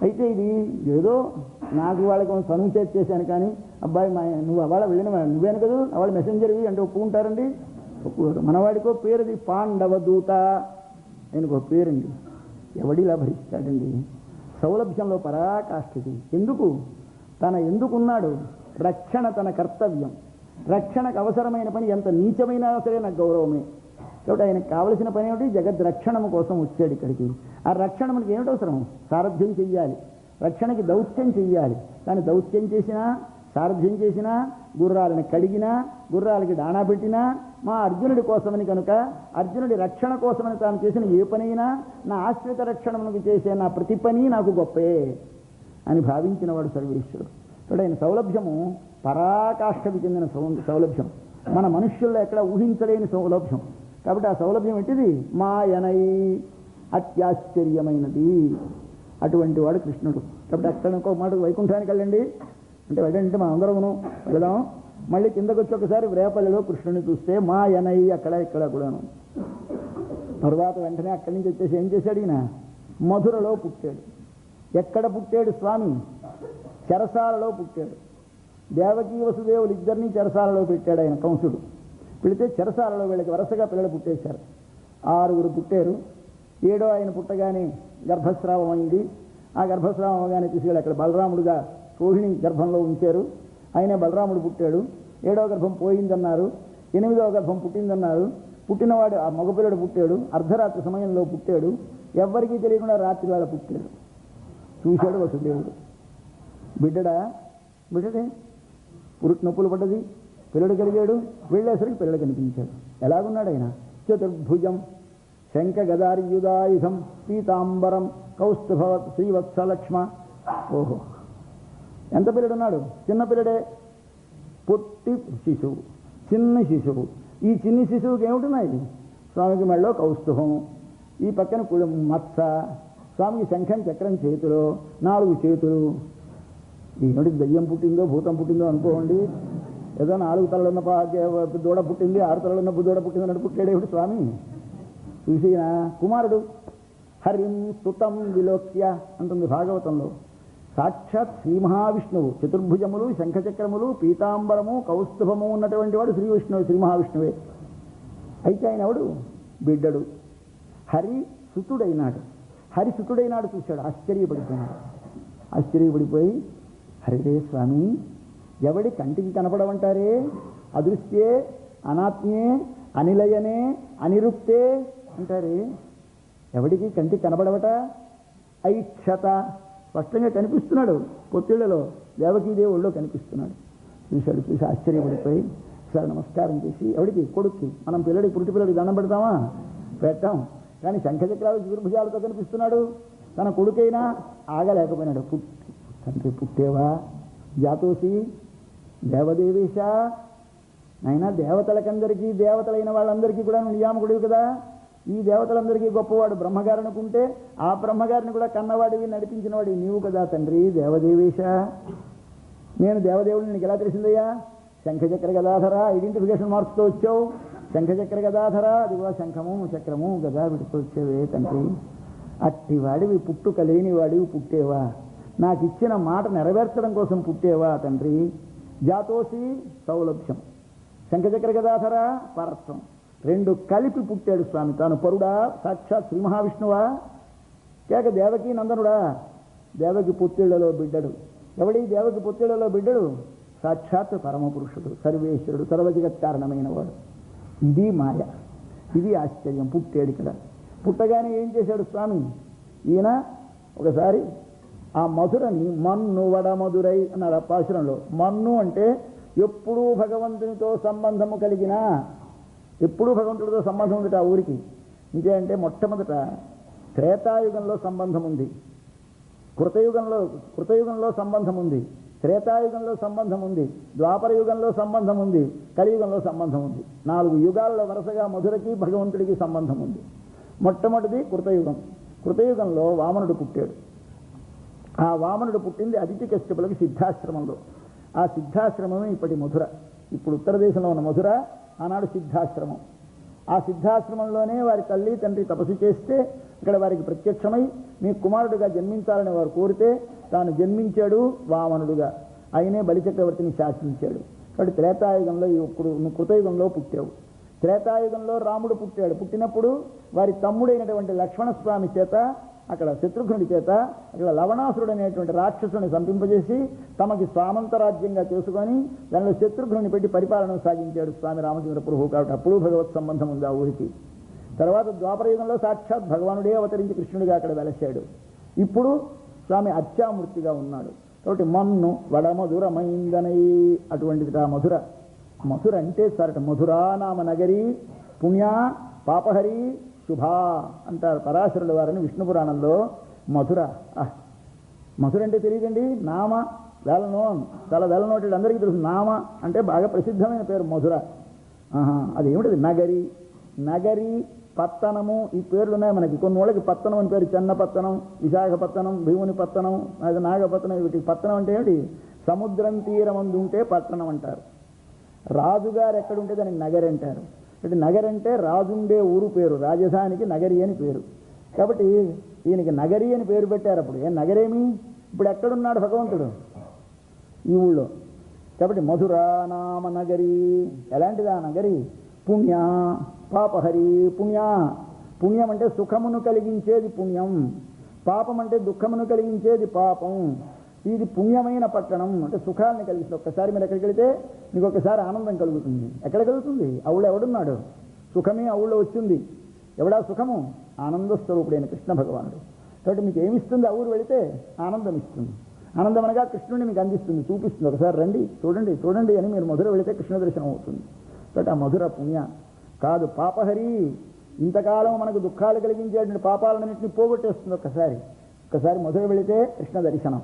అయితే ఇది ఏదో నాకు వాళ్ళకి చనువు చేశాను కానీ అబ్బాయి నువ్వు అవాళ వెళ్ళిన నువ్వేను కదా అవాళ మెసెంజర్వి అంటే ఒప్పుకుంటారండి, ఒప్పుకోరు. మనవాడికో పేరుది పాండవ దూత, ఆయనకో పేరండి. ఎవడిలా భరిస్తాడండి? సౌలభ్యంలో పరాకాష్ఠితి. ఎందుకు ఎందుకున్నాడు? రక్షణ తన కర్తవ్యం, రక్షణకు అవసరమైన పని ఎంత నీచమైనా సరే నాకు గౌరవమే. కాబట్టి ఆయనకు కావలసిన పని ఏమిటి? జగద్రక్షణము కోసం వచ్చాడు ఇక్కడికి. ఆ రక్షణ మనకి ఏమిటి అవసరం? సారథ్యం చెయ్యాలి, రక్షణకి దౌత్యం చెయ్యాలి. కానీ దౌత్యం చేసినా, సారథ్యం చేసినా, గుర్రాలను కడిగినా, గుర్రాలకి దాణా పెట్టినా మా అర్జునుడి కోసమని కనుక, అర్జునుడి రక్షణ కోసమని తాను చేసిన ఏ పనైనా నా ఆశ్రిత రక్షణకు చేసే నా ప్రతి పని నాకు గొప్పే అని భావించిన వాడు సర్వేశ్వరుడు. కాబట్టి ఆయన సౌలభ్యము పరాకాష్ఠకు చెందిన సౌలభ్యం, మన మనుష్యుల్లో ఎక్కడ ఊహించలేని సౌలభ్యం. కాబట్టి ఆ సౌలభ్యం ఏంటిది? మాయనై, అత్యాశ్చర్యమైనది. అటువంటి వాడు కృష్ణుడు. కాబట్టి అక్కడ ఇంకో మాట, వైకుంఠానికి వెళ్ళండి అంటే వెళ్ళంటే మనం అందరమును వెళదాం. మళ్ళీ కిందకు వచ్చి ఒకసారి రేపల్లిలో కృష్ణుని చూస్తే మాయనై అక్కడ ఇక్కడ కూడాను. తర్వాత వెంటనే అక్కడి నుంచి వచ్చేసి ఏం చేశాడు? ఈయన మధురలో పుట్టాడు. ఎక్కడ పుట్టాడు స్వామి? చెరసాలలో పుట్టాడు. దేవకీ వసుదేవులు ఇద్దరినీ చెరసాలలో పెట్టాడు ఆయన, కంసుడు. పెడితే చెరసాలలో వీళ్ళకి వరుసగా పిల్లలు పుట్టేశారు. 6 పుట్టారు. 7వ ఆయన పుట్టగానే గర్భస్రావం అయింది. ఆ గర్భస్రావం అవగానే తీసుకెళ్ళి అక్కడ బలరాముడుగా రోహిణి గర్భంలో ఉంచారు. ఆయనే బలరాముడు పుట్టాడు. 7వ గర్భం పోయిందన్నారు, 8వ గర్భం పుట్టిందన్నారు. పుట్టినవాడు ఆ మగపిల్లడు పుట్టాడు. అర్ధరాత్రి సమయంలో పుట్టాడు. ఎవ్వరికీ తెలియకుండా రాత్రి వేళ పుట్టాడు. చూశాడు వసుదేవుడు. బిడ్డడే పురుటి నొప్పులు పడ్డది, పిల్లడు కలిగాడు. వెళ్ళేసరికి పిల్లడు కనిపించాడు. ఎలాగున్నాడు ఆయన? చతుర్భుజం శంఖ గదార్యుదాయుధం పీతాంబరం కౌస్తుభవత్ శ్రీవత్సలక్ష్మ. ఓహో, ఎంత పిల్లడున్నాడు? చిన్న పిల్లడే, పొట్టి శిశువు, చిన్న శిశువు. ఈ చిన్ని శిశువుకి ఏమిటున్నాయి? స్వామికి మెడలో కౌస్తుభం, ఈ పక్కన మత్స, స్వామికి శంఖం చక్రం చేతిలో, 4 చేతులు. ఏమిటి దయ్యం పుట్టిందో భూతం పుట్టిందో అనుకోండి. ఏదో 4 తలలున్న దూడ పుట్టింది, 6 తలలున్న దూడ పుట్టింది అన్నట్టు పుట్టాడేమిటి స్వామి? చూసిన కుమారుడు. హరిం సుతం విలోక్య అంటుంది భాగవతంలో. సాక్షాత్ శ్రీ మహావిష్ణువు, చతుర్భుజములు, శంఖచక్రములు, పీతాంబరము, కౌస్తుభము ఉన్నటువంటి వాడు శ్రీ విష్ణువు, శ్రీ మహావిష్ణువే. అయితే ఆయన ఎవడు? బిడ్డడు. హరి సుతుడైనాడు. హరి సుతుడైనాడు చూశాడు, ఆశ్చర్యపడిపోయినాడు. ఆశ్చర్యపడిపోయి హరిరే స్వామి, ఎవడి కంటికి కనపడమంటారే? అదృశ్యే, అనాత్మ్యే, అనిలయనే, అనిరుక్తే అంటారే. ఎవడికి కంటికి కనబడవట? ఐక్షత, స్పష్టంగా కనిపిస్తున్నాడు. పొత్తిళ్లలో దేవకీదేవుల్లో కనిపిస్తున్నాడు. చూసి ఆశ్చర్యపడిపోయి సార్ నమస్కారం చేసి, ఎవడికి? కొడుక్కి. మనం పిల్లడికి, పురుటి పిల్లడికి దండం పెడతామా? పెట్టాం. కానీ శంఖచక్రాలు చతుర్భుజాలతో కనిపిస్తున్నాడు. తన కొడుకైనా ఆగలేకపోయినాడు. తండ్రి పుట్టేవా జాతోసి దేవదేవేశ, అయినా దేవతలకందరికీ, దేవతలైన వాళ్ళందరికీ కూడా నియామకుడివి కదా. ఈ దేవతలందరికీ గొప్పవాడు బ్రహ్మగారు అనుకుంటే, ఆ బ్రహ్మగారిని కూడా కన్నవాడివి, నడిపించిన వాడివి నీవు కదా తండ్రి దేవదేవేశ. నేను దేవదేవుడిని నీకు ఎలా తెలిసిందయ్యా? శంఖచక్ర గదాధర, ఐడెంటిఫికేషన్ మార్క్స్తో వచ్చావు. శంఖచక్ర గదాధర, అది కూడా శంఖము చక్రము గదా విడుతూ వచ్చేవే తండ్రి. అట్టివాడివి, పుట్టుక లేని వాడివి పుట్టేవా? నాకు ఇచ్చిన మాట నెరవేర్చడం కోసం పుట్టేవా తండ్రి? జాతోసి సౌలభ్యం, శంఖచక్ర గదాధర పరత్వం, 2 కలిపి పుట్టాడు స్వామి. తాను పరుడా? సాక్షాత్ శ్రీ మహావిష్ణువా? కేక దేవకీ నందనుడా? దేవకి పొత్తిళ్లలో బిడ్డడు. ఎవడి దేవకి పొత్తిళ్లలో బిడ్డడు? సాక్షాత్ పరమపురుషుడు, సర్వేశ్వరుడు, సర్వజగత్ కారణమైన వాడు. ఇది మాయ, ఇది ఆశ్చర్యం. పుట్టాడు ఇక్కడ. పుట్టగానే ఏం చేశాడు స్వామి? ఈయన ఒకసారి ఆ మధురని మన్ను వడమధురై అన్నారు ఆ పాశురంలో. మన్ను అంటే ఎప్పుడూ భగవంతునితో సంబంధము కలిగిన, ఎప్పుడూ భగవంతుడితో సంబంధం ఉంది ఆ ఊరికి. ఇంకేంటే మొట్టమొదట త్రేతాయుగంలో సంబంధం ఉంది. కృతయుగంలో సంబంధం ఉంది, త్రేతాయుగంలో సంబంధం ఉంది, ద్వాపర యుగంలో సంబంధం ఉంది, కలియుగంలో సంబంధం ఉంది. 4 యుగాల్లో వరుసగా మధురకి భగవంతుడికి సంబంధం ఉంది. మొట్టమొదటిది కృతయుగం. కృతయుగంలో వామనుడు పుట్టాడు. ఆ వామనుడు పుట్టింది అదితి కశ్యపులకి సిద్ధాశ్రమంలో. ఆ సిద్ధాశ్రమమే ఇప్పటి మధుర. ఇప్పుడు ఉత్తర దేశంలో ఉన్న మధుర ఆనాడు సిద్ధాశ్రమం. ఆ సిద్ధాశ్రమంలోనే వారి తల్లి తండ్రి తపస్సు చేస్తే ఇక్కడ వారికి ప్రత్యక్షమై మీ కుమారుడుగా జన్మించాలని వారు కోరితే తాను జన్మించాడు వామనుడుగా. ఆయనే బలిచక్రవర్తిని శాసించాడు. కాబట్టి త్రేతాయుగంలో ఇప్పుడు కృతయుగంలో పుట్టావు. త్రేతాయుగంలో రాముడు పుట్టాడు. పుట్టినప్పుడు వారి తమ్ముడైనటువంటి లక్ష్మణస్వామి చేత, అక్కడ శత్రుఘ్నుడి చేత, అక్కడ లవణాసురుడు అనేటువంటి రాక్షసుని సంపింపజేసి తమకి స్వామంతరాజ్యంగా చేసుకొని దానిలో శత్రుఘ్నుని పెట్టి పరిపాలన సాగించాడు స్వామి రామచంద్ర ప్రభు. కాబట్టి అప్పుడు భగవత్ సంబంధం ఉంది ఆ ఊరికి. తర్వాత ద్వాపరయుగంలో సాక్షాత్ భగవానుడే అవతరించి కృష్ణుడిగా అక్కడ వెలసాడు. ఇప్పుడు స్వామి అత్యామూర్తిగా ఉన్నాడు. కాబట్టి మన్ను వడమధురమైందనై అటువంటిది ఆ మధుర. మధుర అంటే సరట మధురా నామ నగరి పుణ్య పాపహరి శుభ అంటారు పరాశరుల వారిని విష్ణు పురాణంలో. మధుర మధుర అంటే తెలియదండి, నామ వేలనోన్, చాలా వేలనోటి అందరికీ తెలుసు. నామ అంటే బాగా ప్రసిద్ధమైన పేరు మధుర. అదేమిటిది? నగరి, నగరి, పత్తనము, ఈ పేర్లు ఉన్నాయి మనకి. కొన్ని వాళ్ళకి పత్తనం అని పేరు, చెన్నపత్తనం, విశాఖపత్తనం, భీముని పత్తనం, అది నాగపత్తనం. వీటికి పత్తనం అంటే ఏమిటి? సముద్రం తీరమందు ఉంటే పట్టణం అంటారు. రాజుగారు ఎక్కడుంటే దానికి నగరి అంటారు. అంటే నగరి అంటే రాజుండే ఊరు పేరు, రాజధానికి నగరి అని పేరు. కాబట్టి ఈయనకి నగరి అని పేరు పెట్టారు. అప్పుడు ఏం నగరేమి? ఇప్పుడు ఎక్కడున్నాడు భగవంతుడు? ఈ ఊళ్ళో. కాబట్టి మధురా నామ నగరి. ఎలాంటిది ఆ నగరి? పుణ్య పాపహరి. పుణ్యం అంటే సుఖమును కలిగించేది పుణ్యం, పాపం అంటే దుఃఖమును కలిగించేది పాపం. ఇది పుణ్యమైన పట్టణం అంటే సుఖాన్ని కలిగిస్తుంది. ఒక్కసారి మీరు ఎక్కడికి వెళితే మీకు ఒక్కసారి ఆనందం కలుగుతుంది. ఎక్కడ కలుగుతుంది? ఆ ఊళ్ళో ఎవడున్నాడు? సుఖమే ఆ ఊళ్ళో వచ్చింది. ఎవడా సుఖము? ఆనంద స్వరూపుడైన కృష్ణ భగవానుడు. కాబట్టి మీకు ఏమిస్తుంది? ఆ ఊరు వెళితే ఆనందం ఇస్తుంది. ఆనందం అనగా కృష్ణుడిని మీకు అందిస్తుంది, చూపిస్తుంది. ఒకసారి రండి, చూడండి చూడండి అని మీరు మధుర వెళితే కృష్ణ దర్శనం అవుతుంది. కాబట్టి ఆ మధుర పుణ్య కాదు, పాపహరి. ఇంతకాలం మనకు దుఃఖాలు కలిగించేటువంటి పాపాలన్నింటినీ పోగొట్టేస్తుంది. ఒక్కసారి మధుర వెళితే కృష్ణ దర్శనం,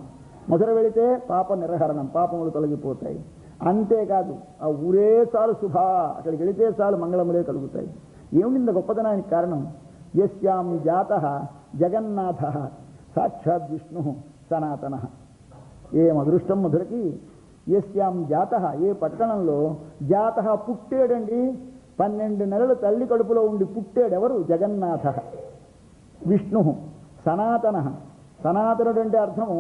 మధుర వెళితే పాప నిర్హరణం, పాపములు తొలగిపోతాయి. అంతేకాదు ఆ ఊరే చాలు శుభ, అక్కడికి వెళితే చాలు మంగళములే కలుగుతాయి. ఏమిటి గొప్పతనానికి కారణం? యస్యాం జాతః జగన్నాథ సాక్షాత్ విష్ణు సనాతన. ఏం అదృష్టం మధురకి! యస్యాం జాతః, ఏ పట్టణంలో జాతః పుట్టాడండి. 12 నెలలు తల్లి కడుపులో ఉండి పుట్టాడు. ఎవరు? జగన్నాథ విష్ణు సనాతన. సనాతనుడు అంటే అర్థము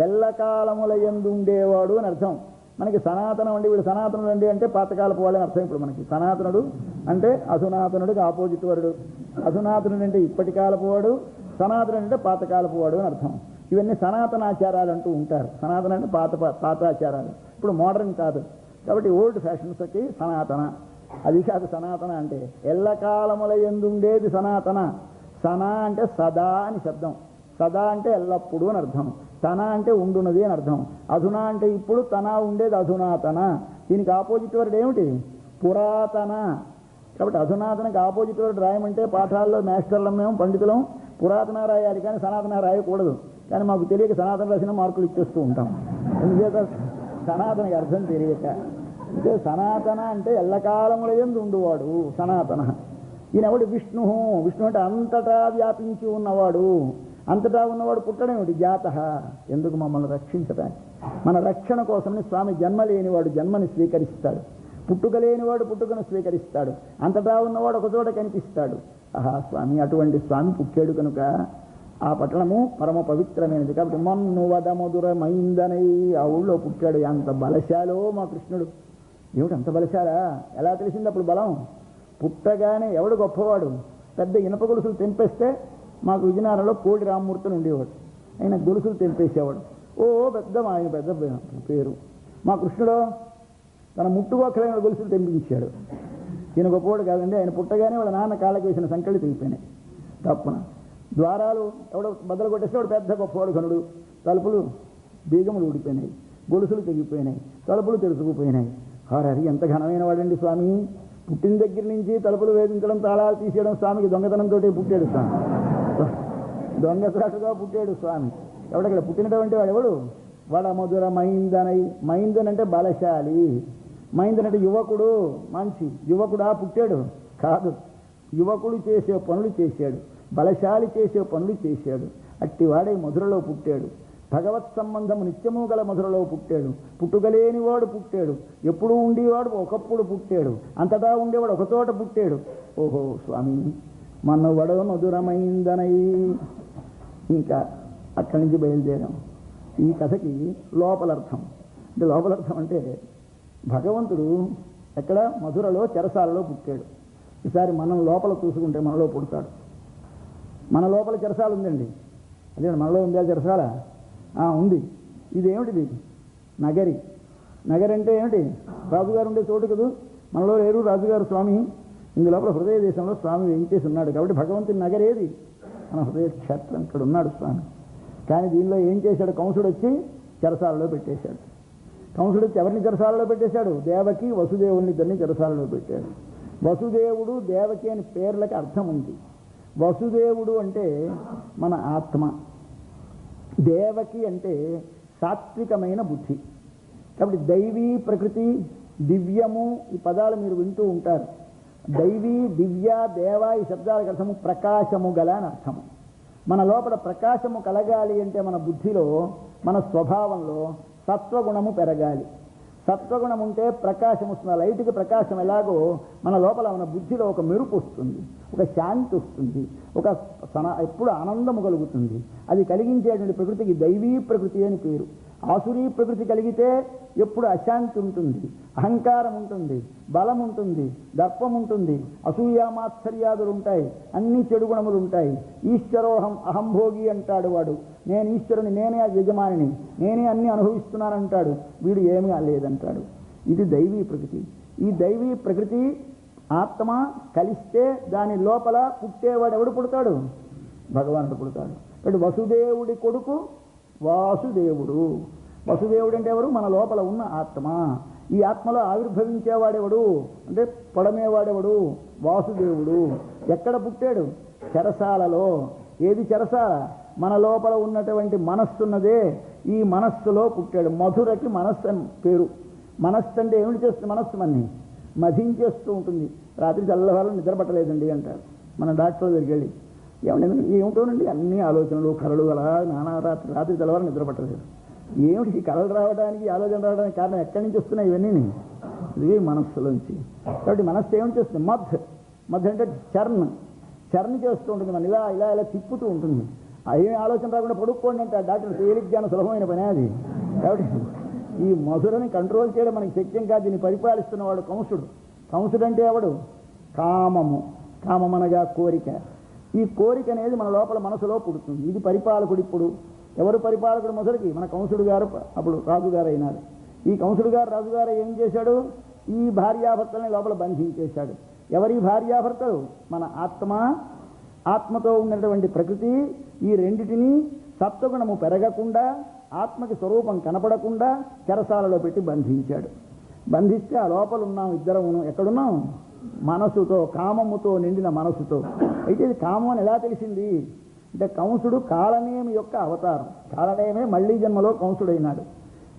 ఎల్లకాలముల యందు ఉండేవాడు అని అర్థం. మనకి సనాతనం అండి, వీడు సనాతనుడు అండి అంటే పాతకాలపు వాళ్ళని అర్థం. ఇప్పుడు మనకి సనాతనుడు అంటే అధునాతనుడికి ఆపోజిట్ వరుడు. అధునాతనుడు అంటే ఇప్పటి కాలపు వాడు, సనాతనుడు అంటే పాతకాలపు వాడు అని అర్థం. ఇవన్నీ సనాతనాచారాలు అంటూ ఉంటారు. సనాతన అంటే పాతాచారాలు, ఇప్పుడు మోడర్న్ కాదు. కాబట్టి ఓల్డ్ ఫ్యాషన్స్కి సనాతన. అది కాదు సనాతన అంటే ఎల్లకాలముల యందుండేది సనాతన. సనా అంటే సదా అని శబ్దం. సదా అంటే ఎల్లప్పుడూ అని అర్థం. తన అంటే ఉండున్నది అని అర్థం. అధునా అంటే ఇప్పుడు, తన ఉండేది అధునాతన. దీనికి ఆపోజిట్ వర్డ్ ఏమిటి? పురాతన. కాబట్టి అధునాతనకి ఆపోజిట్ వర్డ్ రాయమంటే పాఠాల్లో మాస్టర్లం మేము పండితులం పురాతన రాయాలి, కానీ సనాతన రాయకూడదు. కానీ మాకు తెలియక సనాతన రాసిన మార్కులు ఇచ్చేస్తూ ఉంటాం. ఎందుచేత? సనాతనకి అర్థం తెలియక. అంటే సనాతన అంటే ఎల్లకాలముల యందు ఉండువాడు సనాతన. ఈయనెవడు? విష్ణు. విష్ణు అంటే అంతటా వ్యాపించి ఉన్నవాడు. అంతటా ఉన్నవాడు పుట్టడం ఏమిటి? జాతః. ఎందుకు? మమ్మల్ని రక్షించడానికి, మన రక్షణ కోసమని స్వామి జన్మ లేనివాడు జన్మని స్వీకరిస్తాడు, పుట్టుక లేనివాడు పుట్టుకను స్వీకరిస్తాడు, అంతటా ఉన్నవాడు ఒకచోట కనిపిస్తాడు. స్వామి అటువంటి స్వామి పుట్టాడు కనుక ఆ పట్టణము పరమ పవిత్రమైనది. కాబట్టి మన్ను వద మధురమైందనై ఆ ఊళ్ళో పుట్టాడు. ఎంత బలశాలో మా కృష్ణుడు! ఏమిటి అంత బలశాలా? ఎలా తెలిసింది అప్పుడు బలం? పుట్టగానే ఎవడు గొప్పవాడు? పెద్ద ఇనప గొలుసులు తెంపేస్తే మాకు విజయనగరంలో కోడి రామ్మూర్తిని ఉండేవాడు. ఆయన గొలుసులు తెంపేసేవాడు. ఆయన పెద్ద పేరు. మా కృష్ణుడు తన ముట్టుగోక్కలైన గొలుసులు తెంపించాడు. ఈయన గొప్పవాడు కాదండి. ఆయన పుట్టగానే వాళ్ళ నాన్న కాళ్ళకి వేసిన సంకళ్ళు తెగిపోయినాయి తప్పున. ద్వారాలు ఎవడో బద్దలు కొట్టేస్తే వాడు పెద్ద గొప్పవాడు కనుడు. తలుపులు బీగములు ఊడిపోయినాయి, గొలుసులు తెగిపోయినాయి, తలుపులు తెరుచుకుపోయినాయి. హరి ఎంత ఘనమైన వాడండి స్వామి! పుట్టిన దగ్గర నుంచి తలుపులు వేధించడం, తాళాలు తీసేయడం స్వామికి దొంగతనంతో పుట్టాడు స్వామి. దొంగసాటుగా పుట్టాడు స్వామి. ఎవడక్కడ పుట్టినటువంటి వాడు ఎవడు? వడ మధుర మైందనై. మైందన్ అంటే బలశాలి, మైందన్ అంటే యువకుడు, మంచి యువకుడా పుట్టాడు కాదు, యువకుడు చేసే పనులు చేశాడు, బలశాలి చేసే పనులు చేశాడు, అట్టివాడే మధురలో పుట్టాడు. భగవత్ సంబంధం నిత్యము గల మధురలో పుట్టాడు. పుట్టుకలేనివాడు పుట్టాడు, ఎప్పుడూ ఉండేవాడు ఒకప్పుడు పుట్టాడు, అంతటా ఉండేవాడు ఒకచోట పుట్టాడు. ఓహో స్వామి మనవడ మధురమైందనై. ఇంకా అక్కడి నుంచి బయలుదేరాం. ఈ కథకి లోపలర్థం అంటే, లోపలర్థం అంటే భగవంతుడు ఎక్కడ? మధురలో చెరసాలలో పుట్టాడు. ఈసారి మనం లోపల చూసుకుంటే మనలో పుడతాడు. మన లోపల చెరసాల ఉందండి. అదే మనలో ఉందా చెరసాల? ఉంది. ఇదేమిటిది? నగరి. నగరి అంటే ఏమిటి? రాజుగారు ఉండే చోటు కదూ. మనలో లేరు రాజుగారు స్వామి. ఇందు లోపల హృదయ దేశంలో స్వామి వేయించేసి ఉన్నాడు. కాబట్టి భగవంతుని నగరేది? మన హృదయ క్షేత్రం. ఇక్కడ ఉన్నాడు స్వామి. కానీ దీనిలో ఏం చేశాడు? కంసుడు వచ్చి చెరసాలలో పెట్టేశాడు. కంసుడు వచ్చి ఎవరిని చెరసాలలో పెట్టేశాడు? దేవకి వసుదేవుని ఇద్దరిని చెరసాలలో పెట్టాడు. వసుదేవుడు దేవకి అని పేర్లకి అర్థం ఉంది. వసుదేవుడు అంటే మన ఆత్మ, దేవకి అంటే సాత్వికమైన బుద్ధి. కాబట్టి దైవీ, ప్రకృతి, దివ్యము ఈ పదాలు మీరు వింటూ ఉంటారు. దైవీ, దివ్య, దేవ ఈ శబ్దాలకు అర్థము ప్రకాశము గల అని అర్థము. మన లోపల ప్రకాశము కలగాలి అంటే మన బుద్ధిలో, మన స్వభావంలో సత్వగుణము పెరగాలి. సత్వగుణం ఉంటే ప్రకాశం వస్తుంది. లైట్కి ప్రకాశం ఎలాగో మన లోపల మన బుద్ధిలో ఒక మెరుపు వస్తుంది, ఒక శాంతి వస్తుంది, ఒక ఎప్పుడు ఆనందము కలుగుతుంది. అది కలిగించేటువంటి ప్రకృతికి దైవీ ప్రకృతి అని పేరు. ఆసురీ ప్రకృతి కలిగితే ఎప్పుడు అశాంతి ఉంటుంది, అహంకారం ఉంటుంది, బలం ఉంటుంది, దర్పం ఉంటుంది, అసూయామాత్సర్యాదులు ఉంటాయి, అన్ని చెడు గుణములు ఉంటాయి. ఈశ్వరోహం అహంభోగి అంటాడు వాడు. నేను ఈశ్వరుని, నేనే యజమానిని, నేనే అన్ని అనుభవిస్తున్నానంటాడు. వీడు ఏమీ లేదంటాడు. ఇది దైవీ ప్రకృతి. ఈ దైవీ ప్రకృతి ఆత్మ కలిస్తే దాని లోపల పుట్టేవాడు ఎవడు పుడతాడు? భగవానుడు పుడతాడు. కాబట్టి వసుదేవుడి కొడుకు వాసుదేవుడు. వసుదేవుడు అంటే ఎవరు? మన లోపల ఉన్న ఆత్మ. ఈ ఆత్మలో ఆవిర్భవించేవాడెవడు అంటే పడమేవాడెవడు? వాసుదేవుడు. ఎక్కడ పుట్టాడు? చెరసాలలో. ఏది చెరసాల? మన లోపల ఉన్నటువంటి మనస్సున్నదే, ఈ మనస్సులో పుట్టాడు. మధురకి మనస్సు అని పేరు. మనస్సు అంటే ఏమిటి చేస్తుంది? మనస్సు మన్ని మధించేస్తూ ఉంటుంది. రాత్రి చల్లవాళ్ళు నిద్ర పట్టలేదండి అంటారు మన డాక్టర్ దగ్గరికి వెళ్ళి. ఏమిటోనండి అన్ని ఆలోచనలు, కళలు అలా నానా రాత్రి తెల్లవారు నిద్ర పట్టలేదు. ఏమిటి ఈ కళలు రావడానికి, ఆలోచన రావడానికి కారణం ఎక్కడి నుంచి వస్తున్నాయి? ఇవన్నీ ఇది మనస్సులోంచి. కాబట్టి మనస్సు ఏమిటి చేస్తుంది? మధ్ అంటే చర్న్ చేస్తూ ఉంటుంది. మన ఇలా ఇలా ఇలా తిప్పుతూ ఉంటుంది. ఏమి ఆలోచన రాకుండా పడుక్కోండి అంటే డాక్టర్ తేలిగ్గాన సులభమైన పని అది. కాబట్టి ఈ మధురని కంట్రోల్ చేయడం మనకి శక్యం కాదు. దీన్ని పరిపాలిస్తున్నవాడు కంసుడు. కంసుడు అంటే ఎవడు? కామము. కామం అనగా కోరిక. ఈ కోరిక అనేది మన లోపల మనసులో పుడుతుంది. ఇది పరిపాలకుడు. ఇప్పుడు ఎవరు పరిపాలకుడు? మొదటికి మన కంసుడు గారు అప్పుడు రాజుగారు అయినారు. ఈ కంసుడు గారు రాజుగారు ఏం చేశాడు? ఈ భార్యాభర్తల్ని లోపల బంధించేశాడు. ఎవరి భార్యాభర్తలు? మన ఆత్మతో ఉన్నటువంటి ప్రకృతి. ఈ రెండిటిని సత్వగుణము పెరగకుండా, ఆత్మకి స్వరూపం కనపడకుండా చెరసాలలో పెట్టి బంధించాడు. బంధిస్తే ఆ లోపల ఉన్నాం ఇద్దరమును. ఎక్కడున్నాం? మనసుతో, కామముతో నిండిన మనసుతో. అయితే ఇది కామం అని ఎలా తెలిసింది అంటే, కంసుడు కాలనేమి యొక్క అవతారం. కాలనేమే మళ్ళీ జన్మలో కంసుడైనాడు.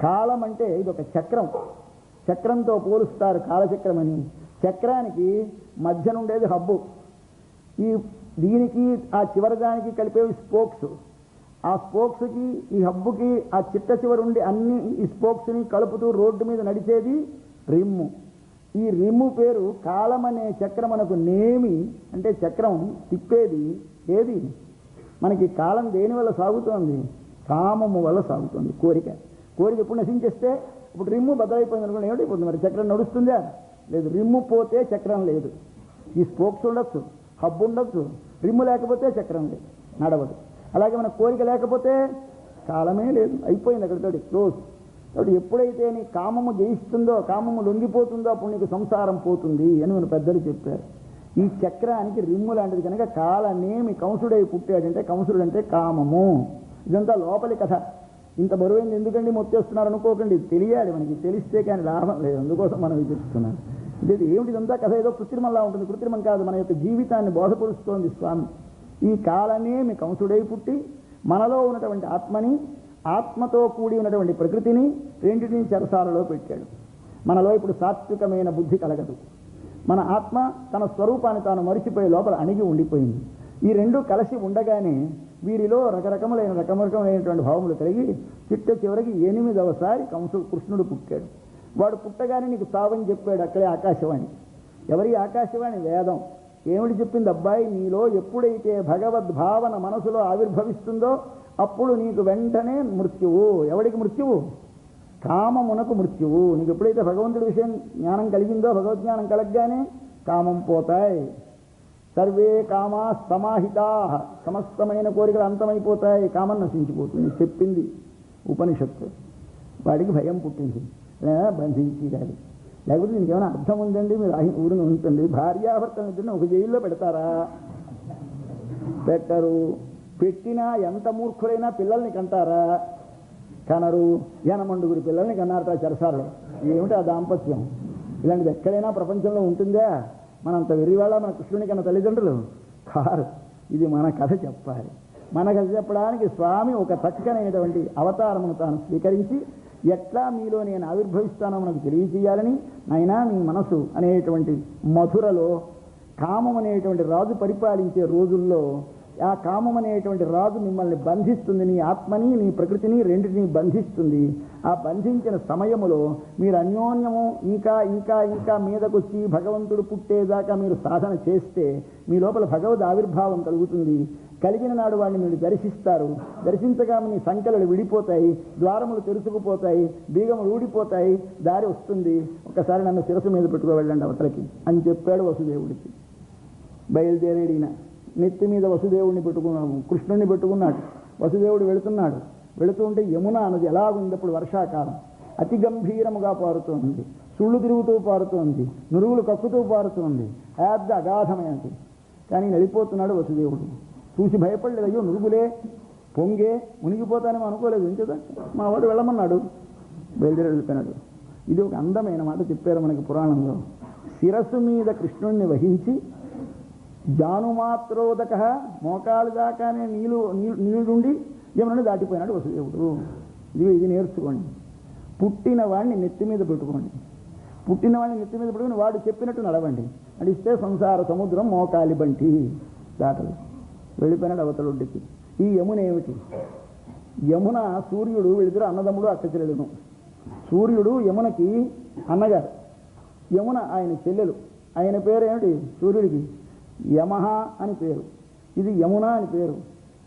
కాలం అంటే ఇది ఒక చక్రం. చక్రంతో పోలుస్తారు కాలచక్రం అని. చక్రానికి మధ్య నుండేది హబ్బు. దీనికి ఆ చివరిదానికి కలిపేవి స్పోక్స్. ఆ స్పోక్స్కి, ఈ హబ్బుకి ఆ చిట్ట చివరి ఉండి అన్ని ఈ స్పోక్స్ని కలుపుతూ రోడ్డు మీద నడిచేది రిమ్ము. ఈ రిమ్ము పేరు కాలం అనే చక్రమునకు నేమి. అంటే చక్రం తిప్పేది ఏది? మనకి కాలం దేని వల్ల సాగుతోంది? కామము వల్ల సాగుతుంది. కోరిక ఎప్పుడు నశించేస్తే ఇప్పుడు రిమ్ము బద్దలైపోయింది అనుకోండి, ఏమిటైపోతుంది? మరి చక్రం నడుస్తుందా? లేదు. రిమ్ము పోతే చక్రం లేదు. ఈ స్పోక్స్ ఉండొచ్చు, హబ్బు ఉండొచ్చు, రిమ్ము లేకపోతే చక్రం లేదు, నడవదు. అలాగే మన కోరిక లేకపోతే కాలమే లేదు, అయిపోయింది అక్కడితోటి క్లోజ్. కాబట్టి ఎప్పుడైతే నీ కామము జయిస్తుందో, కామము లొంగిపోతుందో అప్పుడు నీకు సంసారం పోతుంది అని మన పెద్దలు చెప్పారు. ఈ చక్రానికి రిమ్ము లాంటిది కనుక కాలనేమి కంసుడై పుట్టాడంటే, కంసుడు అంటే కామము. ఇదంతా లోపలి కథ. ఇంత బరువైంది ఎందుకండి మొత్తేస్తున్నారు అనుకోకండి. తెలియాలి మనకి. తెలిస్తే కానీ లాభం లేదు. అందుకోసం మనం ఇది చెప్తున్నాం. ఇది ఏమిటి? ఇదంతా కథ ఏదో కృత్రిమంలా ఉంటుంది. కృత్రిమం కాదు, మన యొక్క జీవితాన్ని బోధపరుస్తోంది స్వామి. ఈ కాలనేమి కంసుడై పుట్టి మనలో ఉన్నటువంటి ఆత్మని, ఆత్మతో కూడి ఉన్నటువంటి ప్రకృతిని రెండింటినీ చెరసాలలో పెట్టాడు. మనలో ఇప్పుడు సాత్వికమైన బుద్ధి కలగదు. మన ఆత్మ తన స్వరూపాన్ని తాను మరిచిపోయే లోపల అణిగి ఉండిపోయింది. ఈ రెండు కలిసి ఉండగానే వీరిలో రకరకమైనటువంటి భావములు కలిగి చివరికి 8వసారి కృష్ణుడు పుట్టాడు. వాడు పుట్టగానే నీకు చావని చెప్పాడు. అక్కడే ఆకాశవాణి. ఎవరి ఆకాశవాణి? వేదం. ఏమిటి చెప్పింది? అబ్బాయి, నీలో ఎప్పుడైతే భగవద్భావన మనసులో ఆవిర్భవిస్తుందో అప్పుడు నీకు వెంటనే మృత్యువు. ఎవడికి మృత్యువు? కామమునకు మృత్యువు. నీకు ఎప్పుడైతే భగవంతుడి విషయం జ్ఞానం కలిగిందో, భగవద్జ్ఞానం కలగగానే కామం పోతాయి. సర్వే కామా సమాహితా, సమస్తమైన కోరికలు అంతమైపోతాయి, కామం నశించిపోతుంది చెప్పింది ఉపనిషత్తు. వాడికి భయం పుట్టింది. బంధించాలి. లేకపోతే నీకేమైనా అర్థం ఉందండి? మీరు ఊరిని ఉంటుంది. భార్యాభర్తలు ఒక జైల్లో పెడతారా? పెట్టరు. పెట్టినా ఎంత మూర్ఖులైనా పిల్లల్ని కంటారా? కనరు. యనమండుగురి పిల్లల్ని కన్నారట చెరసాలలో. ఏమిటి ఆ దాంపత్యం? ఇలాంటిది ఎక్కడైనా ప్రపంచంలో ఉంటుందా? మనంత వెర్రివాళ్ళ మన కృష్ణుని కన్నా తల్లిదండ్రులు కారు. ఇది మన కథ చెప్పాలి. మన కథ చెప్పడానికి స్వామి ఒక చక్కనైనటువంటి అవతారమును తాను స్వీకరించి ఎట్లా మీలో నేను ఆవిర్భవిస్తానో మనకు తెలియచేయాలని, నాయనా మీ మనసు అనేటువంటి మధురలో కామం అనేటువంటి రాజు పరిపాలించే రోజుల్లో ఆ కామం అనేటువంటి రాజు మిమ్మల్ని బంధిస్తుంది. నీ ఆత్మని, నీ ప్రకృతిని రెండింటినీ బంధిస్తుంది. ఆ బంధించిన సమయములో మీరు అన్యోన్యము ఇంకా ఇంకా ఇంకా మీదకొచ్చి భగవంతుడు పుట్టేదాకా మీరు సాధన చేస్తే మీ లోపల భగవద్ ఆవిర్భావం కలుగుతుంది. కలిగిన నాడు వాడిని మీరు దర్శిస్తారు. దర్శించగా మీ సంఖ్యలు విడిపోతాయి, ద్వారములు తెరుచుకుపోతాయి, బీగములు ఊడిపోతాయి, దారి వస్తుంది. ఒకసారి నన్ను శిరస్సు మీద పెట్టుకో వెళ్ళండి అవతలకి అని చెప్పాడు వసుదేవుడికి. బయలుదేరేడిన నెత్తి మీద వసుదేవుడిని పెట్టుకున్నాడు, కృష్ణుడిని పెట్టుకున్నాడు. వసుదేవుడు వెళుతున్నాడు. వెళుతూ ఉంటే యమున నది ఎలాగుంది? అప్పుడు వర్షాకాలం. అతి గంభీరముగా పారుతోంది. సుళ్ళు తిరుగుతూ పారుతోంది. నురుగులు కక్కుతూ పారుతోంది. పెద్ద అగాధమైనది. కానీ వెళ్ళిపోతున్నాడు వసుదేవుడు. చూసి భయపడలేదు. అయ్యో నురుగులే పొంగే మునిగిపోతానేమో అనుకోలేదు. ఇంకేదా మా వాడు వెళ్ళమన్నాడు. బయలుదేరి వెళ్ళిపోయినాడు. ఇది ఒక అందమైన మాట చెప్పారు మనకి పురాణంలో. శిరస్సు మీద కృష్ణుడిని వహించి జానుమాత్రోదక, మోకాలు దాకానే నీళ్ళుండి యమునని దాటిపోయినాడు వసుదేవుడు. ఇది నేర్చుకోండి. పుట్టిన వాడిని నెత్తి మీద పెట్టుకోండి. పుట్టిన వాడిని నెత్తి మీద పెట్టుకుని వాడు చెప్పినట్టు నడవండి. నడిస్తే సంసార సముద్రం మోకాలి బంటి దాటలు. వెళ్ళిపోయినాడు అవతలొడ్డికి. ఈ యమున ఏమిటి? యమున సూర్యుడు వీళ్ళిద్దరు అన్నదమ్ముడు అక్కచెల్లెలును. సూర్యుడు యమునకి అన్నగారు, యమున ఆయన చెల్లెలు. ఆయన పేరు ఏమిటి? సూర్యుడికి యమహ అని పేరు, ఇది యమున అని పేరు.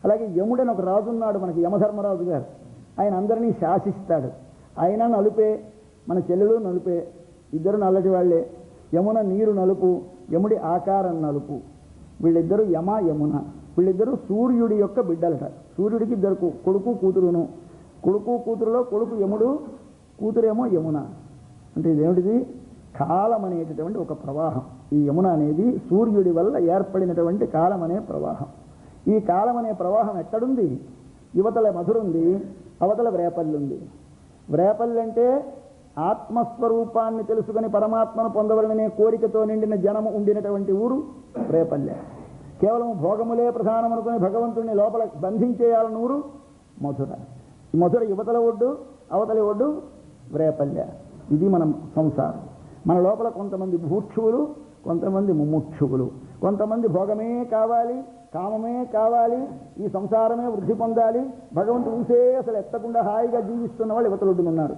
అలాగే యముడని ఒక రాజు ఉన్నాడు మనకి, యమధర్మరాజు గారు. ఆయన అందరినీ శాసిస్తాడు. ఆయన నలుపే, మన చెల్లెలు నలుపే, ఇద్దరు నల్లటి వాళ్లే. యమున నీరు నలుపు, యముడి ఆకారం నలుపు. వీళ్ళిద్దరూ యమ యమున. వీళ్ళిద్దరూ సూర్యుడి యొక్క బిడ్డలట. సూర్యుడికి ఇద్దరు కొడుకు కూతురును. కొడుకు కూతురులో కొడుకు యముడు, కూతురేమో యమున. అంటే ఇదేమిటిది? కాలం అనేటటువంటి ఒక ప్రవాహం. ఈ యమున అనేది సూర్యుడి వల్ల ఏర్పడినటువంటి కాలం అనే ప్రవాహం. ఈ కాలం అనే ప్రవాహం ఎక్కడుంది? యువతల మధురుంది, అవతల వ్రేపల్లి ఉంది. వ్రేపల్లి అంటే ఆత్మస్వరూపాన్ని తెలుసుకుని పరమాత్మను పొందవలననే కోరికతో నిండిన జనము ఉండినటువంటి ఊరు వ్రేపల్లె. కేవలం భోగములే ప్రధానమనుకుని భగవంతుడిని లోపల బంధించేయాలని ఊరు మధుర. ఈ మధుర యువతల ఒడ్డు, అవతలి ఒడ్డు వ్రేపల్లె. ఇది మన సంసారం. మన లోపల కొంతమంది భూక్షువులు, కొంతమంది ముముక్షువులు. కొంతమంది భోగమే కావాలి, కామమే కావాలి, ఈ సంసారమే వృద్ధి పొందాలి, భగవంతుడు ఊసే అసలు ఎత్తకుండా హాయిగా జీవిస్తున్న వాళ్ళు యువతలొడ్డునున్నారు.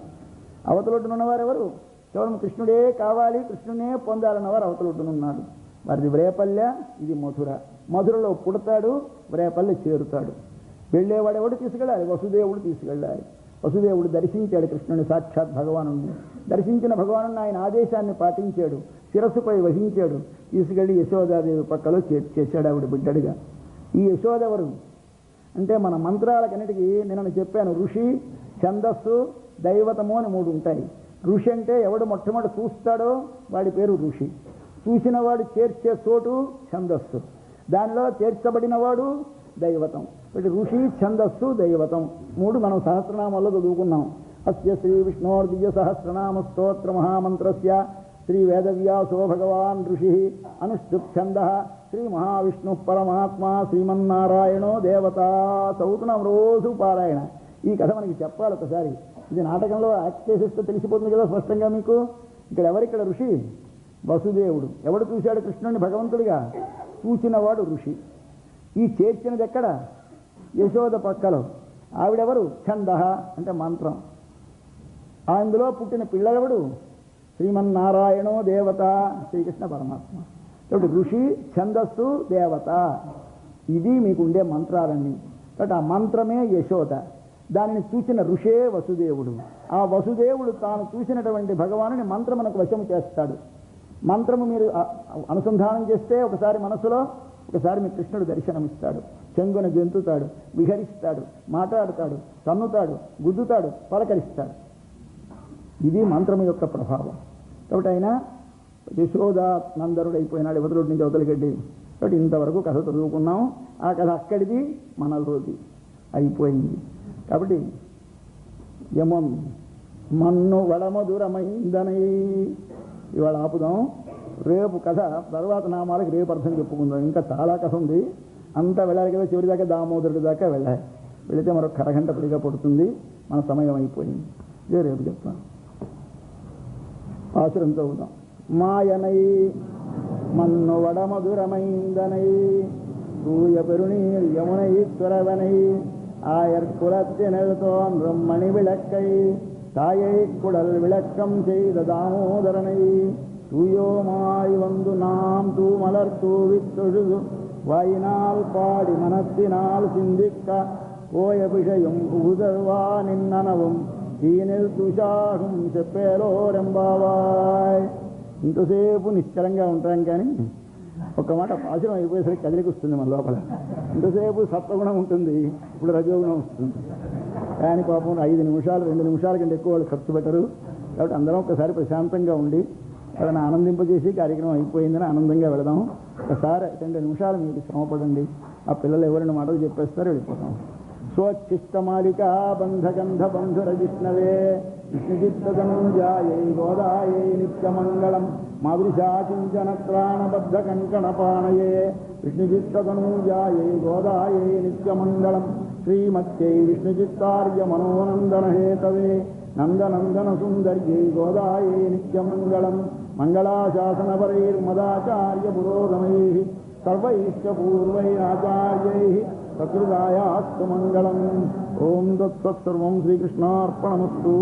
అవతలొడ్డునున్నవారు ఎవరు? కేవలం కృష్ణుడే కావాలి, కృష్ణునే పొందాలన్నవారు అవతలొడ్డునున్నారు. వారిది వ్రేపల్లె, ఇది మధుర. మధురలో పుడతాడు, వ్రేపల్లె చేరుతాడు. వెళ్ళేవాడు ఎవడు తీసుకెళ్ళాలి? వసుదేవుడు తీసుకెళ్ళాలి. వసుదేవుడు దర్శించాడు కృష్ణుని, సాక్షాత్ భగవానుడిని. దర్శించిన భగవానుడిని ఆయన ఆదేశాన్ని పాటించాడు, శిరస్సుపై వహించాడు. తీసుకెళ్ళి యశోదాదేవి పక్కలో చేశాడు ఆవిడ బిడ్డడిగా. ఈ యశోదెవరు అంటే మన మంత్రాలకన్నిటికీ నేను చెప్పాను, ఋషి, ఛందస్సు, దైవతము అని 3 ఉంటాయి. ఋషి అంటే ఎవడు మొట్టమొదటి చూస్తాడో వాడి పేరు ఋషి. చూసిన వాడు చేర్చే చోటు ఛందస్సు, దానిలో చేర్చబడినవాడు దైవతం. ఇటు ఋషి, ఛందస్సు, దైవతం 3 మనం సహస్రనామాల్లో చదువుకున్నాం. అస్య శ్రీ విష్ణోర్దివ్య సహస్రనామ స్తోత్ర మహామంత్రస్య శ్రీ వేదవ్యాసో భగవాన్ ఋషి అనుష్ఠుప్ఛంద శ్రీ మహావిష్ణు పరమాత్మ శ్రీమన్నారాయణో దేవత చదువుతున్నాం రోజు పారాయణ. ఈ కథ మనకి చెప్పాలి ఒకసారి. ఇది నాటకంలో యాక్ట్ చేసేస్తే తెలిసిపోతుంది కదా స్పష్టంగా మీకు. ఇక్కడ ఎవరిక్కడ ఋషి? వసుదేవుడు. ఎవడు చూశాడు కృష్ణుడిని భగవంతుడిగా? చూచినవాడు ఋషి. ఈ చేర్చినది ఎక్కడ? యశోద పక్కలో. ఆవిడెవరు? ఛంద అంటే మంత్రం. అందులో పుట్టిన పిల్లలెవడు? శ్రీమన్నారాయణో దేవత శ్రీకృష్ణ పరమాత్మ. కాబట్టి ఋషి, ఛందస్సు, దేవత, ఇది మీకు ఉండే మంత్రాలన్నీ. కాబట్టి ఆ మంత్రమే యశోద. దానిని చూసిన ఋషే వసుదేవుడు. ఆ వసుదేవుడు తాను చూసినటువంటి భగవానుని మంత్రమునకు వశము చేస్తాడు. మంత్రము మీరు అనుసంధానం చేస్తే ఒకసారి మనసులో, ఒకసారి మీ కృష్ణుడు దర్శనమిస్తాడు. చెంగున గెంతుతాడు, విహరిస్తాడు, మాట్లాడతాడు, తన్నుతాడు, గుద్దుతాడు, పలకరిస్తాడు. ఇది మంత్రము యొక్క ప్రభావం. కాబట్టి ఆయన యశోదానందరుడు అయిపోయినాడు అవతలుడి నుంచి అవతలిగడ్డి. కాబట్టి ఇంతవరకు కథ చదువుకున్నాం. ఆ కథ అక్కడిది, మనలోది అయిపోయింది. కాబట్టి యమం మన్ను వడమధురమైందనై ఇవాళ ఆపుదాం. రేపు కథ తర్వాత నామాలకి రేపు అర్థం చెప్పుకుందాం. ఇంకా చాలా కథ ఉంది. అంతా వెళ్ళాలి కదా, చివరి దాకా దామోదరుడి దాకా వెళ్ళాలి. వెళితే మరొక అరగంట పడిగా పడుతుంది. మన సమయం అయిపోయింది. ఇదే రేపు చెప్తాను. ఆశ్రం చదువుదాం. మాయనై మన్ను వడమధురమైందనై தூய பெருநீர் யமுனை துறவனை ஆயர்குலத்தினர்தோன் மணி விளக்கை தாயை குடல் விளக்கம் செய்த தாமோதரனை தூயோமாய் வந்து நாம் தூமலர் தூவித் தொழுது வாயினால் பாடி மனத்தினால் சிந்திக்க போய விஷயம் உதர்வா நின்னனவும் దీనిల్ తుషాహం చెప్పేలోరెంబావాయ్. ఇంతసేపు నిశ్చలంగా ఉంటాం కానీ ఒక మాట పాశనం అయిపోయేసరికి కదిలికి వస్తుంది మన లోపల. ఇంతసేపు సత్వగుణం ఉంటుంది, ఇప్పుడు రజోగుణం వస్తుంది. కానీ పాపం 5 నిమిషాలు 2 నిమిషాల కంటే ఎక్కువ వాళ్ళు ఖర్చు పెట్టరు. కాబట్టి అందరం ఒకసారి ప్రశాంతంగా ఉండి వాళ్ళని ఆనందింపజేసి కార్యక్రమం అయిపోయిందని ఆనందంగా వెళదాం. ఒకసారి 2 నిమిషాలు మీకు శ్రమపడండి. ఆ పిల్లలు ఎవరైనా మాటలు చెప్పేస్తారు, వెళ్ళిపోతాం. స్వచ్చిష్టమాలికా బంధగంధ బంధుర విష్ణవే విష్ణుచిత్తధనుజాయై గోదాయై నిత్యమంగళం మాదృశాకించన త్రాణబద్ధ కంకణపాణయే విష్ణుచిత్తధనుజాయై గోదాయై నిత్యమంగళం శ్రీమత్యై విష్ణుచిత్తార్య మనోనందనహేతవే నందనందన సుందర్యై గోదాయై నిత్యమంగళం మంగళాశాసనపరైర్మదాచార్య పురోగమైః సర్వైశ్చ పూర్వైరాచార్యైః సకృదాయాస్తు మంగళం. ఓం తత్సత్. సర్వం శ్రీకృష్ణార్పణమస్తు.